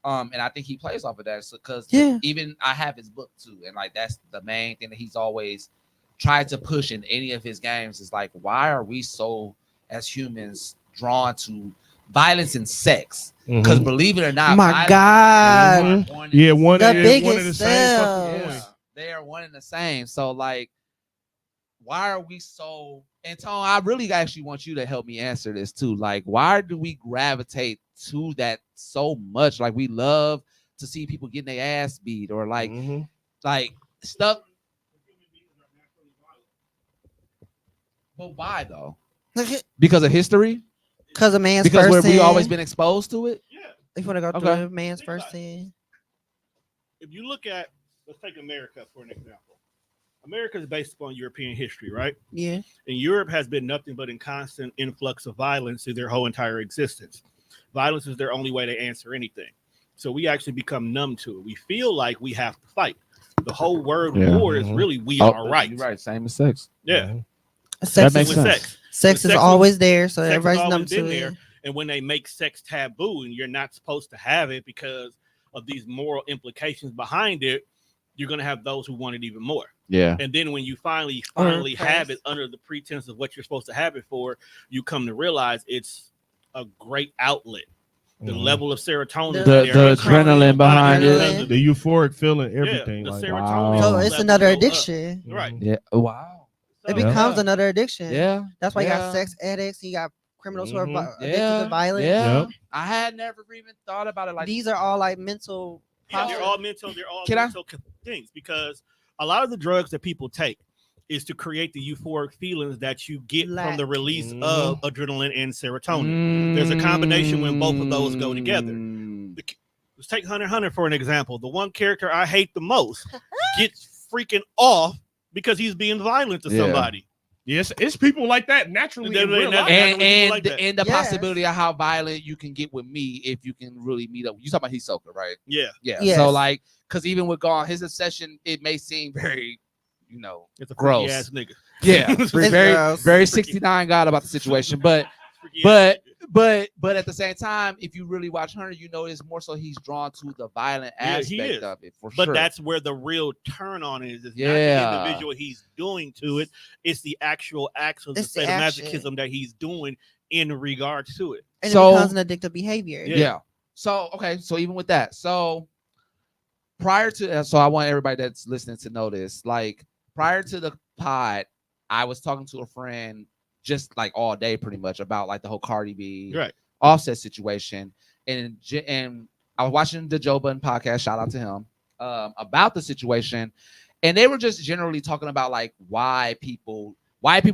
And I think he plays off of that because even I have his book too, and like that's the main thing that he's always tried to push in any of his games is like, why are we so as humans drawn to violence and sex? Because believe it or not, my God, one of the same. They are one and the same. So like, why are we so? And Tone, I really actually want you to help me answer this too. Like, why do we gravitate to that so much? Like, we love to see people getting their ass beat or like stuff. But why though? Because of history? Because of man's because first we sin. always been exposed to it? Yeah. If you want to go through man's first sin. If you look at, let's take America for an example. America is based upon European history, right? Yeah. And Europe has been nothing but in constant influx of violence through their whole entire existence. Violence is their only way to answer anything. So we actually become numb to it. We feel like we have to fight. The whole word war is really we are right. You're right. Same as sex. Yeah. Sex that makes sense. Sex is always there, so everybody's numb to there. it. And when they make sex taboo and you're not supposed to have it because of these moral implications behind it, you're going to have those who want it even more. Yeah. And then when you finally have it under the pretense of what you're supposed to have it for, you come to realize it's a great outlet. The level of serotonin, the adrenaline behind it, the euphoric feeling, everything. The like, serotonin. So it's another addiction. Right. Yeah. Wow. It becomes another addiction. Yeah. That's why you got sex addicts, you got criminals who are addicted to violence. Yeah. I had never even thought about it like these are all like mental. Yeah, they're all mental. They're all mental things because a lot of the drugs that people take is to create the euphoric feelings that you get from the release of adrenaline and serotonin. There's a combination when both of those go together. Let's take Hunter x Hunter for an example. The one character I hate the most gets freaking off because he's being violent to somebody. Yes, it's people like that naturally in real life. And the possibility of how violent you can get with me if you can really meet up. You talking about Hisoka, right? Yeah. Yes. So like, because even with Gon, his obsession, it may seem very, it's a gross ass nigga. Yeah, very gross. very 69 God about the situation, but at the same time, if you really watch Hunter, it's more so he's drawn to the violent aspect of it for sure. But that's where the real turn on is. It's not the individual he's doing to it. It's the actual acts of the sadomasochism that he's doing in regards to it. And it becomes an addictive behavior. Yeah. So, okay. So even with that, so I want everybody that's listening to know this, like prior to the pod, I was talking to a friend just like all day pretty much about like the whole Cardi B Offset situation. And I was watching the Joe Budden podcast, shout out to him, about the situation. And they were just generally talking about like why people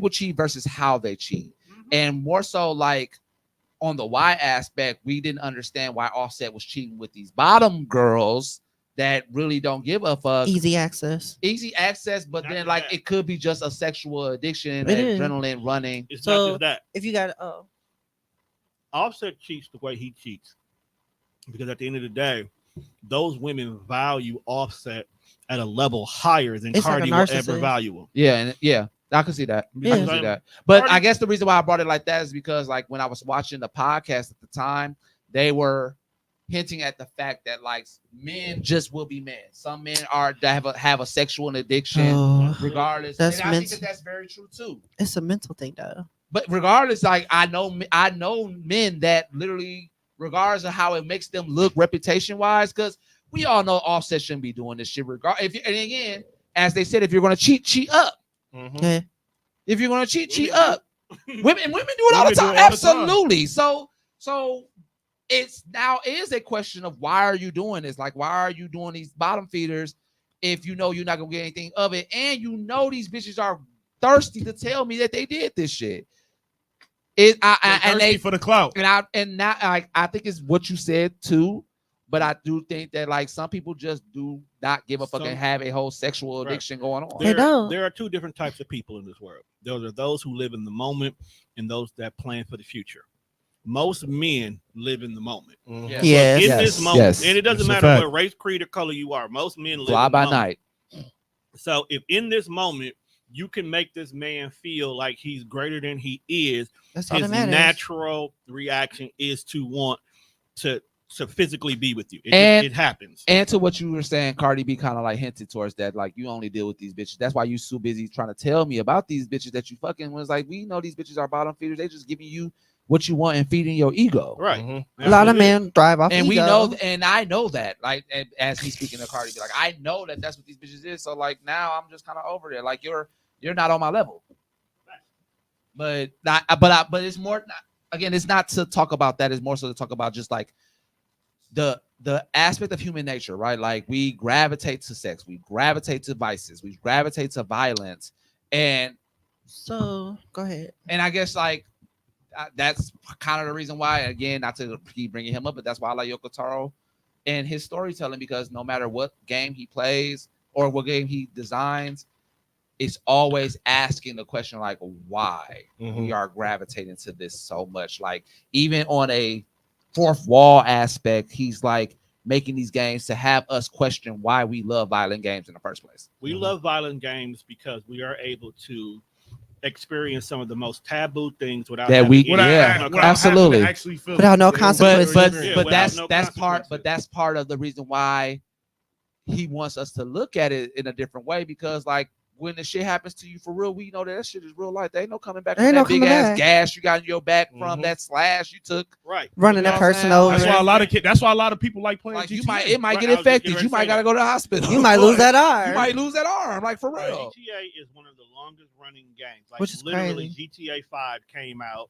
cheat versus how they cheat. And more so like on the why aspect, we didn't understand why Offset was cheating with these bottom girls that really don't give a fuck. Easy access, but then like it could be just a sexual addiction, adrenaline running. It's not just that. If you got Offset cheats the way he cheats, because at the end of the day, those women value Offset at a level higher than Cardi will ever value him. Yeah, I can see that. I can see that. But I guess the reason why I brought it like that is because like when I was watching the podcast at the time, they were hinting at the fact that like men just will be men. Some men have a sexual addiction, regardless. And I think that's very true too. It's a mental thing though. But regardless, like I know men that literally, regardless of how it makes them look reputation wise, because we all know Offset shouldn't be doing this shit. And again, as they said, if you're gonna cheat up. Yeah. If you're gonna cheat up. Women do it all the time. Absolutely. So it's now is a question of why are you doing this? Like, why are you doing these bottom feeders if you know you're not gonna get anything of it, and these bitches are thirsty to tell me that they did this shit. And they for the clout. I think it's what you said too, but I do think that like some people just do not give a fuck and have a whole sexual addiction going on. There are two different types of people in this world. There are those who live in the moment and those that plan for the future. Most men live in the moment. This moment, and it doesn't matter what race, creed, or color you are. Most men live fly by night. So if in this moment you can make this man feel like he's greater than he is, his natural reaction is to want to physically be with you. It happens. And to what you were saying, Cardi B kind of like hinted towards that, like you only deal with these bitches. That's why you so busy trying to tell me about these bitches that you fucking was like, we know these bitches are bottom feeders. They just giving you what you want and feeding your ego. Right. A lot of men drive off and ego. We know, and I know that, like, as he's speaking to Cardi B, like, I know that that's what these bitches is. So like now I'm just kind of over there. Like you're not on my level. But it's more, again, it's not to talk about that. It's more so to talk about just like the aspect of human nature, right? Like we gravitate to sex, we gravitate to vices, we gravitate to violence. And so go ahead. And I guess like that's kind of the reason why, again, not to keep bringing him up, but that's why I like Yoko Taro and his storytelling, because no matter what game he plays or what game he designs, it's always asking the question like why we are gravitating to this so much. Like even on a fourth wall aspect, he's like making these games to have us question why we love violent games in the first place. We love violent games because we are able to experience some of the most taboo things without absolutely without no consequences. But that's part of the reason why he wants us to look at it in a different way, because like when the shit happens to you for real, we know that shit is real life. There ain't no coming back from that big ass gash you got in your back from that slash you took. Right. Running that person over. That's why a lot of people like playing like GTA. It might get infected. You might gotta go to the hospital. You might lose that arm. You might lose that arm. Like for real. GTA is one of the longest running games. Like which is literally crazy. GTA 5 came out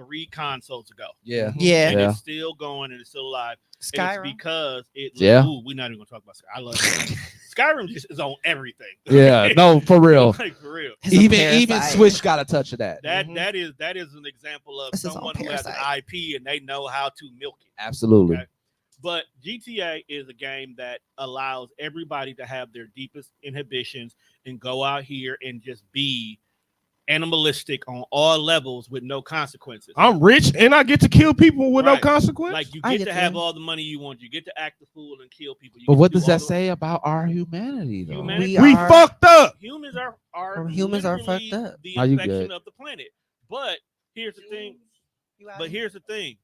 3 consoles ago. Yeah. Yeah. And it's still going and it's still alive. And Skyrim. it's because Yeah. Ooh, we're not even gonna talk about Skyrim. I love it. Skyrim just is on everything. Yeah, no, for real. Like for real. It's a Even parasite. Switch got a touch of that. That is an example of It's his own someone who has an parasite. IP and they know how to milk it. Absolutely. Okay. But GTA is a game that allows everybody to have their deepest inhibitions and go out here and just be animalistic on all levels with no consequences. I'm rich and I get to kill people with no Right. consequence. Like you I get get to have that. all the money you want. You get to act the fool and kill people. You But get what to do does that all the- say about our humanity, though? Humanity? we are- fucked up. Humans are Humans are literally fucked up. the Are you infection good? of the planet. But here's the thing. But here's the thing.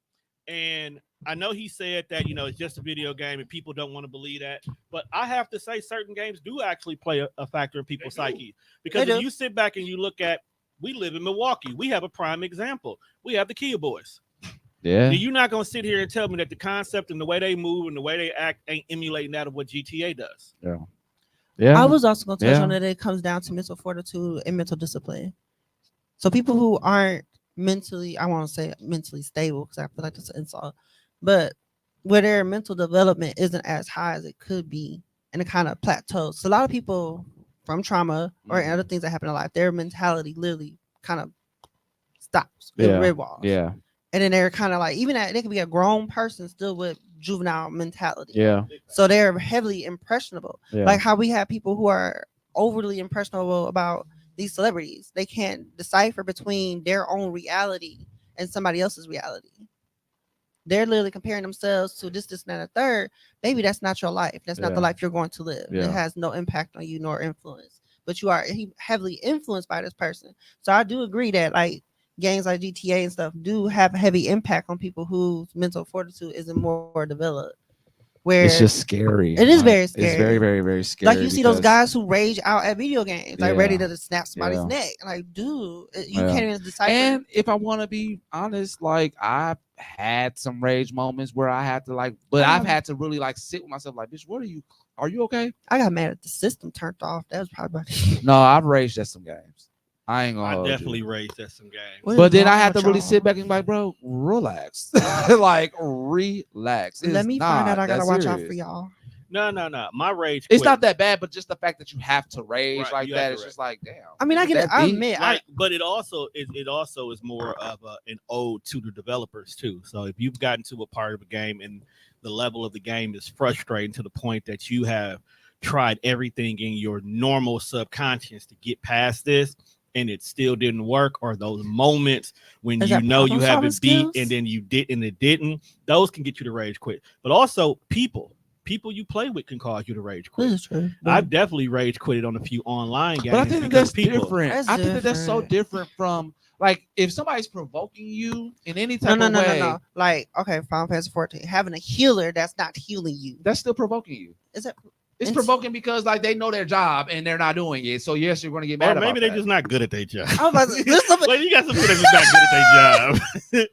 And I know he said that, it's just a video game and people don't want to believe that. But I have to say certain games do actually play a factor in people's psyche. Because They if do. you sit back and you look at, we live in Milwaukee. We have a prime example. We have the Kia Boys. Yeah. You're not going to sit here and tell me that the concept and the way they move and the way they act ain't emulating that of what GTA does. Yeah. I was also going to touch Yeah. on that it comes down to mental fortitude and mental discipline. So people who aren't mentally, I want to say mentally stable because I feel like that's an insult, but where their mental development isn't as high as it could be and it kind of plateaus. So a lot of people from trauma or Mhm. other things that happen in life, their mentality literally kind of stops. Yeah. It revolves. Yeah. And then they're kind of like, even they could be a grown person still with juvenile mentality. Yeah. So they're heavily impressionable. Yeah. Like how we have people who are overly impressionable about these celebrities. They can't decipher between their own reality and somebody else's reality. They're literally comparing themselves to this, and a third. Maybe that's not your life. That's not the Yeah. life you're going to live. Yeah. It has no impact on you nor influence. But you are heavily influenced by this person. So I do agree that like games like GTA and stuff do have a heavy impact on people whose mental fortitude isn't more developed. Where It's just scary. It is very It's scary. very, very, very scary. like you see those because- guys who rage out at video games, like ready Yeah. to snap somebody's Yeah. neck. Like, dude, you Yeah. can't even decipher. And if I want to be honest, like I've had some rage moments where I had to but I've had to really sit with myself like, bitch, are you okay? I got mad at the system turned off. That was probably about it. No, I've raged at some games. I ain't gonna I hold definitely you. raged at some games. What But is then I wrong had to with really y'all? sit back and be like, bro, relax. Like relax. Let It's me find out. not I gotta that watch out serious. for y'all. No. My rage. It's quit. not that bad, but just the fact that you have to rage Right, like you have that, to it's rage. just like, damn. I mean, I is get it. that I deep? admit, But it also is more of an ode to the developers too. So if you've gotten to a part of a game and the level of the game is frustrating to the point that you have tried everything in your normal subconscious to get past this and it still didn't work, or those moments when Is you that know you problem-solving haven't beat skills? and then you did and it didn't, those can get you to rage quit. But also people you play with can cause you to rage quit. This is true. I've definitely rage quitted on a few online games. But I think because that's different. That's I think that that's so different. different from if somebody's provoking you in any No, type no, of no, way, no. Like, okay, Final Fantasy 14, having a healer that's not healing you. that's still provoking you. Is it? It's It's- provoking because they know their job and they're not doing it. So yes, you're going to get mad Or maybe about they're that. just not good at their job. I was about to, this is Well, you got some people that's just not good at their job.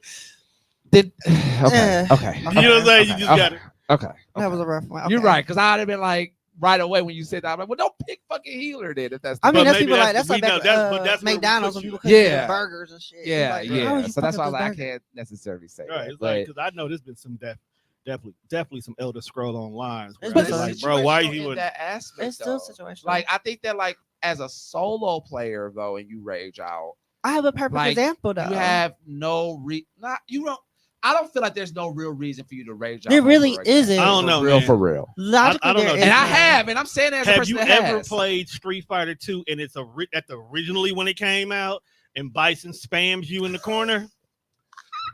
Okay. Okay. You know what I'm saying? You just okay. gotta. Okay. that was a rough one. You're Okay. right, because I'd have been like right away when you said that. I'm like, well, don't pick fucking healer then. If that's the I mean, But that's maybe people like that's- that's we like know back, that's- but that's where we McDonald's put when you. people couldn't Yeah. get burgers and shit. It's yeah, like, yeah. how would you So that's fuck why up I this burger? can't necessarily say Right, that. it's But like because I know there's been some definitely some Elder Scroll online. It's but been it's like, bro, why situational you in that aspect? It's still though. situational. Like I think that as a solo player though, and you rage out, I have a perfect like, example though. you have no I don't feel like there's no real reason for you to rage out. There really over a game. isn't. I don't know, For real, man. for real. Logically, I don't there know. is And I none. have, and I'm saying that as a have person you that ever has. played Street Fighter 2 and it's originally when it came out and Bison spams you in the corner?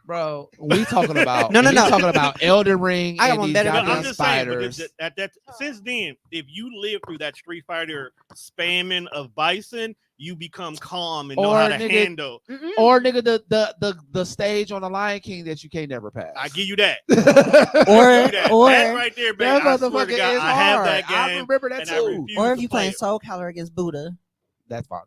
Bro, we talking about No, no, we no. talking about Elden Ring I got and one these better No, than goddamn I'm just saying, but spiders. that since then, if you live through that Street Fighter spamming of Bison, you become calm and know Or how to nigga- handle. Mm-mm. Or nigga, the stage on the Lion King that you can't never pass. I give you that. Or That or right there, baby. that I swear motherfucker to God, is I have hard. that I game. remember that and I too. refuse or if to you play playing it. Soul Calibur against Buddha, That's fine.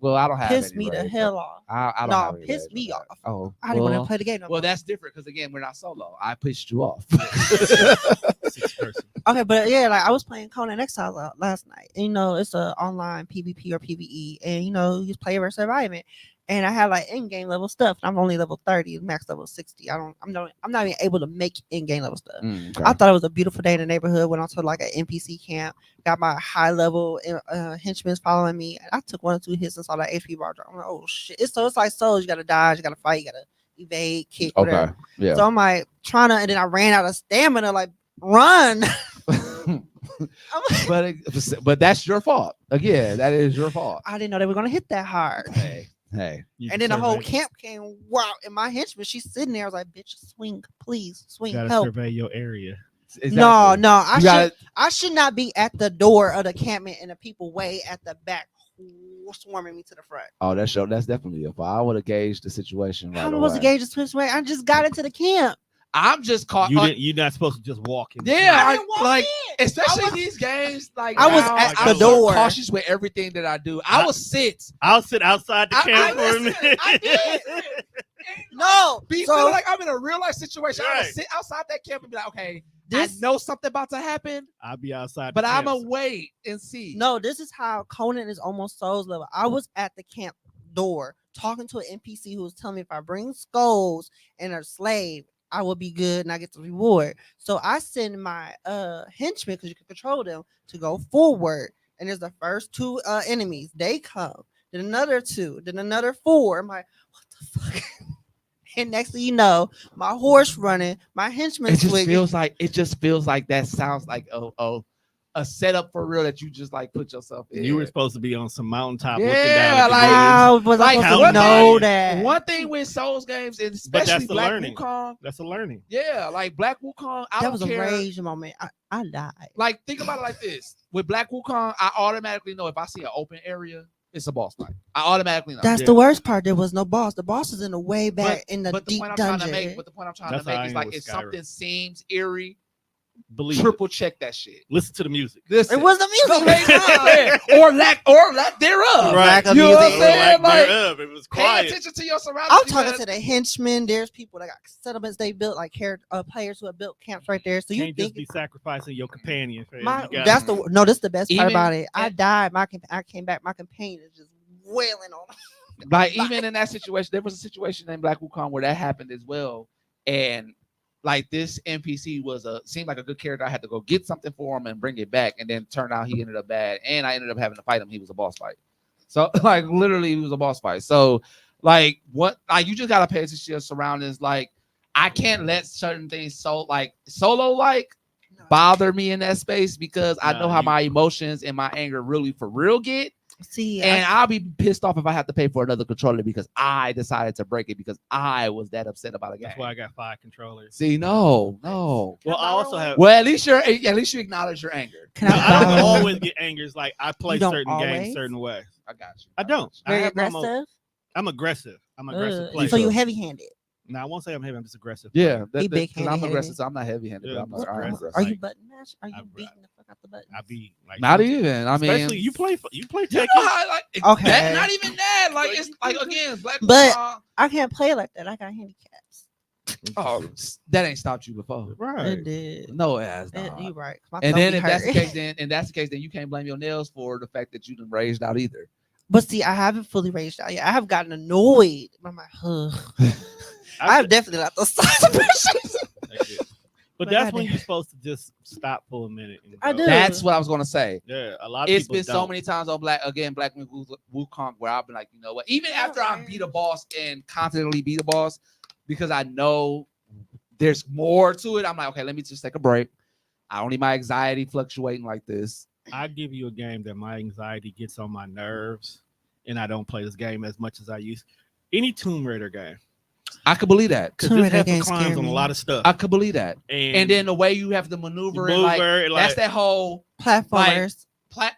Well, I don't have. piss any me the rage, hell but off. I don't No, have any piss rage me with that. off. Oh, I didn't want to play the game no well, more. that's different because again, we're not solo. I pushed you off. 6 person. Okay, but yeah, like I was playing Conan Exile last night. And, it's a online PvP or PvE, and you just play versus surviving. and I had like in-game level stuff. I'm only level 30, max level 60. I'm not even able to make in-game level stuff. Okay. I thought it was a beautiful day in the neighborhood. Went on to like an NPC camp, got my high level henchmen following me. I took 1 or 2 hits and saw that HP bar drop. I'm like, oh shit! It's like Souls. You gotta dodge, you gotta fight, you gotta evade, kick, whatever. Okay. Yeah. So I'm like trying to, and then I ran out of stamina. Like run. but that's your fault. Again, that is your fault. I didn't know they were gonna hit that hard. Hey. And then the whole camp came. Wow! And my henchman, she's sitting there. I was like, "Bitch, swing, please, swing, Gotta help." survey your area. Exactly. No, You I should not be at the door of the campment and the people way at the back swarming me to the front. Oh, that's definitely your fault. I would have gauged the situation right How away. was the gauge switch way? I just got into the camp. I'm just caught. You're not supposed to just walk in. Yeah, I didn't walk like in. especially these games. Like I was now, at I'm the so door. cautious with everything that I do. I will sit. I'll sit outside the camp for a listen, minute. I did. No, Be so feeling like I'm in a real life situation. I Right. would sit outside that camp and be like, okay, this I know something about to happen, I'll be outside. but the I'm camp. gonna wait and see. no, this is how Conan is almost Souls level. I was at the camp door talking to an NPC who was telling me if I bring skulls and a slave, I will be good and I get the reward. So I send my henchmen, because you can control them, to go forward. And there's the first 2 enemies. They come. Then another 2. Then another 4. I'm like, what the fuck? And next thing you know, my horse running, my henchman it just swinging. feels like that sounds like a setup for real that you just like put yourself in. You were supposed to be on some mountaintop Yeah, looking down at the like- woods. I was Like, supposed one to know thing- that. One thing with Souls games, and But that's especially the Black learning. Wukong, That's a learning. yeah, like Black Wukong, I That don't was care. a rage moment. I died. Like, think about it like this: with Black Wukong, I automatically know if I see an open area, it's a boss fight. I automatically know. That's Yeah. the worst part. There was no boss. The boss is in the way back in the But the deep point I'm trying to dungeon. make, the point I'm trying That's to how I make is am like with if Skyrim. something seems eerie, Believe it. triple check that shit. Listen to the music. Listen, It was the music. okay, or lack thereof. Lack of You know what I'm music. saying? Like, thereof. It was pay quiet. attention to your surroundings. I'm talking because- to the henchmen. There's people that got settlements they built, like players who have built camps right there. So you Can't just think be sacrificing your companion. Fam. my You gotta- that's the no. This is the best part Even- about it. I died. I came back. My companion is just wailing on. Like even in that situation, there was a situation in Black Wukong where that happened as well, and like this NPC seemed like a good character. I had to go get something for him and bring it back, and then turned out he ended up bad, and I ended up having to fight him. He was a boss fight, so like literally he was a boss fight. So like you just gotta pay attention to your surroundings. Like I can't let certain things solo bother me in that space because I know how my emotions and my anger really for real get. See, And I'll be pissed off if I have to pay for another controller because I decided to break it because I was that upset about a game. That's why I got 5 controllers. See, no. Well, I also have. Well, at least you acknowledge your anger. can I don't borrow- always get angry. It's like I play You don't certain always? games certain way. I got you. I don't. I very have my aggressive? I'm aggressive. I'm an aggressive Ugh. player. So you heavy-handed. No, I won't say I'm heavy. I'm just aggressive. Yeah, He big because I'm handed. aggressive, so I'm not heavy-handed. Yeah, but I'm aggressive. aggressive. Are you Like, button mash? Are you I- beating the fuck out the button? I be like Not even. I mean, especially you play You Tekken. know how, like, Okay. that, not even that. Like Like, it's like again, Black But- Wukong. I can't play like that. I got handicaps. Oh, that ain't stopped you before. Right. It did. No, it has not. You right. My And thumb then be if that's the hurt. case, then you can't blame your nails for the fact that you done raged out either. But see, I haven't fully raged out yet. I have gotten annoyed. I'm like, ugh. I have definitely left those signs of pressure. But But that's I when did. you're supposed to just stop for a minute. And I go. do. That's what I was gonna say. Yeah, a lot of It's people been so don't. many times on Black Wukong where I've been like, you know what? Even after I beat a boss and constantly beat a boss, because I know there's more to it. I'm like, okay, let me just take a break. I don't need my anxiety fluctuating like this. I give you a game that my anxiety gets on my nerves, and I don't play this game as much as I used. Any Tomb Raider game, I could believe that. because Tomb this Raider heifer games climbs scare on a me. lot of stuff. I could believe that. And then the way you have to maneuver, and like that's that whole Platformers.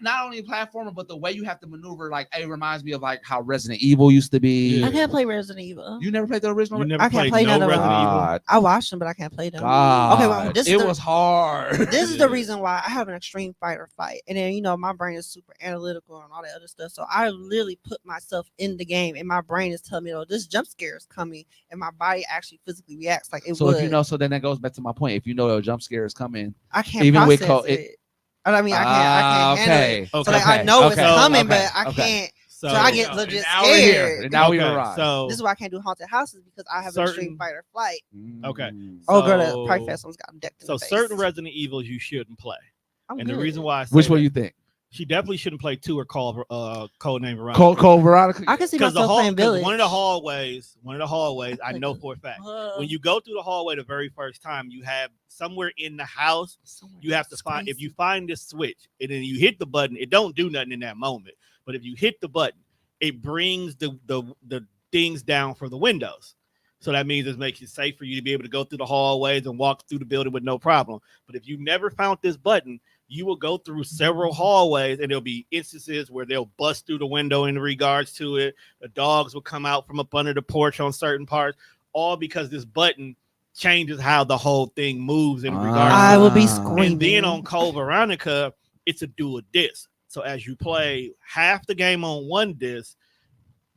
not only platformer, but the way you have to maneuver. Like it reminds me of like how Resident Evil used to be. Yeah. I can't play Resident Evil. You never played the original? You never I can't played play no none of them. Resident Evil. God, I watched them, but I can't play them. God. Okay, well, this is it the- was hard. This is the reason why I have an extreme fight or flight. And then, my brain is super analytical and all that other stuff. So I literally put myself in the game and my brain is telling me, oh, this jump scare is coming. And my body actually physically reacts like it So would. if you know, so then that goes back to my point. If you know a jump scare is coming, I can't even with process it. I mean, I can't handle it. okay. So like, I know it's okay, coming, okay, but I okay. can't. So I get And legit now we're here. scared. And now we okay, arrive. so This is why I can't do haunted houses because I have an extreme Certain- fight or flight. Okay. Oh, girl, that So- Park Fest one's got decked in so the face. certain Resident Evils you shouldn't play. I'm And good. the reason why I say Which one that, you think? she definitely shouldn't play 2 or Code Name Veronica. Cold Veronica? I can see Because myself playing Village. one of the hallways, I know for a fact. When you go through the hallway the very first time, you have somewhere in the house, you have to find, if you find this switch and then you hit the button, it don't do nothing in that moment. But if you hit the button, it brings the things down for the windows. So that means it makes it safe for you to be able to go through the hallways and walk through the building with no problem. But if you never found this button, you will go through several hallways and there'll be instances where they'll bust through the window in regards to it. The dogs will come out from up under the porch on certain parts, all because this button changes how the whole thing moves in regards I to will be it. screaming. And then on Code Veronica, it's a dual disc. So as you play half the game on one disc,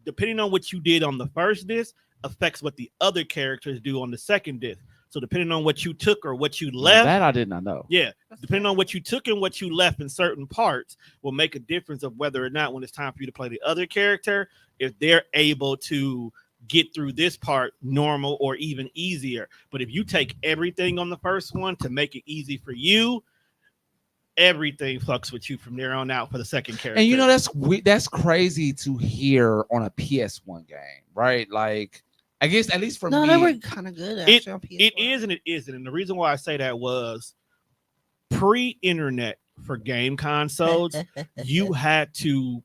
depending on what you did on the first disc, affects what the other characters do on the second disc. So depending on what you took or what you left, That I did not know. yeah, depending on what you took and what you left in certain parts will make a difference of whether or not when it's time for you to play the other character, if they're able to get through this part normal or even easier. But if you take everything on the first one to make it easy for you, everything fucks with you from there on out for the second character. And you know that's crazy to hear on a PS1 game, right? Like, I guess at least for No, me, they were kind of good actually on PS1. it is and it isn't. And the reason why I say that was pre-internet for game consoles, you had to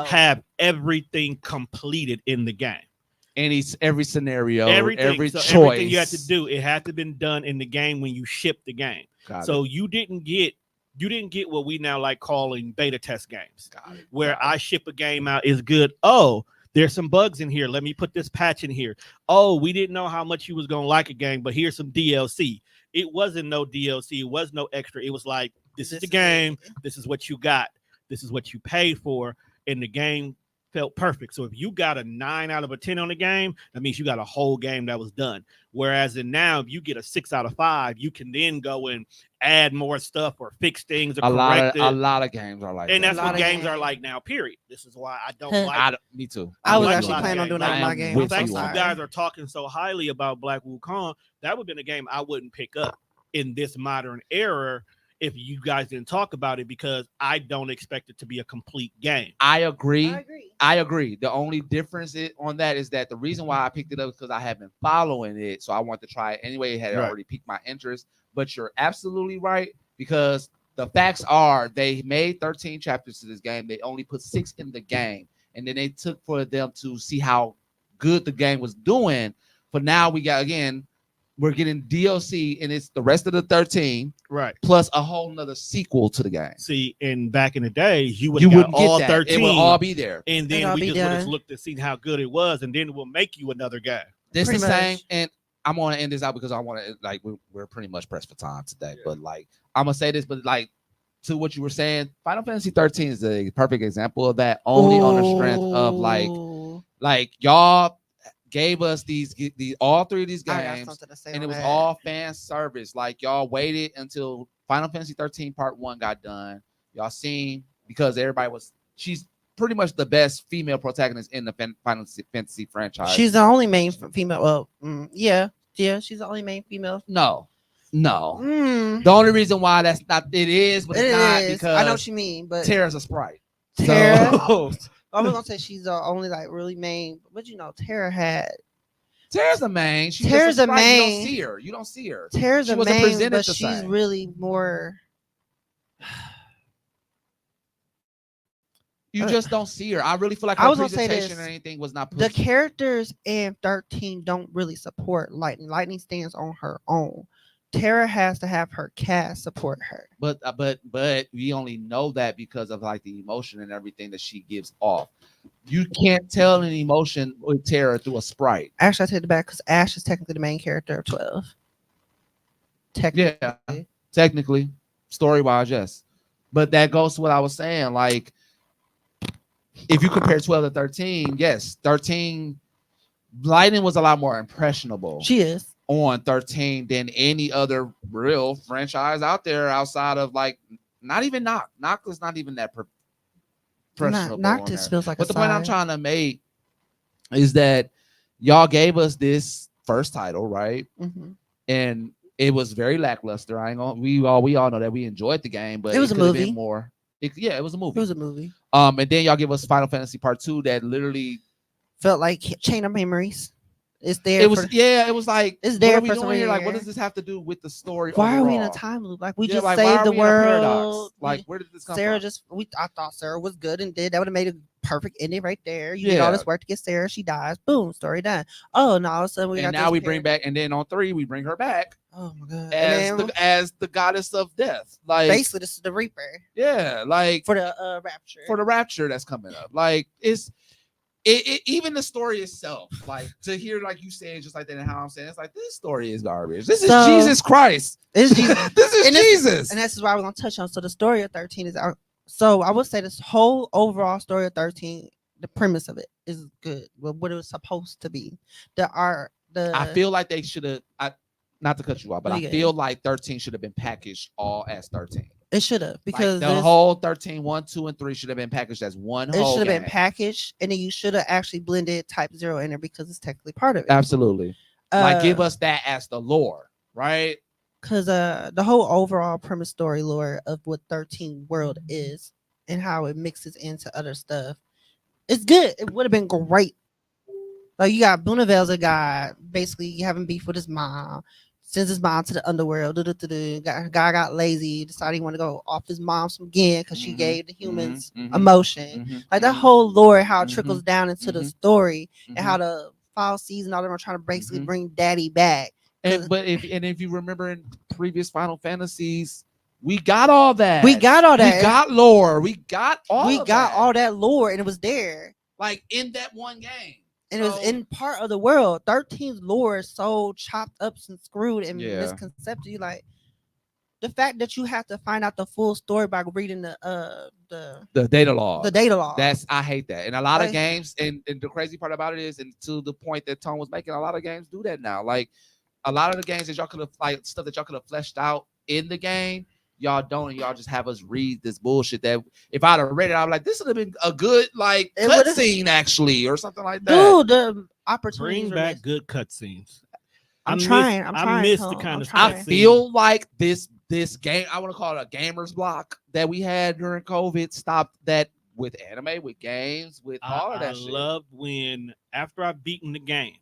have everything completed in the game. every scenario, Everything, every so choice, everything you had to do, it had to been done in the game when you shipped the game. So You didn't get what we now like calling beta test games, where I ship a game out is good. Oh, there's some bugs in here. Let me put this patch in here. Oh, we didn't know how much you was gonna like a game, but here's some DLC. It wasn't no DLC. It was no extra. It was like, this is the game. This is what you got. This is what you paid for. And the game felt perfect. So if you got a 9 out of a 10 on the game, that means you got a whole game that was done. Whereas in now, if you get a 6 out of 5, you can then go and add more stuff or fix things or correct it. A lot of games are like And that. that's what games are like now, period. This is why I don't like me too. I was like actually a lot of planning on games. doing that I in my am game. with I'm Thanks so you sorry. guys are talking so highly about Black Wukong. That would have been a game I wouldn't pick up in this modern era if you guys didn't talk about it, because I don't expect it to be a complete game. I agree. I agree. The only difference on that is that the reason why I picked it up is because I have been following it, so I want to try it anyway. It had Right. already piqued my interest. But you're absolutely right, because the facts are they made 13 chapters to this game. They only put 6 in the game, and then they took for them to see how good the game was doing. But now we're getting DLC, and it's the rest of the 13 Right. plus a whole nother sequel to the game. See, and back in the day, you would You got wouldn't all get that. 13. It would all be there. and It'd then all we be just would have done. looked to see how good it was, and then we'll make you another game. This Pretty the same, much. and I'm gonna end this out because I want to like we're pretty much pressed for time today. But like I'm gonna say this, but like to what you were saying, Final Fantasy 13 is a perfect example of that. Only on the strength of like y'all gave us these all 3 of these I got games, something to say and on it was that. all fan service. Like y'all waited until Final Fantasy 13 Part 1 got done. Y'all seen, because she's pretty much the best female protagonist in the Final Fantasy franchise. She's the only main female. Well, yeah, she's the only main female. No. Mm, The only reason why that's not it is, but it it's not is. because I know what you mean, but Terra's a sprite. Terra. So, I was gonna say she's the only like really main, but Terra had Terra's the main. She's Terra's just a the sprite. main. You don't see her. Terra's She a wasn't main, presented but the she's same. really more. You just don't see her. I really feel like I her was gonna say presentation this. or anything was not The pushed. characters in 13 don't really support Lightning. Lightning stands on her own. Terra has to have her cast support her. But we only know that because of like the emotion and everything that she gives off. You can't tell an emotion with Terra through a sprite. Actually, I take it back because Ash is technically the main character of 12. Technically. Yeah, technically, story wise, yes. But that goes to what I was saying. Like, if you compare 12 to 13, yes, 13, Lightning was a lot more impressionable She is. on 13 than any other real franchise out there outside of like, not even Noct. Noct was not even that. questionable. Noctis feels like but a the point I'm side. trying to make is that y'all gave us this first title, right? Mhm. And it was very lackluster. I ain't gonna. We all know that we enjoyed the game, but It was a could have been movie. more. It was a movie. It was a movie. And then y'all give us Final Fantasy Part 2 that literally Felt like Chain of Memories. It's there. it was like It's there what are we for doing here? Like, what somewhere. does this have to do with the story? Why are we in a overall? time loop? Like we Yeah, just like, why saved are the we in a paradox? world. Like, where did this come Sarah from? I thought Sarah was good and did that would have made a perfect ending right there. You did all this work to get Sarah, she dies, boom, story done. Oh, now all of a sudden we and got now this we bring back, and then on 3 we bring her back Oh my god! as the goddess of death. Like basically, this is the Reaper. Yeah, like for the rapture. For the rapture that's coming up. Like even the story itself, like to hear like you say it just like that and how I'm saying it's like this story is garbage. This is Jesus Christ. It's Jesus. This is Jesus. And this is why we're gonna touch on. So the story of 13 is out. So I would say this whole overall story of 13, the premise of it is good. What it was supposed to be. I feel like they should have not to cut you off, but I feel like 13 should have been packaged all as 13. It should have, because like the whole 13, 1, 2, and 3 should have been packaged as one whole. It should have been packaged, and then you should have actually blended Type 0 in there because it's technically part of it. Absolutely. Like give us that as the lore, right? Because the whole overall premise story lore of what 13 world is and how it mixes into other stuff, it's good. It would have been great. Like you got Benevelza guy basically having beef with his mom. Sends his mom to the underworld. Guy got lazy, decided he wanted to go off his mom again because she gave the humans emotion. Like that whole lore, how it trickles down into the story and how the final season, all them are trying to basically bring daddy back. And if you remember in previous Final Fantasies, we got all that. We got lore. We got all that lore, and it was there. Like in that one game. And it was in part of the world. 13's lore is so chopped up and screwed and misconcepted. Like the fact that you have to find out the full story by reading the data log. The data log. I hate that. And a lot of games, and the crazy part about it is, and to the point that Tone was making, a lot of games do that now. Like a lot of the games that y'all could have like stuff that y'all could have fleshed out in the game. Y'all don't, and y'all just have us read this bullshit that if I'd have read it, I'd be like, this would have been a good like cutscene actually, or something like that. Dude, the opportunity. Bring back good cutscenes. I'm trying. I miss the kind of I feel like this game, I want to call it a gamer's block that we had during COVID, stopped that with anime, with games, with all of that shit. I love when after I've beaten the game,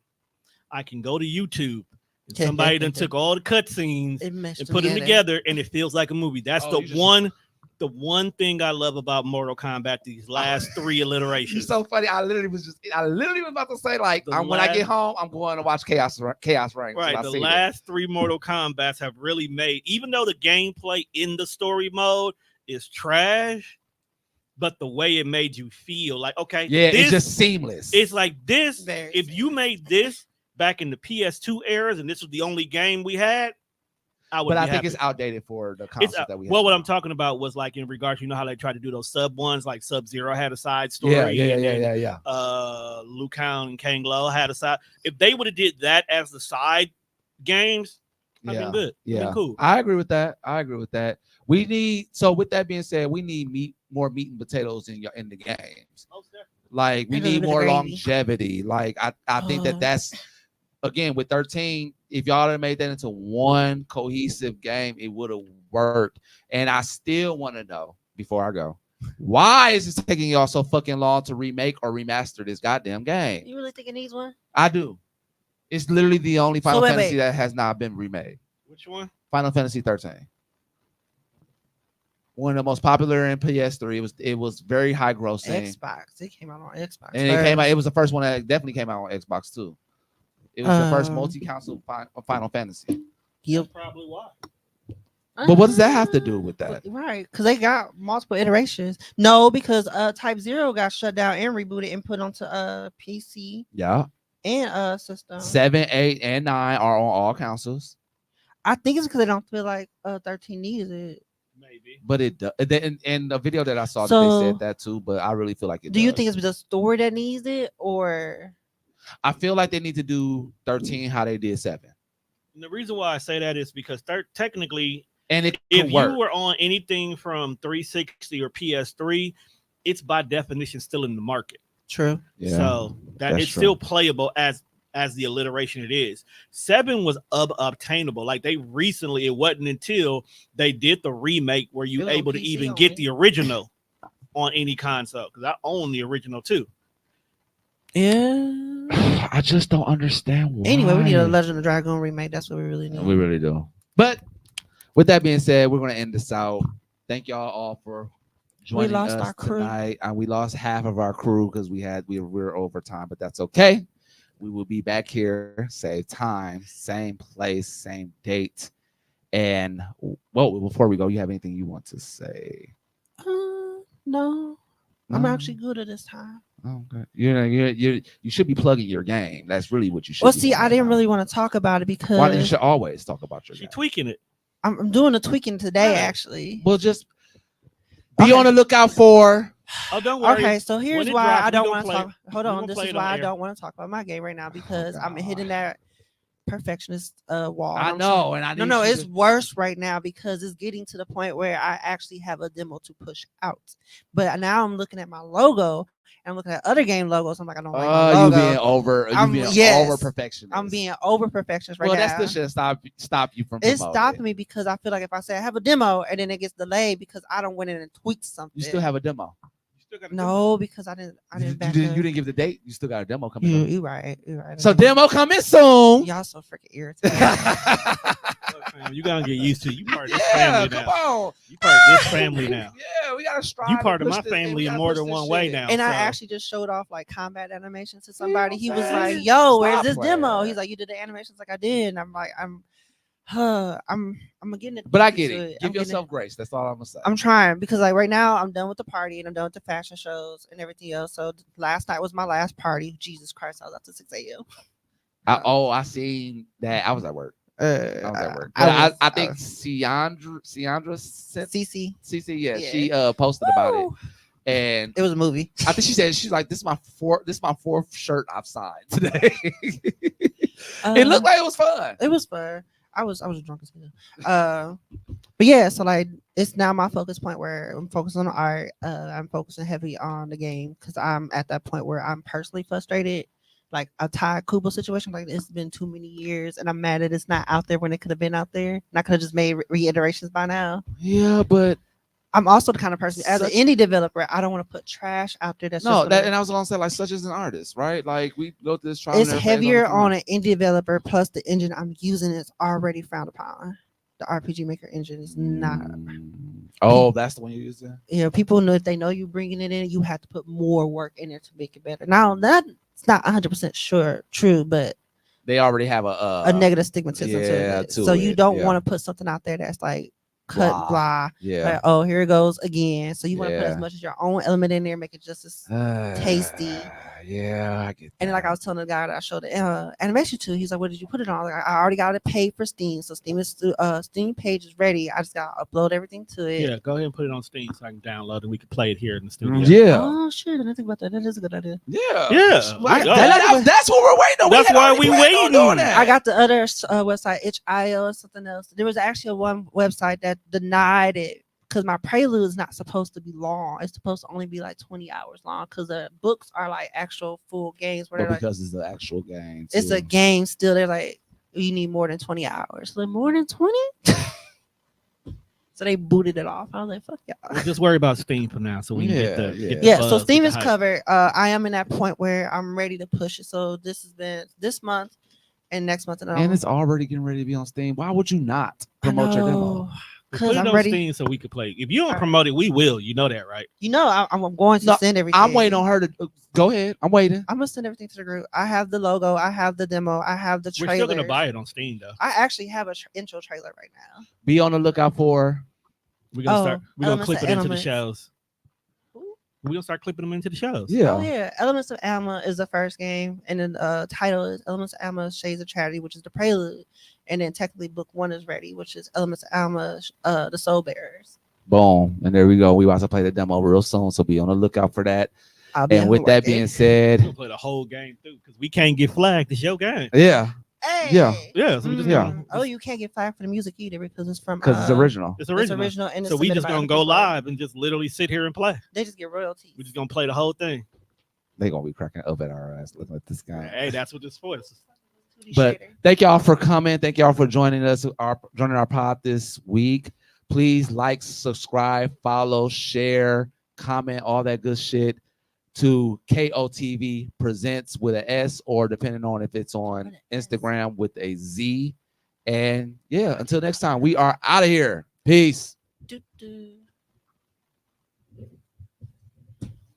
I can go to YouTube. Somebody done took all the cutscenes and put them together, and it feels like a movie. That's the one thing I love about Mortal Kombat. These last 3 alliterations. You're so funny. I literally was about to say like, when I get home, I'm going to watch Chaos Reigns. Right. The last 3 Mortal Kombats have really made, even though the gameplay in the story mode is trash, but the way it made you feel like, okay, it's just seamless. It's like this. If you made this back in the PS2 eras, and this was the only game we had, I think it's outdated for the concept that we have. Well, what I'm talking about was like in regards, you know how they tried to do those sub ones, like Sub-Zero had a side story. Yeah. Liu Kang and Kang Lo had a side. If they would have did that as the side games, I've been good. Yeah, been cool. I agree with that. We need, so with that being said, we need more meat and potatoes in the games. Like we need more longevity. Like I think that's. Again, with 13, if y'all had made that into one cohesive game, it would have worked. And I still want to know, before I go, why is it taking y'all so fucking long to remake or remaster this goddamn game? You really think it needs one? I do. It's literally the only Final Fantasy that has not been remade. Which one? Final Fantasy 13. One of the most popular in PS3. It was very high grossing. Xbox. It came out on Xbox. And it was the first one that definitely came out on Xbox too. It was the first multi-console Final Fantasy. That's probably why. But what does that have to do with that? Right, because they got multiple iterations. No, because Type 0 got shut down and rebooted and put onto PC. Yeah. And system. 7, 8, and 9 are on all consoles. I think it's because they don't feel like 13 needs it. Maybe. But it does. In the video that I saw, they said that too. But I really feel like it. Do you think it's the story that needs it, or? I feel like they need to do 13 how they did 7. And the reason why I say that is because technically, and if you were on anything from 360 or PS3, it's by definition still in the market. True. Yeah. So that that's it's true. still playable as the alliteration it is. 7 was obtainable. Like they recently, it wasn't until they did the remake where you It was on able to PC even only. get the original on any console. Because I own the original too. Yeah. I just don't understand why. Anyway, we need a Legend of Dragoon remake. That's what we really need. We really do. But with that being said, we're gonna end this out. Thank y'all all for joining lost us our crew. tonight. We lost half of our crew because we were over time, but that's okay. We will be back here, same time, same place, same date. And well, before we go, you have anything you want to say? No. I'm No? actually good at this time. Oh, okay. You should be plugging your game. That's really what you should. Well, be see, doing I right didn't now. really want to talk about it Why because you should always talk about your She game. tweaking it. I'm doing the tweaking today, Right. actually. Well, just be Okay. on the lookout for. Oh, don't worry. Okay, so here's When it why drops, I we don't gonna want to play- talk. Hold we on, gonna this play is it on why I air. don't want to talk about my game right now because I'm God. hitting that perfectionist wall. I I'm know, and I No, need no, you it's to- worse right now because it's getting to the point where I actually have a demo to push out. But now I'm looking at my logo and I'm looking at other game logos. I'm like, I don't like my you logo. being over. You being over perfectionist. I'm being over perfectionist right well, now. that still should stop you from. It's promoting. stopping me because I feel like if I say I have a demo and then it gets delayed because I don't went in and tweaked something. You still have a demo. You still gotta do No, because I didn't. I didn't. back You up. didn't give the date. You still got a demo coming. You, up. you right. You right. So demo coming soon. Y'all so freaking irritating. it. You gotta get used to it. You part of this Yeah, family come now. on. You part of this family now. Yeah, we gotta strive. You to part of push my this thing. family We in gotta more push than this one way shit. now. And I so- actually just showed off like combat animation to somebody. He was okay. like, "Yo, where's Stop this demo?" playing. He's like, "You did the animations?" Like I did. And I'm like, I'm getting it. But I get to it. Give I'm getting yourself grace. That's all I'm gonna say. I'm trying because like right now I'm done with the party and I'm done with the fashion shows and everything else. So last night was my last party. Jesus Christ, I was up to 6 a.m. I seen that. I was at work. I was at work. But I I think Ciandra sent CC. CC. Yeah, Yeah. she posted about it, Woo. and It was a movie. I think she said she's like, this is my fourth shirt I've signed today. It looked like it was fun. It was fun. I was drunk as hell. But yeah, so like it's now my focus point where I'm focused on art. I'm focusing heavy on the game because I'm at that point where I'm personally frustrated. Like a Ty Kubo situation, like it's been too many years, and I'm mad that it's not out there when it could have been out there. And I could have just made reiterations by now. Yeah, but I'm also the kind of person as an Such- indie developer, I don't want to put trash out there. That's no, just gonna- and I was gonna say like such as an artist, right? Like we go through this trial. it's and error phase all the heavier time. on an indie developer. Plus, the engine I'm using is already frowned upon. The RPG Maker engine is not. Oh, that's the one you're using. You know, people know if they know you bringing it in, you have to put more work in there to make it better. Now that's not 100% true, but They already have a negative stigmatism yeah, to it. to So you it, don't yeah. want to put something out there that's like cut Blah. blah. Yeah. Like, oh, here it goes again. So you want to put Yeah. as much as your own element in there, make it just as tasty. Yeah, I get. And then, like I was telling the guy that I showed the animation to, he's like, "What did you put it on?" I was like, I already got it paid for Steam, so Steam page is ready. I just gotta upload everything to it. Yeah, go ahead and put it on Steam so I can download and we can play it here in the studio. Yeah. Oh shit! I didn't think about that. That is a good idea. Yeah. Yeah. Like, Oh. that's what we're waiting on. That's had why already we planned on waiting. doing that. I got the other website, itch.io or something else. There was actually one website that denied it because my prelude is not supposed to be long. It's supposed to only be like 20 hours long because the books are like actual full games where But they're like, because it's the actual game. it's too. a game still. They're like, you need more than 20 hours. Like, more than 20? So they booted it off. I was like, fuck y'all. We'll just worry about Steam for now so we can get the get the Yeah, so buzz, Steam get is the hype. covered. I am in that point where I'm ready to push it. So this has been this month and next month. And it's already getting ready to be on Steam. Why would you not promote your demo? We'll Because put it I'm on ready. Steam so we can play. If you don't Alright. promote it, we will. You know that, right? You know, I'm going to No, send everything. I'm waiting on her to go ahead. I'm waiting. I'm gonna send everything to the group. I have the logo. I have the demo. I have the We're trailer. still gonna buy it on Steam though. I actually have a intro trailer right now. Be on the lookout for. We're gonna Oh, start. We're gonna Elements clip of it into the Elements. shows. Ooh. We're gonna start clipping them into the shows. Yeah. Oh yeah, Elements of Alma is the first game, and then title is Elements of Alma: Shades of Charity, which is the prelude, and then technically book 1 is ready, which is Elements of Alma: The Soul Bearers. Boom. And there we go. We about to play the demo real soon. So be on the lookout for that. I'll be And at with home that working. being We're said, gonna play the whole game through because we can't get flagged. It's your game. yeah. Hey. Yeah, so we just Yeah. gonna, Oh, you can't get fired for the music either because it's from Because it's original. it's It's original. original and it's So we submitted just by gonna other go people. live and just literally sit here and play. They just get royalties. We just gonna play the whole thing. They gonna be cracking up at our ass looking at this guy. Hey, that's what this for. But thank y'all for coming. Thank y'all for joining us, joining our pod this week. Please like, subscribe, follow, share, comment, all that good shit to KOTV Presents with an S, or depending on if it's on Instagram with a Z. And yeah, until next time, we are out of here. Peace. Do-do.